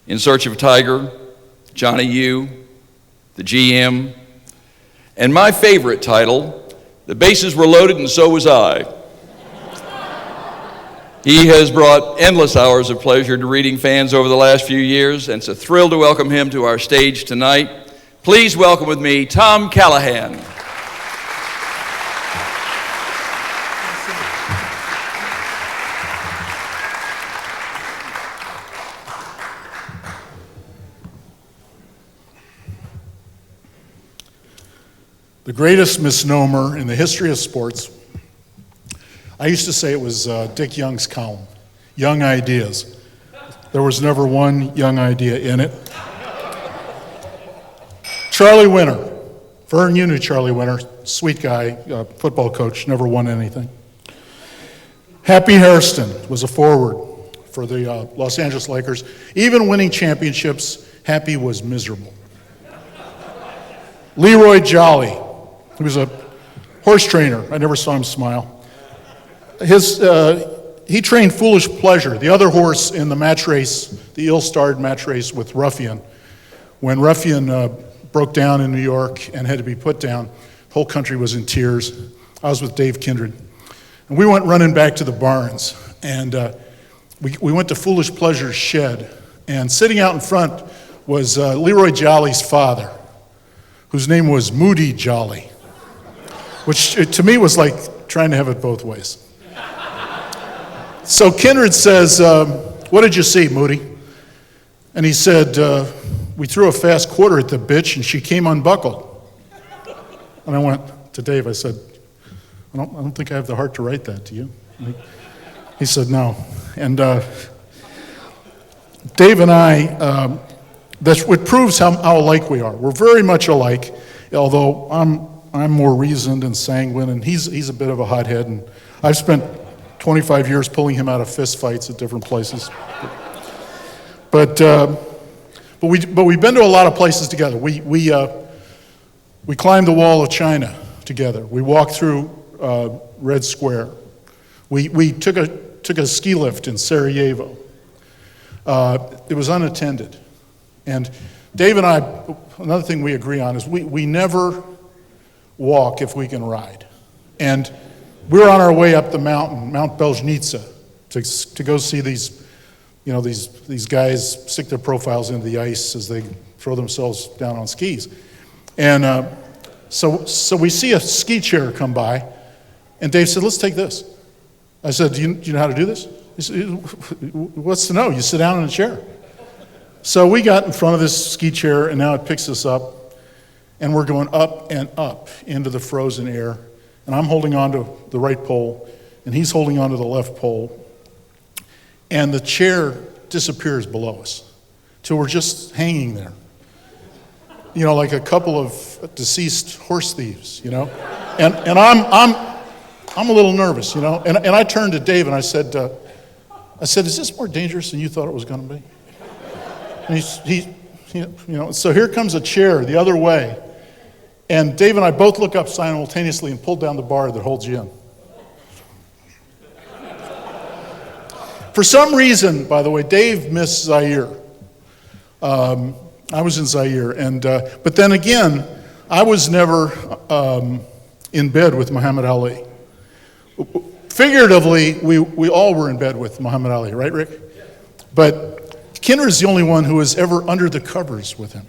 [SPEAKER 1] In Search of a Tiger, Johnny U, The GM, and my favorite title, The Bases Were Loaded and So Was I. He has brought endless hours of pleasure to reading fans over the last few years, and it's a thrill to welcome him to our stage tonight. Please welcome with me Tom Callahan.
[SPEAKER 16] The greatest misnomer in the history of sports, I used to say it was Dick Young's column, Young Ideas. There was never one young idea in it. Charlie Winter. Verne, you knew Charlie Winter, sweet guy, football coach, never won anything. Happy Hairston was a forward for the Los Angeles Lakers. Even winning championships, Happy was miserable. Leroy Jolly, he was a horse trainer. I never saw him smile. He trained Foolish Pleasure, the other horse in the match race, the ill-starred match race with Ruffian. When Ruffian broke down in New York and had to be put down, the whole country was in tears. I was with Dave Kindred. And we went running back to the barns, and we went to Foolish Pleasure's shed. And sitting out in front was Leroy Jolly's father, whose name was Moody Jolly, which to me was like trying to have it both ways. So Kindred says, what did you see, Moody? And he said, we threw a fast quarter at the bitch and she came unbuckled. And I went to Dave, I said, I don't think I have the heart to write that, do you? And he said, no. And Dave and I, that's what proves how alike we are. We're very much alike, although I'm more reasoned and sanguine, and he's a bit of a hothead, and I've spent 25 years pulling him out of fist fights at different places. But we've been to a lot of places together. We climbed the Wall of China together. We walked through Red Square. We took a ski lift in Sarajevo. It was unattended. And Dave and I, another thing we agree on is we never walk if we can ride. And we're on our way up the mountain, Mount Belznica, to go see these guys stick their profiles into the ice as they throw themselves down on skis. And so we see a ski chair come by, and Dave said, let's take this. I said, do you know how to do this? He said, what's to know? You sit down in a chair. So we got in front of this ski chair, and now it picks us up, and we're going up and up into the frozen air. And I'm holding on to the right pole, and he's holding on to the left pole. And the chair disappears below us till we're just hanging there. You know, like a couple of deceased horse thieves, you know? And I'm a little nervous, you know? And I turned to Dave and I said, is this more dangerous than you thought it was going to be? And so here comes a chair the other way. And Dave and I both look up simultaneously and pull down the bar that holds you in. For some reason, by the way, Dave missed Zaire. I was in Zaire, but then again, I was never in bed with Muhammad Ali. Figuratively, we all were in bed with Muhammad Ali, right, Rick? But Kindred's the only one who was ever under the covers with him.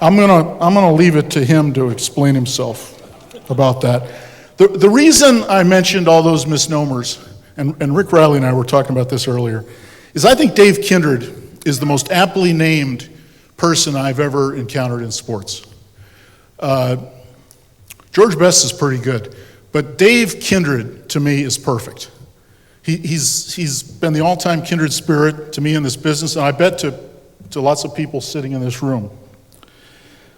[SPEAKER 16] I'm gonna leave it to him to explain himself about that. The reason I mentioned all those misnomers, and Rick Reilly and I were talking about this earlier, is I think Dave Kindred is the most aptly named person I've ever encountered in sports. George Best is pretty good, but Dave Kindred to me is perfect. He's been the all-time kindred spirit to me in this business, and I bet to lots of people sitting in this room.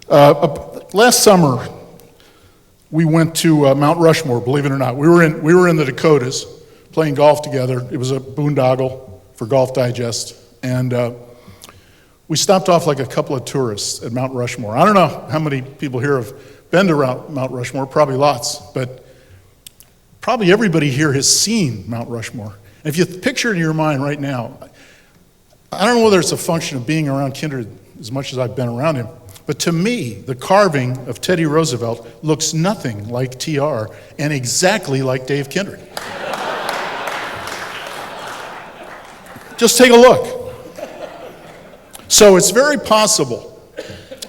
[SPEAKER 16] Last summer, we went to Mount Rushmore, believe it or not. We were in the Dakotas playing golf together. It was a boondoggle for Golf Digest, and we stopped off like a couple of tourists at Mount Rushmore. I don't know how many people here have been to Mount Rushmore, probably lots, but probably everybody here has seen Mount Rushmore. And if you picture it in your mind right now, I don't know whether it's a function of being around Kindred as much as I've been around him, but to me, the carving of Teddy Roosevelt looks nothing like TR and exactly like Dave Kindred. Just take a look. So it's very possible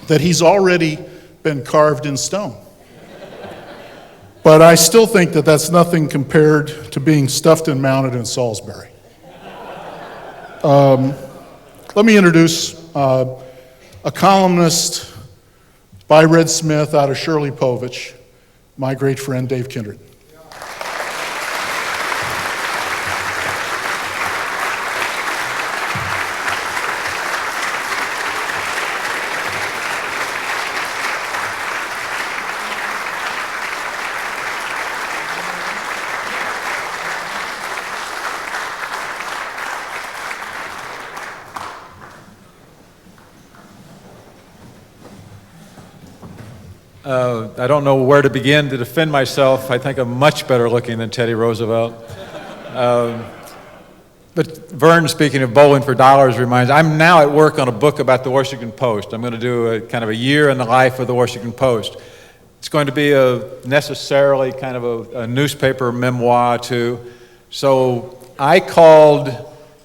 [SPEAKER 16] that he's already been carved in stone. But I still think that that's nothing compared to being stuffed and mounted in Salisbury. Let me introduce a columnist by Red Smith out of Shirley Povich, my great friend Dave Kindred.
[SPEAKER 17] I don't know where to begin to defend myself. I think I'm much better looking than Teddy Roosevelt. But Verne, speaking of bowling for dollars, reminds I'm now at work on a book about the Washington Post. I'm going to do a kind of a year in the life of the Washington Post. It's going to be necessarily kind of a newspaper memoir too. So I called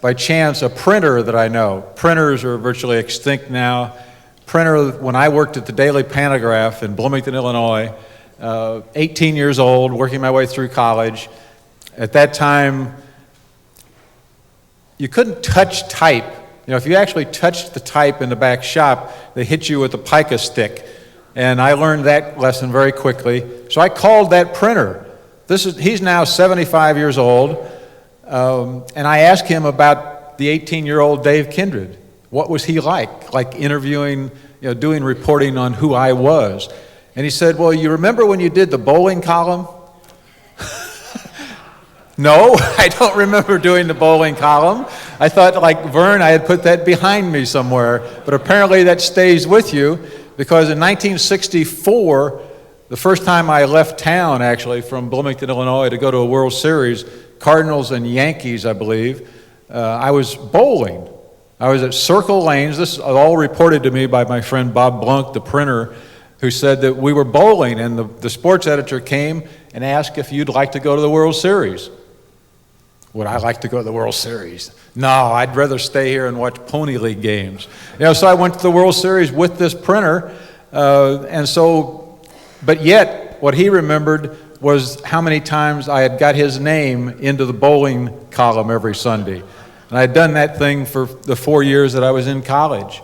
[SPEAKER 17] by chance, a printer that I know. Printers are virtually extinct now. Printer, when I worked at the Daily Pantograph in Bloomington, Illinois, 18 years old, working my way through college. At that time, you couldn't touch type. You know, if you actually touched the type in the back shop, they hit you with a pica stick. And I learned that lesson very quickly. So I called that printer. He's now 75 years old. And I asked him about the 18-year-old Dave Kindred. What was he like interviewing, doing reporting on who I was? And he said, well, you remember when you did the bowling column? No, I don't remember doing the bowling column. I thought, like Verne, I had put that behind me somewhere. But apparently that stays with you, because in 1964, the first time I left town, actually, from Bloomington, Illinois, to go to a World Series, Cardinals and Yankees, I believe, I was bowling. I was at Circle Lanes. This is all reported to me by my friend Bob Blunk, the printer, who said that we were bowling, and the sports editor came and asked if you'd like to go to the World Series. Would I like to go to the World Series? No, I'd rather stay here and watch Pony League games. So I went to the World Series with this printer, but yet what he remembered was how many times I had got his name into the bowling column every Sunday. And I had done that thing for the 4 years that I was in college.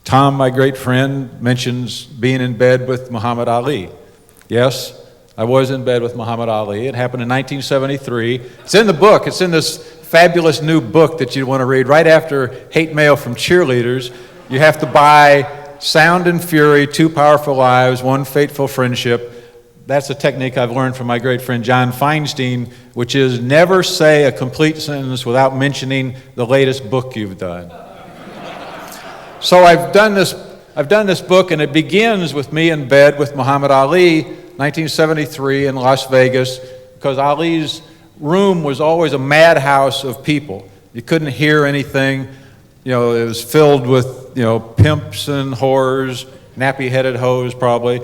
[SPEAKER 17] Tom, my great friend, mentions being in bed with Muhammad Ali. Yes, I was in bed with Muhammad Ali. It happened in 1973. It's in the book. It's in this fabulous new book that you want to read. Right after Hate Mail from Cheerleaders, you have to buy Sound and Fury, Two Powerful Lives, One Fateful Friendship. That's a technique I've learned from my great friend John Feinstein, which is never say a complete sentence without mentioning the latest book you've done. So I've done this book, and it begins with me in bed with Muhammad Ali, 1973 in Las Vegas, because Ali's room was always a madhouse of people. You couldn't hear anything. It was filled with, pimps and whores, nappy-headed hoes probably,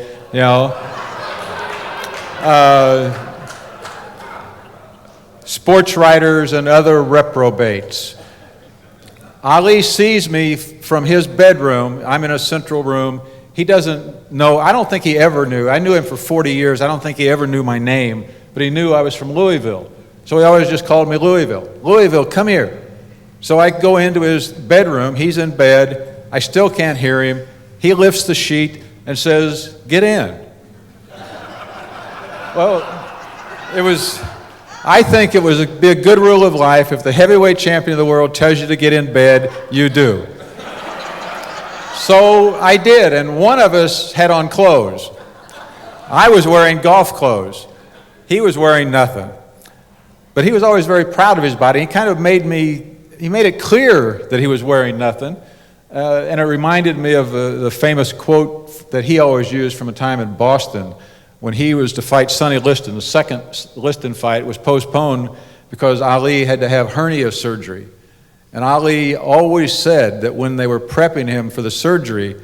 [SPEAKER 17] sportswriters and other reprobates. Ali sees me from his bedroom. I'm in a central room. He doesn't know. I don't think he ever knew. I knew him for 40 years. I don't think he ever knew my name, but he knew I was from Louisville. So he always just called me Louisville. Louisville, come here. So I go into his bedroom. He's in bed. I still can't hear him. He lifts the sheet and says, "Get in." Well, I think it would be a good rule of life. If the heavyweight champion of the world tells you to get in bed, you do. So I did, and one of us had on clothes. I was wearing golf clothes. He was wearing nothing. But he was always very proud of his body. He kind of made it clear that he was wearing nothing. And it reminded me of the famous quote that he always used from a time in Boston when he was to fight Sonny Liston. The second Liston fight was postponed because Ali had to have hernia surgery. And Ali always said that when they were prepping him for the surgery,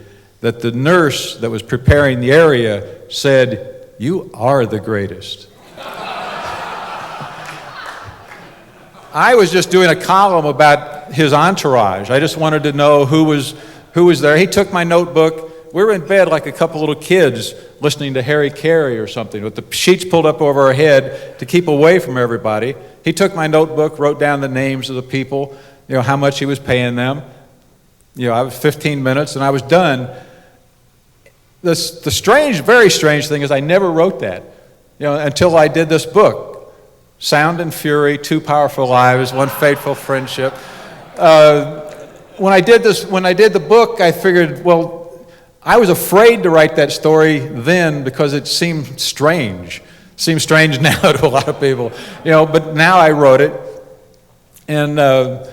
[SPEAKER 17] that the nurse that was preparing the area said, "You are the greatest." I was just doing a column about his entourage. I just wanted to know who was there. He took my notebook. We were in bed like a couple little kids listening to Harry Carey or something, with the sheets pulled up over our head to keep away from everybody. He took my notebook, wrote down the names of the people, how much he was paying them. I was 15 minutes and I was done. The strange, very strange thing is I never wrote that, until I did this book, Sound and Fury, Two Powerful Lives, One Fateful Friendship. When I did the book, I figured, well, I was afraid to write that story then because it seemed strange. It seems strange now to a lot of people, but now I wrote it. And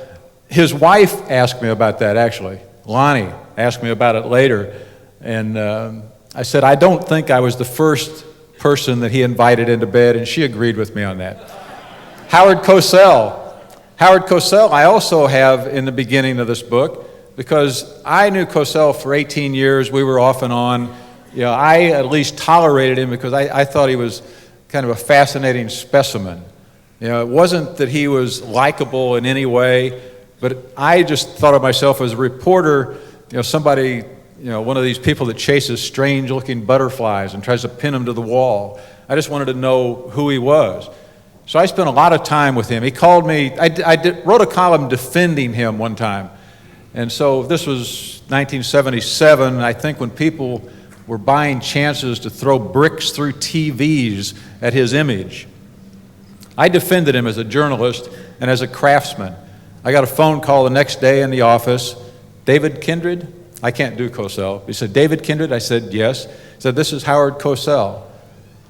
[SPEAKER 17] his wife asked me about that, actually. Lonnie asked me about it later. And I said, I don't think I was the first person that he invited into bed, and she agreed with me on that. Howard Cosell, I also have in the beginning of this book, because I knew Cosell for 18 years. We were off and on. I at least tolerated him because I thought he was kind of a fascinating specimen. You know, it wasn't that he was likable in any way, but I just thought of myself as a reporter, you know, somebody, you know, one of these people that chases strange-looking butterflies and tries to pin them to the wall. I just wanted to know who he was. So I spent a lot of time with him. He called me, wrote a column defending him one time. And so this was 1977, I think, when people were buying chances to throw bricks through TVs at his image. I defended him as a journalist and as a craftsman. I got a phone call the next day in the office. David Kindred? I can't do Cosell. He said, David Kindred? I said, yes. He said, this is Howard Cosell.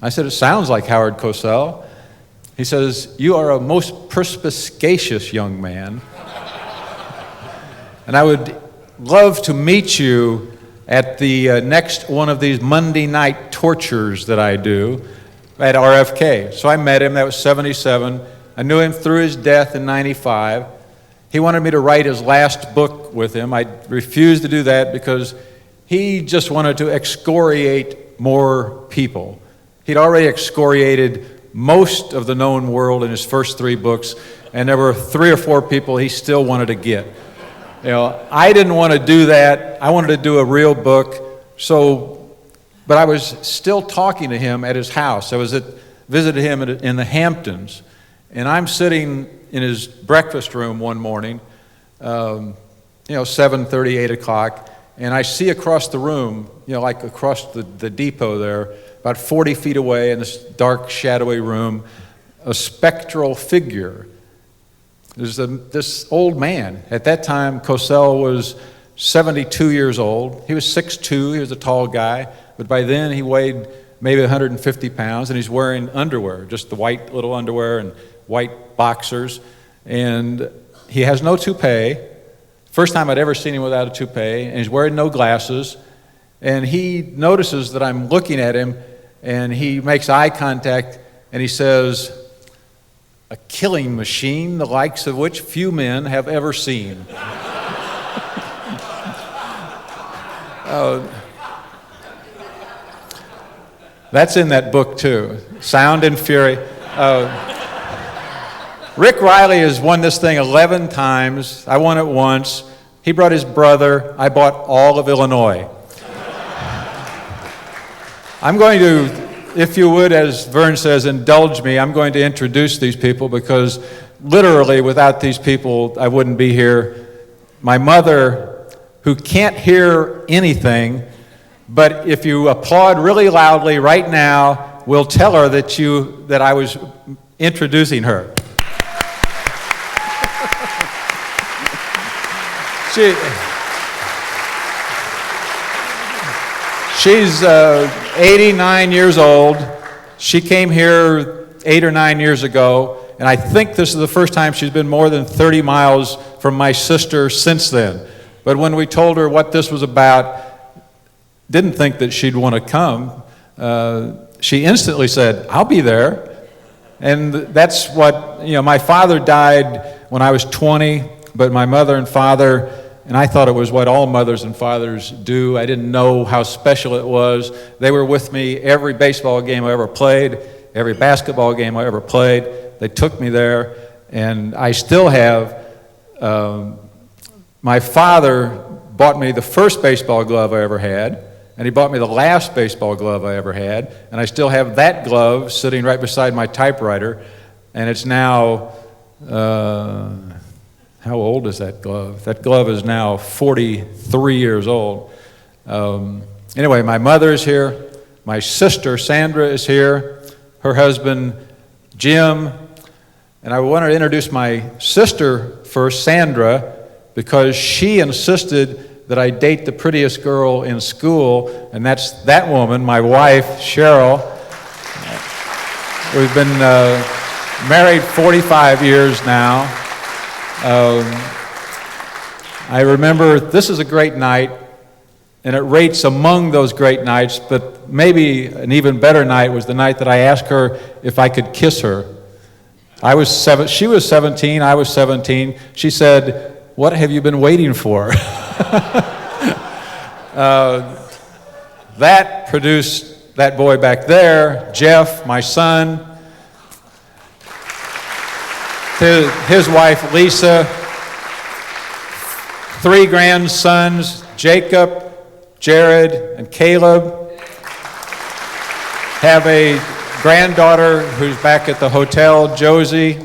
[SPEAKER 17] I said, it sounds like Howard Cosell. He says, you are a most perspicacious young man. And I would love to meet you at the next one of these Monday night tortures that I do at RFK. So I met him, that was 77. I knew him through his death in 95. He wanted me to write his last book with him. I refused to do that because he just wanted to excoriate more people. He'd already excoriated most of the known world in his first 3 books, and there were 3 or 4 people he still wanted to get. You know, I didn't want to do that. I wanted to do a real book. But I was still talking to him at his house. I visited him in the Hamptons, and I'm sitting in his breakfast room one morning, 7:30, 8 o'clock, and I see across the room, like across the depot there, about 40 feet away in this dark, shadowy room, a spectral figure. There's this old man. At that time, Cosell was 72 years old. He was 6'2", he was a tall guy, but by then he weighed maybe 150 pounds, and he's wearing underwear, just the white little underwear and white boxers, and he has no toupee. First time I'd ever seen him without a toupee, and he's wearing no glasses, and he notices that I'm looking at him, and he makes eye contact, and he says, "A killing machine, the likes of which few men have ever seen." That's in that book too, Sound and Fury. Rick Reilly has won this thing 11 times. I won it once. He brought his brother. I bought all of Illinois. I'm going to, if you would, as Verne says, indulge me. I'm going to introduce these people because literally without these people, I wouldn't be here. My mother, who can't hear anything, but if you applaud really loudly right now, will tell her that I was introducing her. She's 89 years old. She came here 8 or 9 years ago, and I think this is the first time she's been more than 30 miles from my sister since then. But when we told her what this was about, didn't think that she'd want to come. She instantly said, "I'll be there." And that's what, my father died when I was 20, but my mother and father, and I thought it was what all mothers and fathers do. I didn't know how special it was. They were with me every baseball game I ever played, every basketball game I ever played. They took me there, and I still have. My father bought me the first baseball glove I ever had, and he bought me the last baseball glove I ever had, and I still have that glove sitting right beside my typewriter, and it's now, how old is that glove? That glove is now 43 years old. Anyway, my mother is here, my sister Sandra is here, her husband Jim, and I want to introduce my sister first, Sandra, because she insisted that I date the prettiest girl in school, and that's that woman, my wife, Cheryl. We've been married 45 years now. I remember this is a great night, and it rates among those great nights, but maybe an even better night was the night that I asked her if I could kiss her. She was 17, I was 17. She said, "What have you been waiting for?" That produced that boy back there, Jeff, my son. to his wife, Lisa, 3 grandsons, Jacob, Jared, and Caleb. Have a granddaughter who's back at the hotel, Josie.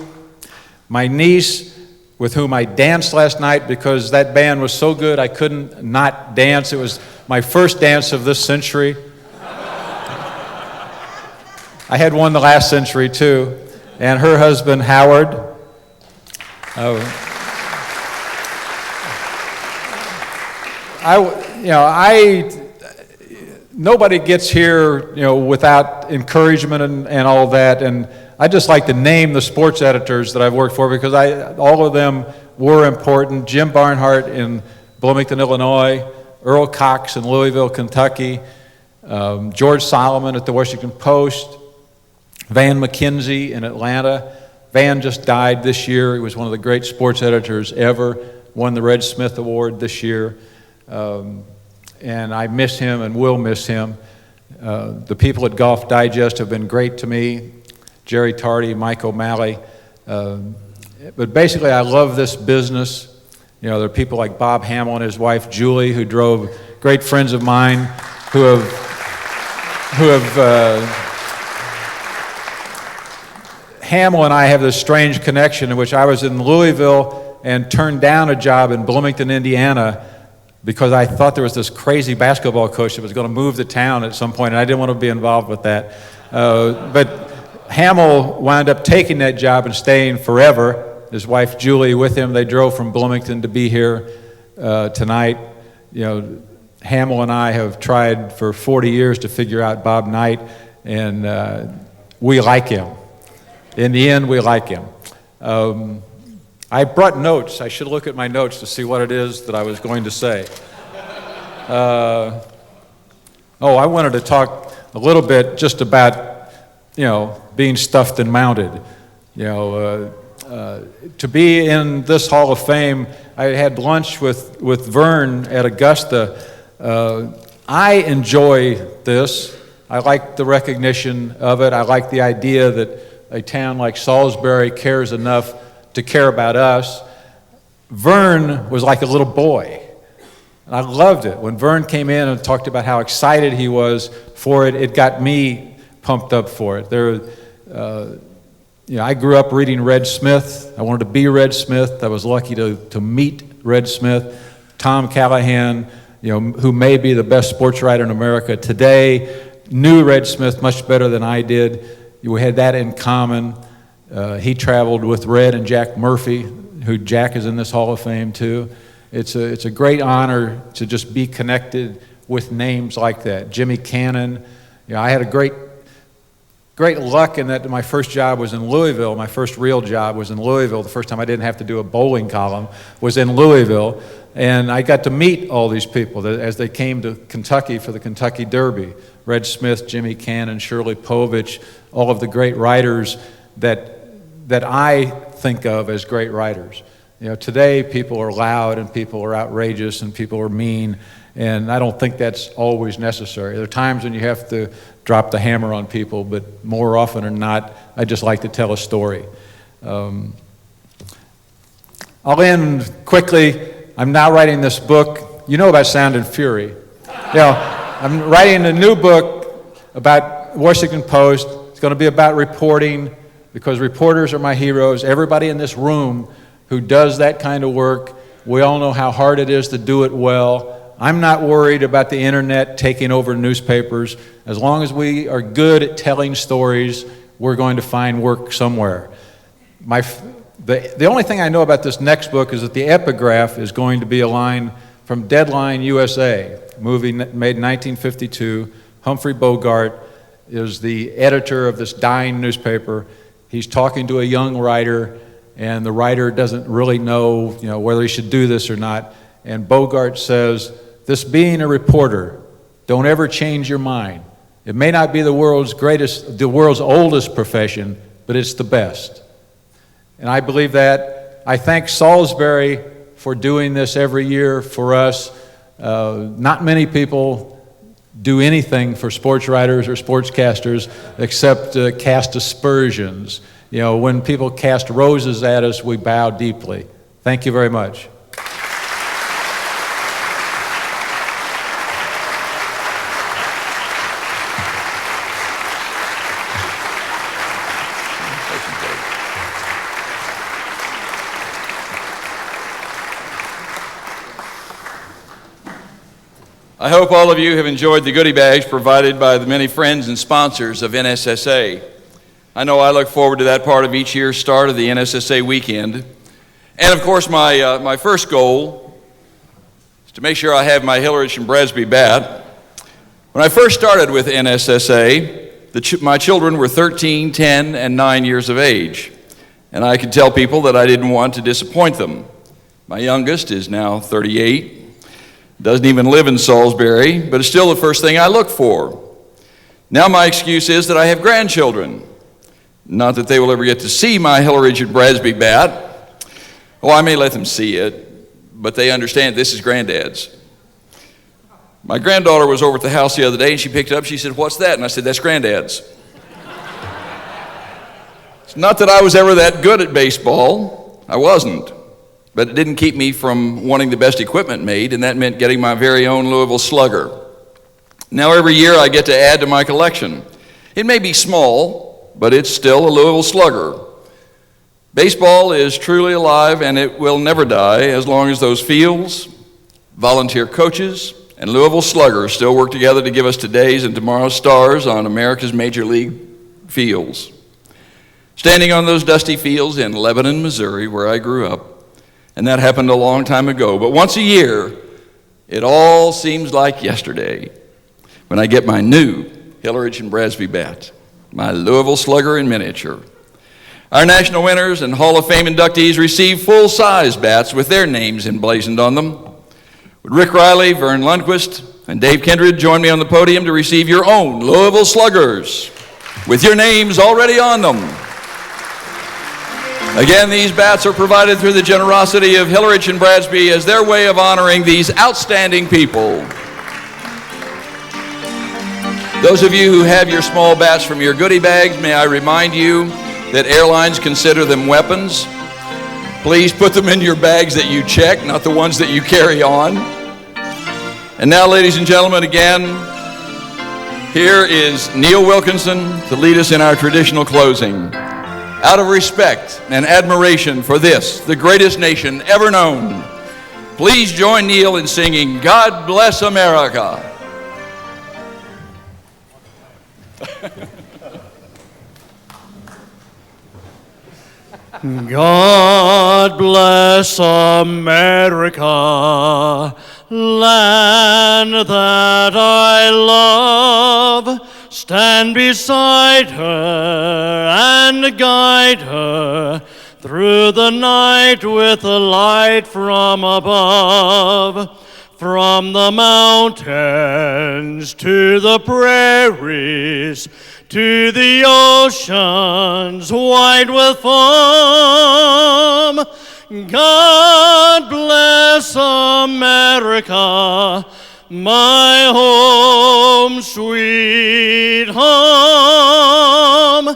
[SPEAKER 17] My niece, with whom I danced last night because that band was so good I couldn't not dance. It was my first dance of this century. I had one the last century too. And her husband, Howard. Nobody gets here, without encouragement and all that. And I just like to name the sports editors that I've worked for because all of them were important. Jim Barnhart in Bloomington, Illinois, Earl Cox in Louisville, Kentucky, George Solomon at the Washington Post, Van McKenzie in Atlanta. Van just died this year. He was one of the great sports editors ever, won the Red Smith Award this year. And I miss him and will miss him. The people at Golf Digest have been great to me. Jerry Tardy, Mike O'Malley. But basically, I love this business. There are people like Bob Hamill and his wife, Julie, who drove, great friends of mine who have Hamill and I have this strange connection in which I was in Louisville and turned down a job in Bloomington, Indiana, because I thought there was this crazy basketball coach that was going to move to town at some point, and I didn't want to be involved with that. But Hamill wound up taking that job and staying forever. His wife Julie with him. They drove from Bloomington to be here tonight. Hamill and I have tried for 40 years to figure out Bob Knight, and we like him. In the end, we like him. I brought notes. I should look at my notes to see what it is that I was going to say. I wanted to talk a little bit just about, being stuffed and mounted. To be in this Hall of Fame, I had lunch with Verne at Augusta. I enjoy this. I like the recognition of it. I like the idea that a town like Salisbury cares enough to care about us. Verne was like a little boy. And I loved it. When Verne came in and talked about how excited he was for it, it got me pumped up for it. I grew up reading Red Smith. I wanted to be Red Smith. I was lucky to meet Red Smith. Tom Callahan, who may be the best sports writer in America today, knew Red Smith much better than I did. We had that in common. He traveled with Red and Jack Murphy, who Jack is in this Hall of Fame too. It's a great honor to just be connected with names like that. Jimmy Cannon. I had a great luck in that my first job was in Louisville. My first real job was in Louisville. The first time I didn't have to do a bowling column was in Louisville. And I got to meet all these people as they came to Kentucky for the Kentucky Derby. Red Smith, Jimmy Cannon, Shirley Povich, all of the great writers that I think of as great writers. Today people are loud and people are outrageous and people are mean, and I don't think that's always necessary. There are times when you have to drop the hammer on people, but more often than not, I just like to tell a story. I'll end quickly. I'm now writing this book. You know about Sound and Fury. I'm writing a new book about Washington Post. It's going to be about reporting, because reporters are my heroes. Everybody in this room who does that kind of work, we all know how hard it is to do it well. I'm not worried about the internet taking over newspapers. As long as we are good at telling stories, we're going to find work somewhere. The only thing I know about this next book is that the epigraph is going to be a line from Deadline USA, a movie made in 1952. Humphrey Bogart is the editor of this dying newspaper. He's talking to a young writer, and the writer doesn't really know, whether he should do this or not. And Bogart says, "This being a reporter, don't ever change your mind. It may not be the world's oldest profession, but it's the best." And I believe that. I thank Salisbury for doing this every year for us. Not many people do anything for sports writers or sportscasters except cast aspersions. You know, when people cast roses at us, we bow deeply. Thank you very much.
[SPEAKER 1] I hope all of you have enjoyed the goodie bags provided by the many friends and sponsors of NSSA. I know I look forward to that part of each year's start of the NSSA weekend. And of course, my first goal is to make sure I have my Hillerich and Bradsby bat. When I first started with NSSA, my children were 13, 10, and 9 years of age. And I could tell people that I didn't want to disappoint them. My youngest is now 38. Doesn't even live in Salisbury, but it's still the first thing I look for. Now my excuse is that I have grandchildren. Not that they will ever get to see my Hillerich and Bradsby bat. Oh, I may let them see it, but they understand this is Granddad's. My granddaughter was over at the house the other day, and she picked it up. She said, "What's that?" And I said, "That's Granddad's." It's not that I was ever that good at baseball. I wasn't. But it didn't keep me from wanting the best equipment made, and that meant getting my very own Louisville Slugger. Now every year I get to add to my collection. It may be small, but it's still a Louisville Slugger. Baseball is truly alive, and it will never die as long as those fields, volunteer coaches, and Louisville Sluggers still work together to give us today's and tomorrow's stars on America's major league fields. Standing on those dusty fields in Lebanon, Missouri, where I grew up, and that happened a long time ago. But once a year, it all seems like yesterday when I get my new Hillerich and Bradsby bat, my Louisville Slugger in miniature. Our national winners and Hall of Fame inductees receive full-size bats with their names emblazoned on them. Would Rick Reilly, Verne Lundquist, and Dave Kindred join me on the podium to receive your own Louisville Sluggers with your names already on them? Again, these bats are provided through the generosity of Hillerich and Bradsby as their way of honoring these outstanding people. Those of you who have your small bats from your goodie bags, may I remind you that airlines consider them weapons. Please put them in your bags that you check, not the ones that you carry on. And now, ladies and gentlemen, again, here is Neil Wilkinson to lead us in our traditional closing. Out of respect and admiration for this, the greatest nation ever known, please join Neil in singing "God Bless America."
[SPEAKER 2] God bless America, land that I love. Stand beside her and guide her through the night with a light from above. From the mountains to the prairies, to the oceans wide with foam. God bless America, my home, sweet home.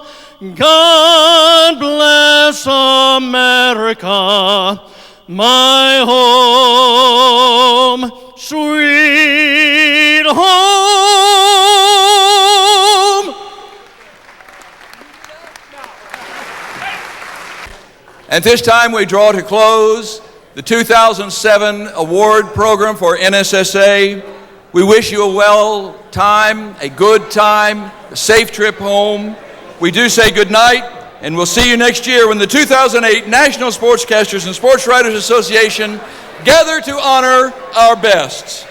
[SPEAKER 2] God bless America, my home, sweet home.
[SPEAKER 1] At this time, we draw to close the 2007 award program for NSSA. We wish you a well time, a good time, a safe trip home. We do say good night, and we'll see you next year when the 2008 National Sportscasters and Sportswriters Association gather to honor our best.